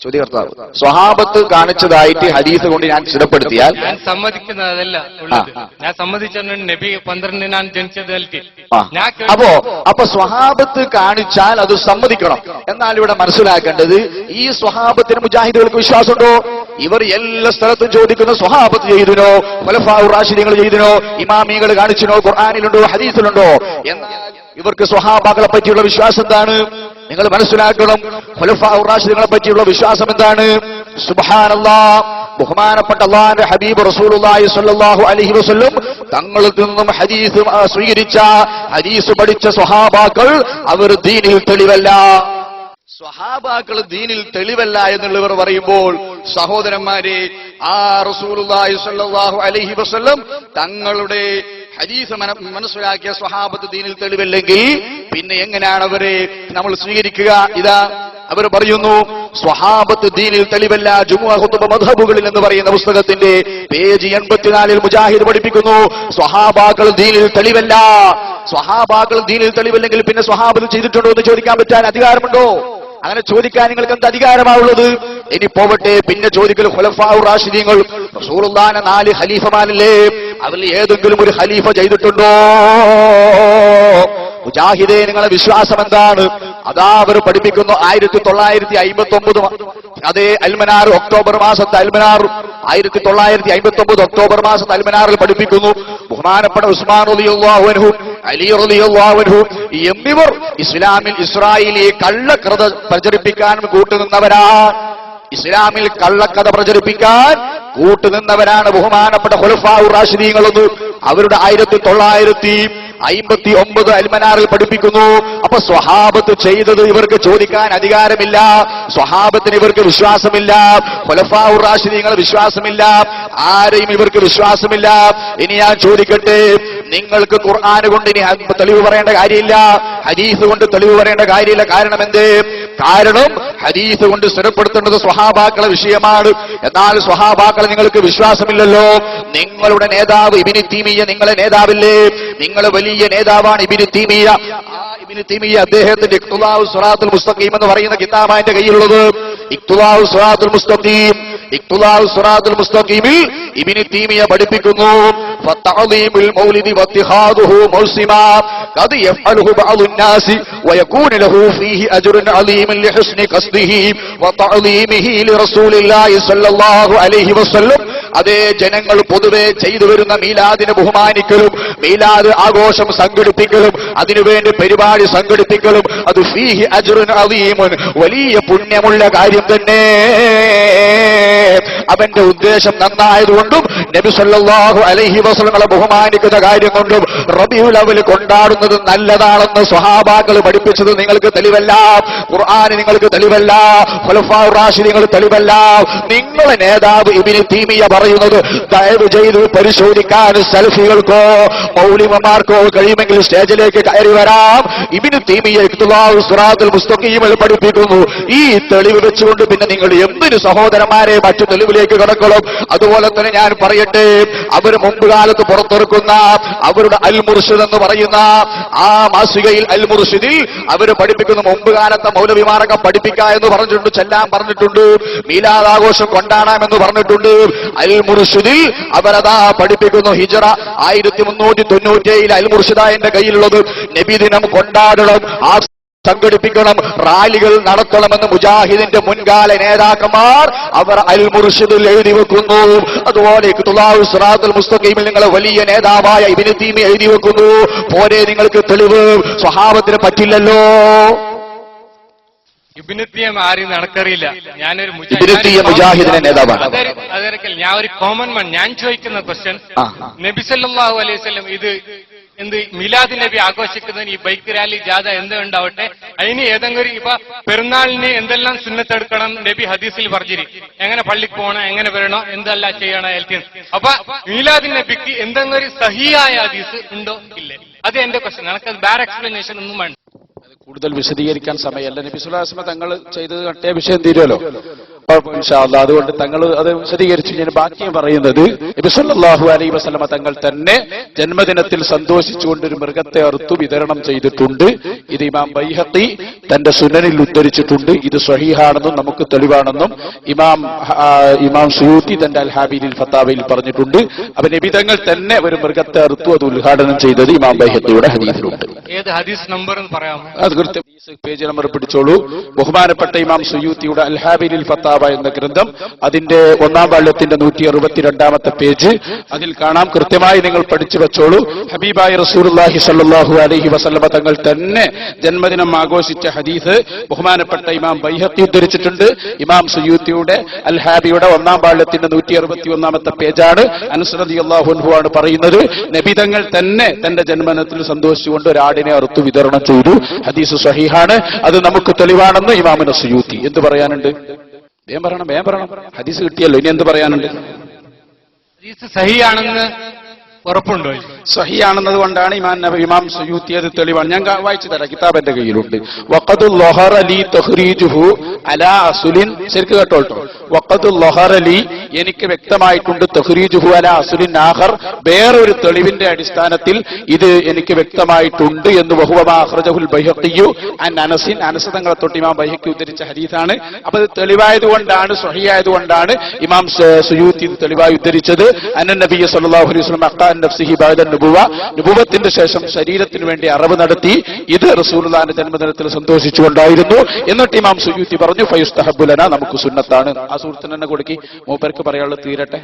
ചോദ്യകർത്താവ്, സ്വഹാബത്ത് കാണിച്ചതായിട്ട് ഹദീസ് കൊണ്ട് ഞാൻ സ്ഥിരപ്പെടുത്തിയാൽ ഞാൻ സമ്മതിക്കുന്നതല്ല ഉള്ളത്. ഞാൻ സമ്മതിച്ചിട്ടുണ്ട് നബി 12-നാണ് ജനിച്ചത്. അപ്പൊ സ്വഹാബത്ത് കാണിച്ചാൽ അത് സമ്മതിക്കണം. എന്നാൽ ഇവിടെ മനസ്സിലാക്കേണ്ടത്, ഈ സ്വഹാബത്തിന് മുജാഹിദുകൾക്ക് വിശ്വാസമുണ്ടോ? ഇവർ എല്ലാ സ്ഥലത്തും ചോദിക്കുന്ന സ്വഹാബത്ത് ചെയ്തിനോ, ഖുലഫാഉർ റാഷിദീങ്ങൾ ചെയ്തിനോ, ഇമാമികൾ കാണിച്ചിനോ, ഖുർആനിലുണ്ടോ, ഹദീസിലുണ്ടോ? എന്നാൽ ഇവർക്ക് സ്വഹാബാക്കളെ പറ്റിയുള്ള വിശ്വാസം എന്താണ്? നിങ്ങൾ മനസ്സിലാക്കണം. ഖുലഫാഉർ റാഷിദീങ്ങളെ പറ്റിയുള്ള വിശ്വാസം എന്താണ്? സുബ്ഹാനല്ലാഹ്, ബഹുമാനപ്പെട്ട അല്ലാഹുവിന്റെ ഹബീബ് റസൂലുള്ളാഹി സ്വല്ലല്ലാഹു അലൈഹി വസല്ലം തങ്ങളിൽ നിന്നും ഹദീസ് സ്വീകരിച്ച, ഹദീസ് പഠിച്ച സ്വഹാബാക്കൾ അവർ ദീനിൽ തെളിവല്ല. സ്വഹാബാക്കൾ ദീനിൽ തെളിവല്ല എന്നുള്ളവർ പറയുമ്പോൾ, സഹോദരന്മാരെ, ആ റസൂലുള്ളാഹി സ്വല്ലല്ലാഹു അലൈഹി വസല്ലം തങ്ങളുടെ ഹദീസ് മനസ്സിലാക്കിയ സ്വഹാബത്ത് ദീനിൽ തെളിവില്ലെങ്കിൽ പിന്നെ എങ്ങനെയാണ് അവരെ നമ്മൾ സ്വീകരിക്കുക? ഇതാ അവർ പറയുന്നു, സ്വഹാബത്ത് ദീനിൽ തെളിവല്ല. ജുമുഅ ഖുതുബ മദ്ഹബുകളിൽ എന്ന് പറയുന്ന പുസ്തകത്തിന്റെ പേജ് 84 മുജാഹിദ് പഠിപ്പിക്കുന്നു, സ്വഹാബാക്കൾ ദീനിൽ തെളിവല്ല. സ്വഹാബാക്കൾ ദീനിൽ തെളിവില്ലെങ്കിൽ പിന്നെ സ്വഹാബത്ത് ചെയ്തിട്ടുണ്ടോ എന്ന് ചോദിക്കാൻ പറ്റാൻ അധികാരമുണ്ടോ? അങ്ങനെ ചോദിക്കാൻ നിങ്ങൾക്ക് എന്ത് അധികാരമാവുള്ളത്? ഇനി പോവട്ടെ, പിന്നെ ചോദിക്കൽ ഖുലഫാഉർ റാഷിദീങ്ങൾ, റസൂലുള്ളാഹിന്റെ 4 ഖലീഫമാരല്ലേ, അവരിൽ ഏതെങ്കിലും ഒരു ഖലീഫ ചെയ്തിട്ടുണ്ടോ? മുജാഹിദേ, നിങ്ങളെ വിശ്വാസം എന്താണ്? അതാ അവർ പഠിപ്പിക്കുന്നു 1959, അതേ അൽമനാർ ഒക്ടോബർ മാസത്തെ അൽമനാർ 1959 ഒക്ടോബർ മാസത്തെ അൽമനാറിൽ പഠിപ്പിക്കുന്നു, ബഹുമാനപ്പെട്ട ഉസ്മാൻ റളിയല്ലാഹു അൻഹു, അലി റളിയല്ലാഹു അൻഹു എന്നിവർ ഇസ്ലാമിൽ ഇസ്രായേലി കള്ളക്കഥ പ്രചരിപ്പിക്കാൻ കൂട്ടുനിന്നവരാണ്. ഇസ്ലാമിൽ കള്ളക്കഥ പ്രചരിപ്പിക്കാൻ കൂട്ടുനിന്നവരാണ് ബഹുമാനപ്പെട്ട ഖുലഫാഉർ റാഷിദീങ്ങളെന്ന് അവരുടെ 1959 അൽമനാറിൽ പഠിപ്പിക്കുന്നു. അപ്പൊ സ്വഹാബത്ത് ചെയ്തത് ഇവർക്ക് ചോദിക്കാൻ അധികാരമില്ല, സ്വഹാബത്തിന് ഇവർക്ക് വിശ്വാസമില്ല, ഖുലഫാഉർ റാഷിദീങ്ങളെ വിശ്വാസമില്ല, ആരെയും ഇവർക്ക് വിശ്വാസമില്ല. ഇനി ഞാൻ ചോദിക്കട്ടെ, നിങ്ങൾക്ക് ഖുർആൻ കൊണ്ട് ഇനി തെളിവ് പറയേണ്ട കാര്യമില്ല, ഹദീസ് കൊണ്ട് തെളിവ് പറയേണ്ട കാര്യമില്ല. കാരണം എന്തേ? കാരണം ഹദീസ് കൊണ്ട് സ്ഥിരപ്പെടുത്തേണ്ടത് സ്വഹാബാക്കളെ വിഷയമാണ്. എന്നാൽ സ്വഹാബാക്കളെ നിങ്ങൾക്ക് വിശ്വാസമില്ലല്ലോ. നിങ്ങളുടെ നേതാവ് ഇബ്നു തൈമിയ്യ നിങ്ങളെ നേതാവില്ലേ? നിങ്ങൾ വലിയ നേതാവാണ് ഇബ്നു തൈമിയ്യ. ഇബ്നു തൈമിയ്യ അദ്ദേഹത്തിന്റെ ഇഖ്തിദാഉ സിറാത്തുൽ മുസ്തഖീം എന്ന് പറയുന്ന കിതാബാണ് എന്റെ കയ്യിലുള്ളത്. ഇഖ്തിദാഉ സിറാത്തുൽ മുസ്തഖീം, ഇഖ്തിദാഉ സിറാത്തുൽ മുസ്തഖീമിൽ ഇബ്നു തൈമിയ്യ പഠിപ്പിക്കുന്നു ഫതഅദീമുൽ മൗലിദി വത്തിഖാദുഹു മൗസിമാ ഖദ് യഫ്അലുഹു ബഅദുൻ നാസി വയകൂനു ലഹു ഫീഹി അജ്റുൻ അലീമുൻ ലിഹുസ്നി ഖസ്ദിഹി വതഅദീമിഹി ലിറസൂലില്ലാഹി സ്വല്ലല്ലാഹു അലൈഹി വസല്ലം. അതേ ജനങ്ങൾ പൊതുവെ ചെയ്തു വരുന്ന മീലാദിനെ ബഹുമാനിക്കലും മീലാദ് ആഘോഷം സംഘടിപ്പിക്കലും അതിനുവേണ്ടി പരിപാടി സംഘടിപ്പിക്കലും അത് ഫീഹി അജ്റുൻ അലീമുൻ വലിയ പുണ്യമുള്ള കാര്യം തന്നെ. അവന്റെ ഉദ്ദേശം നന്നായതുകൊണ്ടും നബി സല്ലല്ലാഹു അലൈഹി വസല്ലമയെ ബഹുമാനിക്കുന്ന കാര്യം കൊണ്ടും റബീഉൽ അവ്വൽ കൊണ്ടാടുന്നത് നല്ലതാണെന്ന് സ്വഹാബാക്കൾ പഠിപ്പിച്ചത് നിങ്ങൾക്ക് തെളിവല്ല. ഖുർആൻ നിങ്ങൾക്ക് തെളിവല്ല. ഖുലഫാഉർ റാഷിദീങ്ങൾ തെളിവല്ല. നിങ്ങളെ നേതാവ് ഇബ്നു തൈമിയ്യ പറയുന്നത് ദയവ് ചെയ്ത് പരിശോധിക്കാൻ സലഫികൾക്കോ മൗലിമമാർക്കോ കഴിയുമെങ്കിൽ സ്റ്റേജിലേക്ക് കയറി വരാം. ഇബ്നു തൈമിയ്യ ഇഖ്തിദാഉ സിറാത്തുൽ മുസ്തഖീമിൽ പഠിപ്പിക്കുന്നു. ഈ തെളിവ് വെച്ചുകൊണ്ട് പിന്നെ നിങ്ങൾ എന്തിന് സഹോദരന്മാരെ മറ്റു തെളിവിലേക്ക് കടക്കണം? അതുപോലെ തന്നെ ഞാൻ പറയട്ടെ, അവർ മുമ്പ് കാലത്ത് പുറത്തിറക്കുന്ന അവരുടെ അൽ മുർഷിദ് എന്ന് പറയുന്ന ആ മാസികയിൽ അൽ മുർഷിദിൽ അവർ പഠിപ്പിക്കുന്ന മുമ്പ് കാലത്തെ മൗലവിമാരൊക്കെ പഠിപ്പിക്കുക എന്ന് പറഞ്ഞിട്ടുണ്ട്, ചെല്ലാൻ പറഞ്ഞിട്ടുണ്ട്, മീലാദാഘോഷം കൊണ്ടാടാമെന്ന് പറഞ്ഞിട്ടുണ്ട്. അൽ മുർഷിദിൽ അവരതാ പഠിപ്പിക്കുന്നു ഹിജ്റ 1397 അൽ മുർഷിദ എന്റെ കയ്യിലുള്ളത്. നബിദിനം കൊണ്ടാടണം, സംഘടിപ്പിക്കണം, റാലികൾ നടത്തണമെന്ന് മുജാഹിദിന്റെ മുൻകാല നേതാക്കന്മാർ അവർ അൽ മുർഷിദിൽ എഴുതി വെക്കുന്നു. അതുപോലെ ഇഖ്തിദാഉ സിറാത്തുൽ മുസ്തഖീമിൽ നിങ്ങളെ വലിയ നേതാവായ ഇബ്നു തൈമിയ്യ എഴുതി വെക്കുന്നു. പോരെ നിങ്ങൾക്ക് തെളിവ്? സ്വഹാബത്തിന് പറ്റില്ലല്ലോ. ഇബ്നു തൈമിയ്യ ആരും നടക്കറിയില്ല. ഞാനൊരു മുജാഹിദിന്റെ നേതാവാണ്. അതൊരിക്കൽ ഞാൻ ഒരു കോമൺ മാൻ. ഞാൻ ചോദിക്കുന്ന ക്വസ്റ്റ്യൻ, നബി സല്ലല്ലാഹു അലൈഹി വസല്ലം ഇത് എന്ത് മിലാദ് നബി ആഘോഷിക്കുന്നതിന് ഈ ബൈക്ക് റാലി ജാഥ എന്തുണ്ടാവട്ടെ, അതിന് ഏതെങ്കിലും ഇപ്പൊ പെരുന്നാളിന് എന്തെല്ലാം സുന്നത്തെടുക്കണം നബി ഹദീസിൽ പറഞ്ഞിരിക്കും. എങ്ങനെ പള്ളിക്ക് പോകണം, എങ്ങനെ വരണോ, എന്തെല്ലാം ചെയ്യണം ഹെൽത്തിന്. അപ്പൊ മീലാദ് നബിക്ക് എന്തെങ്കിലും സഹിയായ ഹദീസ് ഉണ്ടോ ഇല്ലേ? അത് എന്റെ ക്വസ്റ്റ്യൻ. നമുക്കത് വേറെ എക്സ്പ്ലനേഷൻ ഒന്നും വേണ്ട. കൂടുതൽ വിശദീകരിക്കാൻ സമയമല്ല. നബി സല്ലല്ലാഹു അലൈഹി വസല്ലം തങ്ങൾ ചെയ്തത് കട്ടേ വിഷയം തീരുമല്ലോ. ഇൻഷാ അല്ലാഹ് അതുകൊണ്ട് തങ്ങൾ അത് വിശദീകരിച്ചു. ഞാൻ ബാക്കി പറയുന്നത് നബി സല്ലല്ലാഹു അലൈഹി വസല്ലം തങ്ങൾ തന്നെ ജന്മദിനത്തിൽ സന്തോഷിച്ചുകൊണ്ട് ഒരു മൃഗത്തെ അറുത്തു വിതരണം ചെയ്തിട്ടുണ്ട്. ഇത് ഇമാം ബൈഹഖി തന്റെ സുനനിൽ ഉദ്ധരിച്ചിട്ടുണ്ട്. ഇത് സ്വഹീഹാണെന്നും നമുക്ക് തെളിവാണെന്നും ഇമാം സുയൂത്തി തന്റെ അൽ ഹാബീലിൽ ഫത്താവയിൽ പറഞ്ഞിട്ടുണ്ട്. അപ്പൊ നബി തങ്ങൾ തന്നെ ഒരു മൃഗത്തെ അറുത്തു, അത് ഉദ്ഘാടനം ചെയ്തത് ഇമാം ബൈഹഖിയുടെ ഹദീസിലുണ്ട്. ഏത് ഹദീസ് നമ്പർ എന്ന് പറയാമോ? അത് കൃത്യം പേജ് നമ്പർ പിടിച്ചോളൂ. ബഹുമാനപ്പെട്ട ഇമാം സുയൂത്തിയുടെ അൽ ഹാബീലിൽ ഫത്താവ എന്ന ഗ്രന്ഥം, അതിന്റെ 1-ാം വാള്യത്തിന്റെ 162-ാമത്തെ പേജ്, അതിൽ കാണാം. കൃത്യമായി നിങ്ങൾ പഠിച്ചു വെച്ചോളൂ. ഹബീബായ റസൂലുള്ളാഹി സ്വല്ലല്ലാഹു അലൈഹി വസല്ലമ തങ്ങൾ തന്നെ ജന്മദിനം ആഘോഷിച്ച ഹദീസ് ബഹുമാനപ്പെട്ട ഇമാം ബൈഹഖി ഉദ്ധരിച്ചിട്ടുണ്ട്. ഇമാം സുയൂത്തിയുടെ അൽ ഹാബിയുടെ 1-ാം വാള്യത്തിന്റെ 161-ാമത്തെ പേജാണ്. അനസ് റളിയല്ലാഹു അൻഹു ആണ് പറയുന്നത്, നബി തങ്ങൾ തന്നെ തന്റെ ജന്മദിനത്തിൽ സന്തോഷിച്ചുകൊണ്ട് ഒരാടിനെ അറുത്തു വിതരണം ചെയ്തു. ഹദീസ് സ്വഹീഹാണ്. അത് നമുക്ക് തെളിവാണെന്ന് ഇമാമുന സുയൂത്തി. എന്ത് പറയാനുണ്ട്? വേം പറയണം. ഹദീസ് കിട്ടിയല്ലോ, ഇനി എന്ത് പറയാനുണ്ട്? ഹദീസ് സഹിയാണെന്ന് ഉറപ്പുണ്ടോ? സഹിയാണെന്നത് കൊണ്ടാണ് ഇമാം സുയൂത്തി അത് തെളിവാണ്. ഞാൻ വായിച്ചു തരാം, കിതാബ് എന്റെ കയ്യിലുണ്ട്. വഖദു ലഹറ ലി തഖ്രീജുഹു അലാ അസ്ലിൻ, ശരിക്ക് കേട്ടോട്ടോ. വഖദു ലഹറ ലി, എനിക്ക് വ്യക്തമായിട്ടുണ്ട്, തഖ്രീജുഹു അലാ അസ്ലിൻ ആഖർ, വേറൊരു തെളിവിന്റെ അടിസ്ഥാനത്തിൽ ഇത് എനിക്ക് വ്യക്തമായിട്ടുണ്ട് എന്ന്. വഹുവ മാ അഖ്റജഹുൽ ബൈഹഖിയു അൻ അനസിൻ, അനസ് തങ്ങളെ തൊട്ട് ഇമാം ബൈഹഖി ഉദ്ധരിച്ച ഹദീസാണ്. അപ്പൊ ഇത് തെളിവായതുകൊണ്ടാണ്, സ്വഹീഹായതുകൊണ്ടാണ് ഇമാം സുയൂത്തി തെളിവായി ഉദ്ധരിച്ചത്. അന്ന നബി സല്ലല്ലാഹു അലൈഹി വസല്ലം നഫ്സിഹി ബഅദ നുബുവ, നുബുവത്തിന്റെ ശേഷം ശരീരത്തിന് വേണ്ടി അറവ് നടത്തി. ഇത് റസൂലുള്ളാഹിന്റെ ജന്മദിനത്തിൽ സന്തോഷിച്ചുകൊണ്ടായിരുന്നു. എന്നിട്ട് ഇമാം സുയൂത്തി പറഞ്ഞു ഫയുസ്തഹബ്ബു ലനാ, നമുക്ക് സുന്നത്താണ്. ആ സുഹൃത്തിന് തന്നെ കൊടുക്കി, മൂപ്പർക്ക് പറയാനുള്ളത് തീരട്ടെ.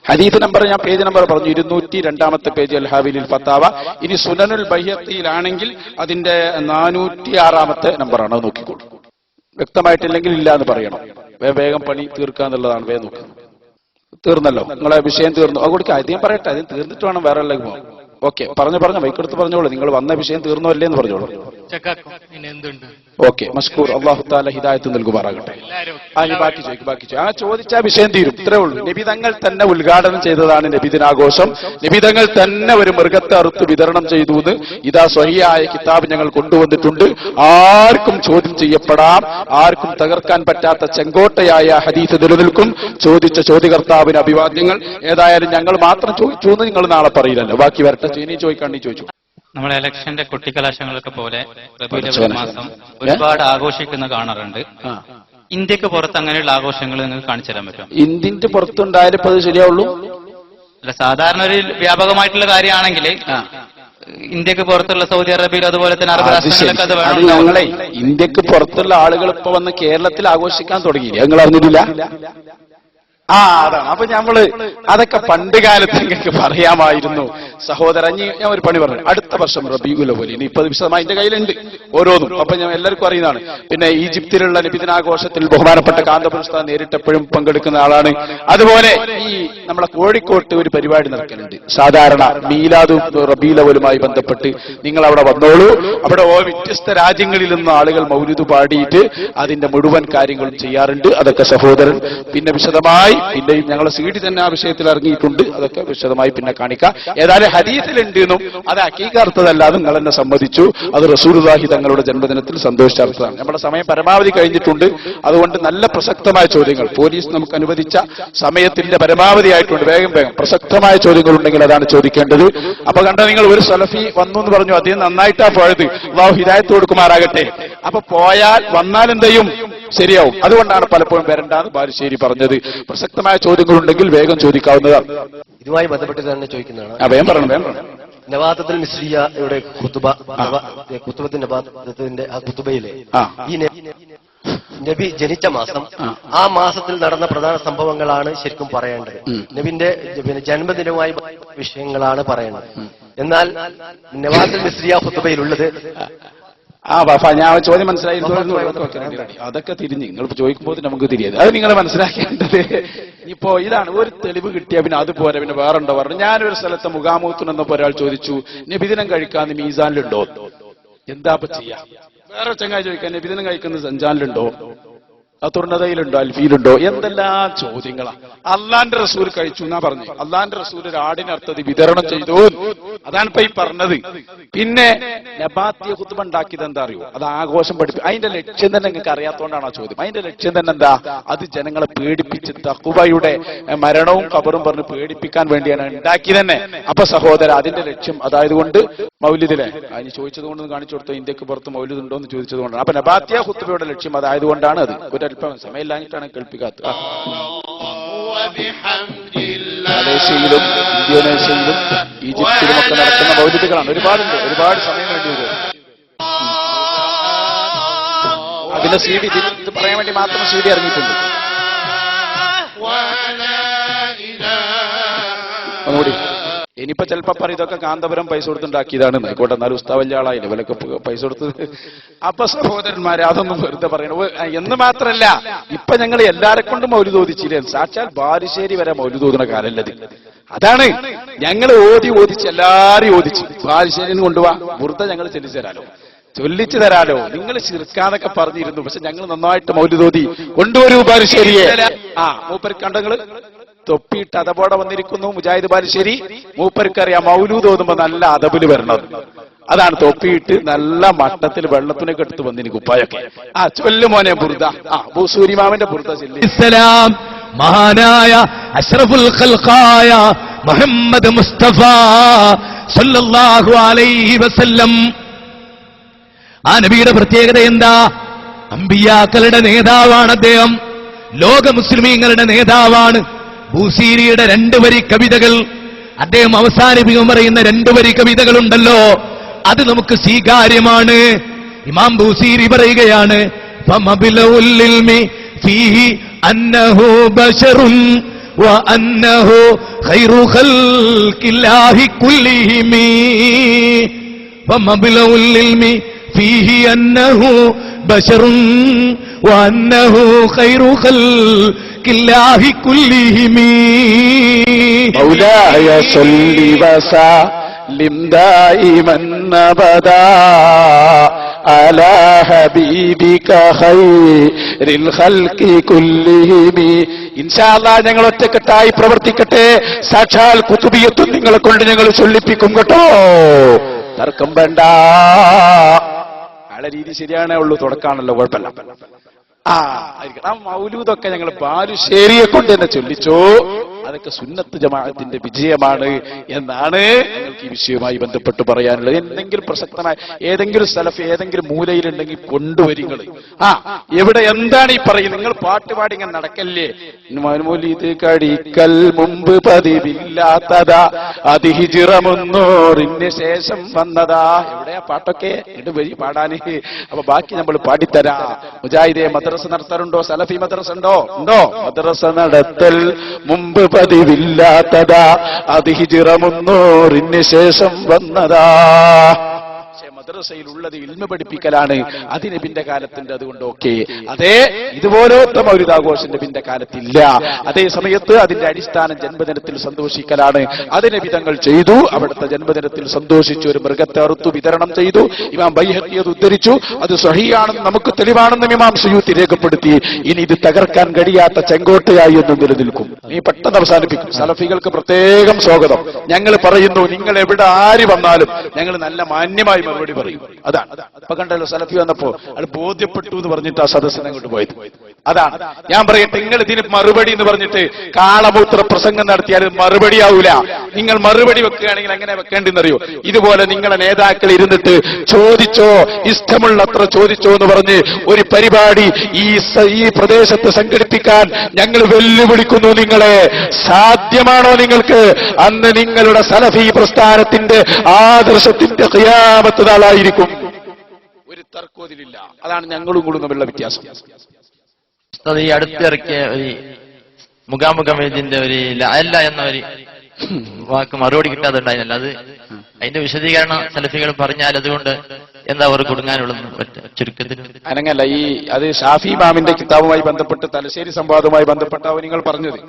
ഹദീസ് നമ്പർ ഞാൻ പേജ് നമ്പർ പറഞ്ഞു, 202-ാമത്തെ പേജ് അൽ ഹാബീലിൽ ഫത്താവ. ഇനി സുനനുൽ ബൈഹഖിയിലാണെങ്കിൽ അതിന്റെ 406-ാമത്തെ നമ്പറാണ്. അത് നോക്കിക്കോളൂ. വ്യക്തമായിട്ടില്ലെങ്കിൽ ഇല്ല എന്ന് പറയണം. വേഗം പണി തീർക്കാന്നുള്ളതാണ്. വേഗം നോക്കുക. തീർന്നല്ലോ, നിങ്ങളെ വിഷയം തീർന്നു. അതുകൊണ്ട് ആദ്യം പറയട്ടെ, ആദ്യം തീർന്നിട്ട് വേണം വേറെ ഉള്ളത് പോകാം. ഓക്കെ, പറഞ്ഞു വൈക്കെടുത്ത് പറഞ്ഞോളൂ. നിങ്ങൾ വന്ന വിഷയം തീർന്നോ അല്ലേ എന്ന് പറഞ്ഞോളൂ. എന്തുണ്ട്? ഓക്കെ, മസ്കൂർ. അല്ലാഹു തആല ഹിദായത്ത് നൽകുമാറാകട്ടെ. ഇനി ബാക്കി ചോദിക്കും. ആ ചോദിച്ച വിഷയം തീരും. ഇത്രേ ഉള്ളൂ. നബിതങ്ങൾ തന്നെ ഉദ്ഘാടനം ചെയ്തതാണ് നബിദിനാഘോഷം. നബിതങ്ങൾ തന്നെ ഒരു മൃഗത്തെ അറുത്ത് വിതരണം ചെയ്തു എന്ന് ഇതാ സ്വഹീഹായ കിതാബ് ഞങ്ങൾ കൊണ്ടുവന്നിട്ടുണ്ട്. ആർക്കും ചോദ്യം ചെയ്യപ്പെടാം. ആർക്കും തകർക്കാൻ പറ്റാത്ത ചെങ്കോട്ടയായ ഹദീസ് നിലനിൽക്കും. ചോദിച്ച ചോദ്യകർത്താവിന് അഭിവാദ്യങ്ങൾ. ഏതായാലും ഞങ്ങൾ മാത്രം ചോദിച്ചു എന്ന് നിങ്ങൾ നാളെ പറയില്ലല്ലോ. ബാക്കി വരട്ടെ. ഇനി ചോദിക്കാണ്ടി ചോദിച്ചു. നമ്മളെ ഇലക്ഷന്റെ കൊട്ടിക്കലാശങ്ങളൊക്കെ പോലെ റബീഉൽ അവ്വൽ മാസം ഒരുപാട് ആഘോഷിക്കുന്ന കാണാറുണ്ട്. ഇന്ത്യക്ക് പുറത്ത് അങ്ങനെയുള്ള ആഘോഷങ്ങൾ നിങ്ങൾക്ക് കാണിച്ചു തരാൻ പറ്റും? ഇന്ത്യന്റെ പുറത്തുണ്ടായാലും ഇപ്പൊ അത് ശരിയാവുള്ളൂ. അല്ല, സാധാരണ ഒരു വ്യാപകമായിട്ടുള്ള കാര്യമാണെങ്കിൽ ഇന്ത്യക്ക് പുറത്തുള്ള സൗദി അറേബ്യയിൽ അതുപോലെ തന്നെ അറബ് രാഷ്ട്രങ്ങളിലൊക്കെ അത് വേണം. ഞങ്ങളെ ഇന്ത്യക്ക് പുറത്തുള്ള ആളുകൾ ഇപ്പൊ വന്ന് കേരളത്തിൽ ആഘോഷിക്കാൻ തുടങ്ങി. ഞങ്ങൾ അറിഞ്ഞിട്ടില്ല. അതാണ്. അപ്പൊ ഞമ്മള് അതൊക്കെ പണ്ട് കാലത്ത് നിങ്ങൾക്ക് പറയാമായിരുന്നു സഹോദരൻ. ഞാൻ ഒരു പണി പറഞ്ഞു. അടുത്ത വർഷം റബീഉൽ അവ്വൽ, ഇനി ഇപ്പൊ വിശദമായി എന്റെ കയ്യിലുണ്ട് ഓരോന്നും. അപ്പൊ ഞാൻ എല്ലാവർക്കും അറിയുന്നതാണ്. പിന്നെ ഈജിപ്തിലുള്ള നബിദിനാഘോഷത്തിൽ ബഹുമാനപ്പെട്ട കാന്തപുരം ഉസ്താദ് നേരിട്ടെപ്പോഴും പങ്കെടുക്കുന്ന ആളാണ്. അതുപോലെ ഈ നമ്മളെ കോഴിക്കോട്ട് ഒരു പരിപാടി നടക്കലുണ്ട്. സാധാരണ മീലാദും റബീഉൽ അവ്വലുമായി ബന്ധപ്പെട്ട് നിങ്ങൾ അവിടെ വന്നോളൂ. അവിടെ വ്യത്യസ്ത രാജ്യങ്ങളിൽ നിന്ന് ആളുകൾ മൗലിദ് പാടിയിട്ട് അതിന്റെ മുഴുവൻ കാര്യങ്ങളും ചെയ്യാറുണ്ട്. അതൊക്കെ സഹോദരൻ പിന്നെ വിശദമായി, പിന്നെയും ഞങ്ങളെ സീഡി തന്നെ ആ വിഷയത്തിൽ ഇറങ്ങിയിട്ടുണ്ട്. അതൊക്കെ വിശദമായി പിന്നെ കാണിക്കാം. ഏതായാലും ഹദീസിലുണ്ട് എന്നും അത് ഹഖീഖത്തല്ലാതെ നിങ്ങൾ എന്നെ സമ്മതിച്ചു. അത് റസൂലുള്ളാഹി തങ്ങളുടെ ജന്മദിനത്തിൽ സന്തോഷിച്ചതാണ്. നമ്മുടെ സമയം പരമാവധി കഴിഞ്ഞിട്ടുണ്ട്. അതുകൊണ്ട് നല്ല പ്രസക്തമായ ചോദ്യങ്ങൾ പോലീസ് നമുക്ക് അനുവദിച്ച സമയത്തിന്റെ പരമാവധി ആയിട്ടുണ്ട്. വേഗം പ്രസക്തമായ ചോദ്യങ്ങൾ ഉണ്ടെങ്കിൽ അതാണ് ചോദിക്കേണ്ടത്. അപ്പൊ കണ്ട നിങ്ങൾ ഒരു സലഫി വന്നു എന്ന് പറഞ്ഞു. അദ്ദേഹം നന്നായിട്ടാ പോയത്. അല്ലാഹു ഹിദായത്ത് കൊടുക്കുമാറാകട്ടെ. അപ്പൊ പോയാൽ വന്നാൽ എന്തെയും ശരിയാവും. അതുകൊണ്ടാണ് പലപ്പോഴും വരണ്ടാന്ന് ബാലുശ്ശേരി പറഞ്ഞത്. പ്രസക്തമായ ചോദ്യങ്ങളുണ്ടെങ്കിൽ വേഗം ചോദിക്കാവുന്നതാണ്. ഇതുമായി ബന്ധപ്പെട്ട് തന്നെ ചോദിക്കുന്നതാണ്. വേഗം പറയണം. നവാദത്തുൽ മിസ്രിയയുടെ ഖുതുബത്തുൽ നവാദത്തിന്റെ ആ ഖുതുബയിലെ ഈ നബി ജനിച്ച മാസം, ആ മാസത്തിൽ നടന്ന പ്രധാന സംഭവങ്ങളാണ് ശരിക്കും പറയേണ്ടത്. നബിന്റെ ജന്മദിനവുമായി വിഷയങ്ങളാണ് പറയേണ്ടത്. എന്നാൽ നവാദത്തുൽ മിസ്രിയ ഖുതുബയിലുള്ളത് ഞാൻ ചോദ്യം മനസ്സിലായി. അതൊക്കെ തിരിഞ്ഞ് നിങ്ങൾ ചോദിക്കുമ്പോൾ നമുക്ക് തിരിയത് അത് നിങ്ങൾ മനസ്സിലാക്കേണ്ടത്. ഇപ്പോ ഇതാണ് ഒരു തെളിവ് കിട്ടിയ പിന്നെ അതുപോലെ പിന്നെ വേറുണ്ടോ പറഞ്ഞു. ഞാനൊരു സ്ഥലത്ത് മുഖാമുഖത്തുനിന്നപ്പോ ഒരാൾ ചോദിച്ചു നബിദിനം കഴിക്കാൻ മീസാനിലുണ്ടോ? എന്താ ചെയ്യാ? വേറെ ചങ്ങായി ചോദിക്കാൻ നബിദിനം കഴിക്കുന്നത് സഞ്ചാനിലുണ്ടോ, തുർണതയിലുണ്ടോ, അൽഫിയിലുണ്ടോ? എന്തെല്ലാം ചോദ്യങ്ങളാ. അള്ളാന്റെ റസൂൽ കഴിച്ചു എന്നാ പറഞ്ഞു. അള്ളാന്റെ റസൂൽ ഒരു ആടിനർത്ഥത് വിതരണം ചെയ്തു. അതാണ് ഇപ്പൊ ഈ പറഞ്ഞത്. പിന്നെ നബാത്തിയ ഖുതുബ ഉണ്ടാക്കിയത് എന്താ അറിയോ? അത് ആഘോഷം പഠിപ്പിക്കും. അതിന്റെ ലക്ഷ്യം തന്നെ നിങ്ങൾക്ക് അറിയാത്തോണ്ടാണ് ആ ചോദ്യം. അതിന്റെ ലക്ഷ്യം തന്നെ എന്താ? അത് ജനങ്ങളെ പേടിപ്പിച്ച് തഖ്വയുടെ മരണവും ഖബറും പറഞ്ഞ് പേടിപ്പിക്കാൻ വേണ്ടിയാണ് ഉണ്ടാക്കി തന്നെ. അപ്പൊ സഹോദര അതിന്റെ ലക്ഷ്യം അതായതുകൊണ്ട് മൗലിദിലെ അതിന് ചോദിച്ചത് കൊണ്ട് കാണിച്ചു കൊടുത്ത ഇന്ത്യക്ക് പുറത്ത് മൗലിദ് ഉണ്ടോ എന്ന് ചോദിച്ചത് കൊണ്ടാണ്. അപ്പൊ നബാത്തിയ ഖുതുബയുടെ ലക്ഷ്യം അതായതുകൊണ്ടാണ് അത്. ഒരല്പം സമയമില്ലാഞ്ഞിട്ടാണ് കേൾപ്പിക്കാത്തത്. മലേഷ്യയിലും ഇന്തോനേഷ്യയിലും ഈജിപ്തിലും ഒക്കെ നടക്കുന്ന മൗലിദുകളാണ്. ഒരുപാടുണ്ട്. ഒരുപാട് സമയം വേണ്ടി വരും. അതിന്റെ CD ഇത് പറയാൻ വേണ്ടി മാത്രം CD ഇറങ്ങിയിട്ടുണ്ട്. ഒന്നുകൂടി ഇനിയിപ്പോ ചിലപ്പോ പറയും ഇതൊക്കെ കാന്തപുരം പൈസ കൊടുത്തുണ്ടാക്കിയതാണ്. ആയിക്കോട്ടെ, എന്നാലും ഉസ്താദ് വലിയ ആളായില്ല, ഇവലൊക്കെ പൈസ കൊടുത്തത്. അപ്പൊ സഹോദരന്മാരെ അതൊന്നും വെറുതെ പറയണ എന്ന് മാത്രല്ല, ഇപ്പൊ ഞങ്ങൾ എല്ലാരെ കൊണ്ടും മൗലിദ് ഓദിച്ചില്ലേ. സാക്ഷാൽ ബാലുശ്ശേരി വരെ മൗലിദ് ഓതുന്ന കാലല്ലത്. അതാണ് ഞങ്ങൾ ഓദിച്ച് എല്ലാരും ഓദിച്ച്. ബാലുശ്ശേരിന്ന് കൊണ്ടുപോവാ ബുർദ ഞങ്ങൾ ചൊല്ലിച്ചു തരാലോ. നിങ്ങൾ ശിർക്കാന്നൊക്കെ പറഞ്ഞിരുന്നു. പക്ഷെ ഞങ്ങൾ നന്നായിട്ട് മൗലിദ് ഓതി കൊണ്ടുവരൂ ബാലുശ്ശേരിയെ. മൂപ്പര് കണ്ടങ്ങള് തൊപ്പിയിട്ട് അതപോടെ വന്നിരിക്കുന്നു മുജാഹിദ് ബാലുശ്ശേരി. മൂപ്പർക്കറിയാം മൗലൂദ് ഓതുമ്പോ നല്ല അതബില് വരണം. അതാണ് തൊപ്പിയിട്ട് നല്ല മട്ടത്തിൽ വെള്ളത്തിനൊക്കെ എടുത്ത് വന്നിന് കുപ്പായൊക്കെ. ചൊല്ലു മോനെ ബുർദ. ബൂസൂരിമാമന്റെ ബുർദ ചൊല്ലി. മഹാനായ അഷ്റഫുൽ ഖൽഖായ മുഹമ്മദ് മുസ്തഫ സല്ലല്ലാഹു അലൈഹി വസല്ലം. ആ നബിയുടെ പ്രത്യേകത എന്താ? അമ്പിയാക്കളുടെ നേതാവാണ് അദ്ദേഹം. ലോക മുസ്ലിമീങ്ങളുടെ നേതാവാണ്. ബൂസീരിയുടെ 2 വരി കവിതകൾ അദ്ദേഹം അവസാനിപ്പിക്കും പറയുന്ന 2 വരി കവിതകളുണ്ടല്ലോ, അത് നമുക്ക് സ്വീകാര്യമാണ്. ഇമാം ബൂസീരി പറയുകയാണ്, ഫമബിലഉൽ ഇൽമി ഫീഹി അന്നഹു ബശറുൻ വഅന്നഹു ഖൈറു ഖൽഖില്ലാഹി കുല്ലിഹിം. ഫമബിലഉൽ ഇൽമി ഫീഹി അന്നഹു ബശറുൻ വഅന്നഹു ഖൈറു ഖൽഖില്ലാഹി കുല്ലിഹിം. മൗലായ സല്ലി വസല്ലിം ദായിമൻ അബദാ അലാ ഹബീബിക ഖൈറിൽ ഖൽഖി കുല്ലിഹിം. ഇൻഷാ അല്ലാഹ് ഞങ്ങൾ ഒറ്റക്കെട്ടായി പ്രവർത്തിക്കട്ടെ. സാക്ഷാൽ കുതുബിയത്തും നിങ്ങളെ കൊണ്ട് ഞങ്ങൾ ചൊല്ലിപ്പിക്കും കേട്ടോ. തർക്കം വേണ്ട. ആളെ രീതി ശരിയാണേ ഉള്ളൂ, തുടക്കാണല്ലോ, കുഴപ്പമില്ല. ആ മൗലൂദൊക്കെ ഞങ്ങൾ ബാലുശ്ശേരിയെ കൊണ്ട് തന്നെ ചൊല്ലിച്ചു. അതൊക്കെ സുന്നത്ത് ജമാഅത്തിന്റെ വിജയമാണ് എന്നാണ് നിങ്ങൾക്ക് ഈ വിഷയവുമായി ബന്ധപ്പെട്ട് പറയാനുള്ളത്. എന്തെങ്കിലും പ്രസക്തമായ ഏതെങ്കിലും സലഫ് ഏതെങ്കിലും മൂലയിലുണ്ടെങ്കിൽ കൊണ്ടുവരിങ്ങൾ. എവിടെ എന്താണ് ഈ പറയുന്നത്? നിങ്ങൾ പാട്ടുപാടി ഇങ്ങനെ നടക്കല്ലേ? മൗലൂദ് കഴിക്കൽ മുമ്പ് പതിവില്ലാത്തതാ, അത് ഹിജ്റ 300 ശേഷം വന്നതാ. എവിടെയാ പാട്ടൊക്കെ വരി പാടാന്? അപ്പൊ ബാക്കി നമ്മൾ പാടിത്തരാ. മുജാഹിദെ മദ്രസ നടത്താറുണ്ടോ? സലഫി മദ്രസ ഉണ്ടോ? മദ്രസ നടത്തൽ മുമ്പ് പതിവില്ലാത്തതാ, അത് ഹിജ്റ 300 ശേഷം വന്നതാ. മദ്രസയിലുള്ളത് ഇൽമ പഠിപ്പിക്കലാണ്. അത് നബിന്റെ കാലത്തിന്റെ, അതുകൊണ്ട് ഓക്കെ. അതേ ഇതുപോലത്തെ മൗലിദാഘോഷം നബിന്റെ കാലത്തില്ല. അതേ സമയത്ത് അതിന്റെ അടിസ്ഥാനം ജന്മദിനത്തിൽ സന്തോഷിക്കലാണ്. അത് നബി തങ്ങൾ ചെയ്തു. അവിടുത്തെ ജന്മദിനത്തിൽ സന്തോഷിച്ചു, ഒരു മൃഗത്തെ അറുത്തു വിതരണം ചെയ്തു. ഇമാം ബൈഹഖി അത് ഉദ്ധരിച്ചു. അത് സ്വഹീഹാണെന്ന് നമുക്ക് തെളിവാണെന്നും ഇമാം സുയൂത്തി രേഖപ്പെടുത്തി. ഇനി ഇത് തകർക്കാൻ കഴിയാത്ത ചെങ്കോട്ടയായി എന്നും നിലനിൽക്കും. നീ പെട്ടെന്ന് അവസാനിപ്പിക്കും. സലഫികൾക്ക് പ്രത്യേകം സ്വാഗതം. ഞങ്ങൾ പറയുന്നു, നിങ്ങൾ എവിടെ ആര് വന്നാലും ഞങ്ങൾ നല്ല മാന്യമായി മറുപടി പറയും. അതാണ്. അപ്പൊ കണ്ടല്ലോ, സലഫി വന്നപ്പോ അത് ബോധ്യപ്പെട്ടു എന്ന് പറഞ്ഞിട്ട് ആ സദസ്സിനെ അങ്ങോട്ട് പോയത്. അതാണ് ഞാൻ പറയട്ടെ. നിങ്ങൾ ഇതിന് മറുപടി എന്ന് പറഞ്ഞിട്ട് കാളമൂത്ര പ്രസംഗം നടത്തിയാൽ മറുപടി ആവൂല. നിങ്ങൾ മറുപടി വെക്കുകയാണെങ്കിൽ എങ്ങനെ വെക്കേണ്ടെന്നറിയോ? ഇതുപോലെ നിങ്ങളെ നേതാക്കൾ ഇരുന്നിട്ട് ചോദിച്ചോ, ഇഷ്ടമുള്ളത്ര ചോദിച്ചോ എന്ന് പറഞ്ഞ് ഒരു പരിപാടി ഈ പ്രദേശത്ത് സംഘടിപ്പിക്കാൻ ഞങ്ങൾ വെല്ലുവിളിക്കുന്നു. നിങ്ങളെ സാധ്യമാണോ നിങ്ങൾക്ക്? അന്ന് നിങ്ങളുടെ സലഫി പ്രസ്ഥാനത്തിന്റെ ആദർശത്തിന്റെ ഖിയാമത്ത് നാളായിരിക്കും. ഒരു തർക്കോതിലില്ല. അതാണ് ഞങ്ങളും കൂടും തമ്മിലുള്ള വ്യത്യാസം. ഈ അടുത്തിറക്കിയ ഒരു മുഖാമുഖം ഇതിന്റെ ഒരു അല്ല എന്ന ഒരു വാക്ക് മറുപടി കിട്ടാതെ ഉണ്ടായിരുന്നല്ലോ, അത് അതിന്റെ വിശദീകരണം സലഫികൾ പറഞ്ഞാൽ അതുകൊണ്ട് എന്താ അവർ കൊടുങ്ങാനുള്ളത് ചുരുക്കത്തിൽ? അനങ്ങല്ല, അത് ഷാഫി ഇമാമിന്റെ കിതാബുമായി ബന്ധപ്പെട്ട് തലശ്ശേരി സംവാദവുമായി ബന്ധപ്പെട്ടാവും നിങ്ങൾ പറഞ്ഞത്.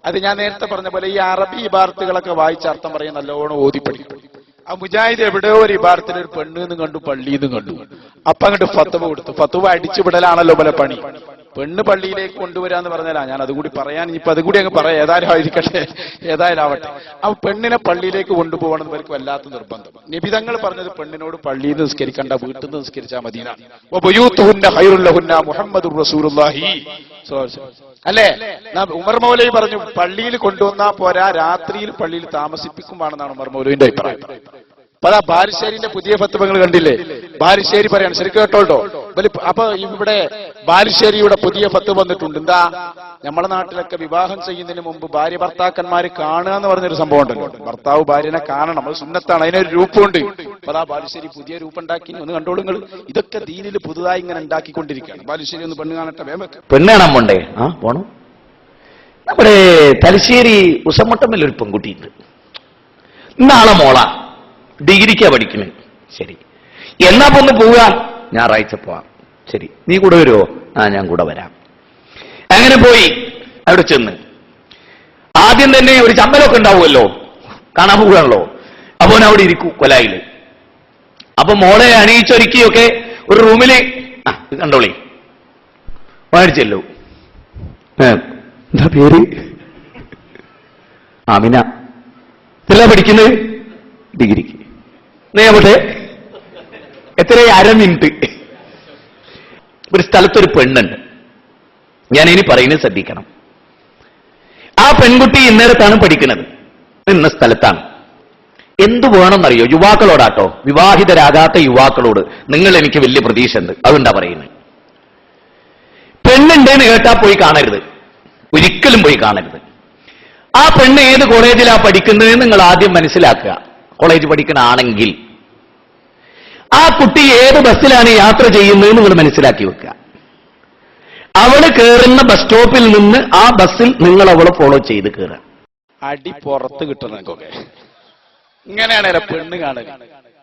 അത് ഞാൻ നേരത്തെ പറഞ്ഞ പോലെ ഈ അറബി ഇബാറത്തുകളൊക്കെ വായിച്ച അർത്ഥം പറയാൻ നല്ലോണം ഓതിപ്പടിക്കും. ആ മുജാഹിദ് എവിടെയോ ഒരു ഇബാറത്തിൽ ഒരു പെണ്ണെന്ന് കണ്ടു, പള്ളിന്ന് കണ്ടു. അപ്പൊ അങ്ങോട്ട് ഫത്വ കൊടുത്തു. ഫത്വ അടിച്ചുവിടലാണല്ലോ പല പണി. പെണ്ണ് പള്ളിയിലേക്ക് കൊണ്ടുവരാന്ന് പറഞ്ഞാലാ ഞാൻ അതുകൂടി പറയാൻ. ഇനിയിപ്പോ അതുകൂടി അങ്ങ് പറയാം. ഏതായാലും ആയിരിക്കട്ടെ, ഏതായാലും ആവട്ടെ. ആ പെണ്ണിനെ പള്ളിയിലേക്ക് കൊണ്ടുപോകണം എന്ന് അവർക്ക് വല്ലാത്ത നിർബന്ധം. നിബിതങ്ങൾ പറഞ്ഞത് പെണ്ണിനോട് പള്ളിയിൽ നിന്ന് നിസ്കരിക്കണ്ട, വീട്ടിൽ നിന്ന് നിസ്കരിച്ചാൽ മദീനാണ്. മുഹമ്മദുർ റസൂലുള്ളാഹി അല്ലേ? ഉമർ മൗലവി പറഞ്ഞു പള്ളിയിൽ കൊണ്ടുവന്നാ പോരാ, രാത്രിയിൽ പള്ളിയിൽ താമസിപ്പിക്കുമ്പോഴാണെന്നാണ് ഉമർ മൗലവിന്റെ അഭിപ്രായം. അപ്പൊ അതാ ബാലുശ്ശേരിന്റെ പുതിയ ഫത്വകൾ കണ്ടില്ലേ? ബാലുശ്ശേരി പറയാണ്, ശരിക്കും കേട്ടോട്ടോ. അപ്പൊ ഇവിടെ ബാലുശ്ശേരിയുടെ പുതിയ ഫത്വ വന്നിട്ടുണ്ട്. എന്താ? നമ്മുടെ നാട്ടിലൊക്കെ വിവാഹം ചെയ്യുന്നതിന് മുമ്പ് ഭാര്യ ഭർത്താക്കന്മാര് കാണുക എന്ന് പറഞ്ഞൊരു സംഭവം ഉണ്ടല്ലോ. ഭർത്താവ് ഭാര്യനെ കാണണം, അത് സുന്നത്താണ്, അതിനൊരു രൂപമുണ്ട്. അപ്പൊ അതാ ബാലുശ്ശേരി പുതിയ രൂപം ഉണ്ടാക്കി. ഒന്ന് കണ്ടോളൂ നിങ്ങൾ. ഇതൊക്കെ ദീനിൽ പുതുതായി ഇങ്ങനെ ഉണ്ടാക്കിക്കൊണ്ടിരിക്കുകയാണ്. ബാലുശ്ശേരി ഒന്ന് പെണ്ണ് കാണട്ടെ, വേഗം പെണ്ണ് കാണാൻ പോണ്ടേ? പോണം. നമ്മുടെ തലശ്ശേരി ഉസമട്ടമ്മിൽ ഒരു പെൺകുട്ടിയുണ്ട്. നാളെ മോള ഡിഗ്രിക്കാ പഠിക്കുന്നത്. ശരി, എന്നാ ഒന്ന് പോവാം. ഞായറാഴ്ച പോവാം. ശരി, നീ കൂടെ വരുമോ? ഞാൻ കൂടെ വരാം. അങ്ങനെ പോയി അവിടെ ചെന്ന് ആദ്യം തന്നെ ഒരു ചമ്മലൊക്കെ ഉണ്ടാവുമല്ലോ, കാണാൻ പോവുകയാണല്ലോ. അപ്പൊ അവിടെ ഇരിക്കും കൊലായില്. അപ്പൊ മോളെ അണിയിച്ചൊരുക്കിയൊക്കെ ഒരു റൂമില് കണ്ടോളി മേടിച്ചല്ലോ. എന്താ പേര്? ആമിന. ഇതല്ല പഠിക്കുന്നത്? ഡിഗ്രിക്ക്. നേമട്ടെ എത്ര? 1/2 മിനിറ്റ്. ഒരു സ്ഥലത്തൊരു പെണ്ണുണ്ട്. ഞാൻ ഇനി പറയുന്നത് ശ്രദ്ധിക്കണം. ആ പെൺകുട്ടി ഇന്നേരത്താണ് പഠിക്കുന്നത്, ഇന്ന സ്ഥലത്താണ്. എന്തു വേണമെന്നറിയോ? യുവാക്കളോടാട്ടോ, വിവാഹിതരാകാത്ത യുവാക്കളോട് നിങ്ങൾ എനിക്ക് വലിയ പ്രതീക്ഷ ഉണ്ട്. അതുകൊണ്ടാ പറയുന്നത്. പെണ്ണുണ്ടെന്ന് കേട്ടാ പോയി കാണരുത്, ഒരിക്കലും പോയി കാണരുത്. ആ പെണ്ണ് ഏത് കോളേജിലാ പഠിക്കുന്നത് നിങ്ങൾ ആദ്യം മനസ്സിലാക്കുക. കോളേജ് പഠിക്കണാണെങ്കിൽ ആ കുട്ടി ഏത് ബസ്സിലാണ് യാത്ര ചെയ്യുന്നത് നിങ്ങൾ മനസ്സിലാക്കി വെക്കുക. അവള് കയറുന്ന ബസ് സ്റ്റോപ്പിൽ നിന്ന് ആ ബസ്സിൽ നിങ്ങൾ അവളെ ഫോളോ ചെയ്ത് കയറുക. അടി പുറത്ത് കിട്ടണക്കൊക്കെ ഇങ്ങനെയാണ് പെണ്ണ് കാണൽ.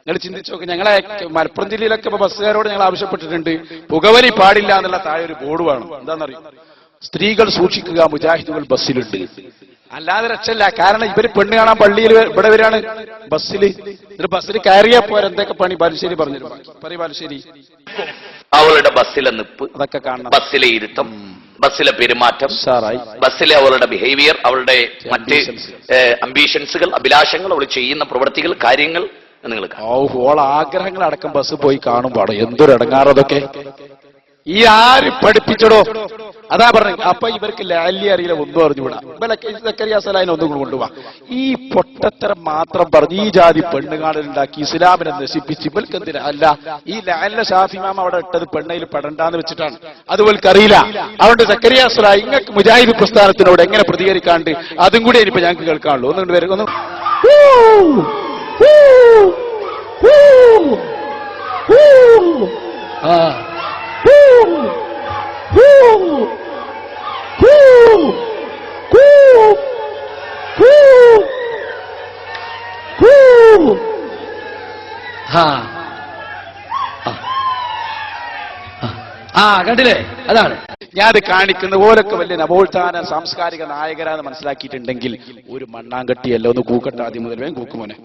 നിങ്ങൾ ചിന്തിച്ചു നോക്ക്. ഞങ്ങളെ മലപ്പുറം ജില്ലയിലൊക്കെ ഇപ്പൊ ബസ്സുകാരോട് ഞങ്ങൾ ആവശ്യപ്പെട്ടിട്ടുണ്ട്, പുകവലി പാടില്ല എന്നുള്ള താഴെ ഒരു ബോർഡ് വേണം. എന്താണെന്നറിയും? സ്ത്രീകൾ സൂക്ഷിക്കുക, മുജാഹിദുകൾ ബസ്സിലുണ്ട്. അല്ലാതെ രക്ഷയില്ല. കാരണം ഇവര് പെണ്ണ് കാണാൻ പള്ളിയിൽ ഇവിടെ വരാണ്, ബസ്സിൽ ഒരു ബസ്സിൽ കയറിയാ പോരെ എന്തൊക്കെ പണി ബാലുശ്ശേരി പറഞ്ഞു പറയും ബാലുശ്ശേരി. അവളുടെ ബസ്സിലെ നിപ്പ്, അതൊക്കെ കാണണം, ബസ്സിലെ ഇരുത്തം, ബസ്സിലെ പെരുമാറ്റം, ബസ്സിലെ അവളുടെ ബിഹേവിയർ, അവളുടെ മറ്റ് അംബീഷൻസുകൾ, അഭിലാഷങ്ങൾ, അവൾ ചെയ്യുന്ന പ്രവൃത്തികൾ, കാര്യങ്ങൾ നിങ്ങൾ ഓൾ ആഗ്രഹങ്ങൾ അടക്കം ബസ് പോയി കാണുമ്പോഴോ എന്തൊരു ഇടങ്ങാറതൊക്കെ. ഈ ആര് പഠിപ്പിച്ചടോ? അതാ പറഞ്ഞു. അപ്പൊ ഇവർക്ക് ലാലി അറിയില്ല, ഒന്നും അറിഞ്ഞുകൂടാ. സക്കരിയ സലാഹിനെ ഒന്നും കൊണ്ടുപോവാ. ഈ പൊട്ടത്തരം മാത്രം പറഞ്ഞ് ഈ ജാതി പെണ്ണുകാണലുണ്ടാക്കി ഇസ്ലാമിനെ നശിപ്പിച്ച് ഇവർക്ക് എന്തിനാ? അല്ല, ഈ ലാലിന്റെ ഷാഫി മാമ അവിടെ ഇട്ടത് പെണ്ണയിൽ പെടണ്ടാന്ന് വെച്ചിട്ടാണ്. അത് ഇവൾക്കറിയില്ല. അതുകൊണ്ട് സക്കരിയ സലാഹ് ഇങ്ങക്ക് മുജാഹിദ് പ്രസ്ഥാനത്തിനോട് എങ്ങനെ പ്രതികരിക്കാണ്ട് അതും കൂടി ഇനിയിപ്പോ ഞങ്ങൾക്ക് കേൾക്കാനുള്ളൂ. ഒന്നുകൊണ്ട് വരും ഒന്ന്. കണ്ടില്ലേ? അതാണ് ഞാനത് കാണിക്കുന്ന പോലൊക്കെ വലിയ നവോത്ഥാന സാംസ്കാരിക നായകരാന്ന് മനസ്സിലാക്കിയിട്ടുണ്ടെങ്കിൽ ഒരു മണ്ണാങ്കട്ടിയല്ല. ഒന്ന് കൂക്കട്ടെ ആദ്യം മുതൽ. വേഗം കൂക്കുമോനെ.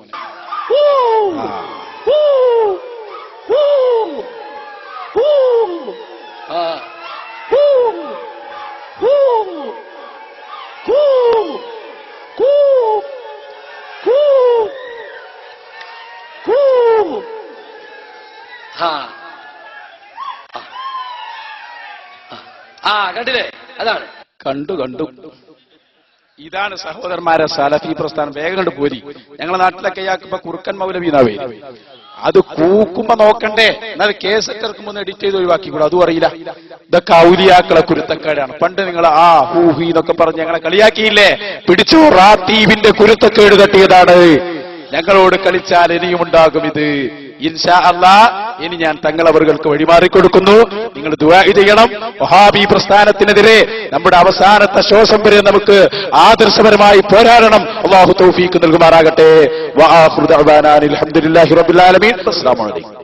കണ്ടില്ലേ? അതാണ് കണ്ടു. ഇതാണ് സഹോദരന്മാരെ സലഫി പ്രസ്ഥാനം. വേഗം കണ്ടു പോരി. ഞങ്ങളുടെ നാട്ടിലൊക്കെ ഇയാൾക്കിപ്പോ കുറുക്കൻ മൗലവീനാവേ. അത് കൂക്കുമ്പോ നോക്കണ്ടേ, എന്നാൽ കേസറ്റ് ഇറക്കുമ്പോ എഡിറ്റ് ചെയ്ത് ഒഴിവാക്കിക്കൂടാ. അതും അറിയില്ല. ഇതൊക്കെ ഔലിയാക്കളെ കുരുത്തക്കേടാണ്. പണ്ട് നിങ്ങൾ ഹൂഹി എന്നൊക്കെ പറഞ്ഞ് ഞങ്ങളെ കളിയാക്കിയില്ലേ? പിടിച്ചു റാത്തീബിന്റെ കുരുത്തക്കേട് തട്ടിയതാണ്. ഞങ്ങളോട് കളിച്ചാൽ ഇനിയും ഉണ്ടാകും ഇത്. ഇൻഷാ അല്ലാഹ് ഇനി ഞാൻ തങ്ങളവർക്ക് വഴിമാറിക്കൊടുക്കുന്നു. നിങ്ങൾ ദുആ ചെയ്യണം. വഹാബി പ്രസ്ഥാനത്തിനെതിരെ നമ്മുടെ അവസാനത്തെ ശ്വാസം വരെ നമുക്ക് ആദർശപരമായി പോരാടണം. അല്ലാഹു തൗഫീഖ് നൽകുമാറാകട്ടെ. വആഖിറു ദഅ്വാനാ അൽഹംദുലില്ലാഹി റബ്ബിൽ ആലമീൻ. അസ്സലാമു അലൈക്കും.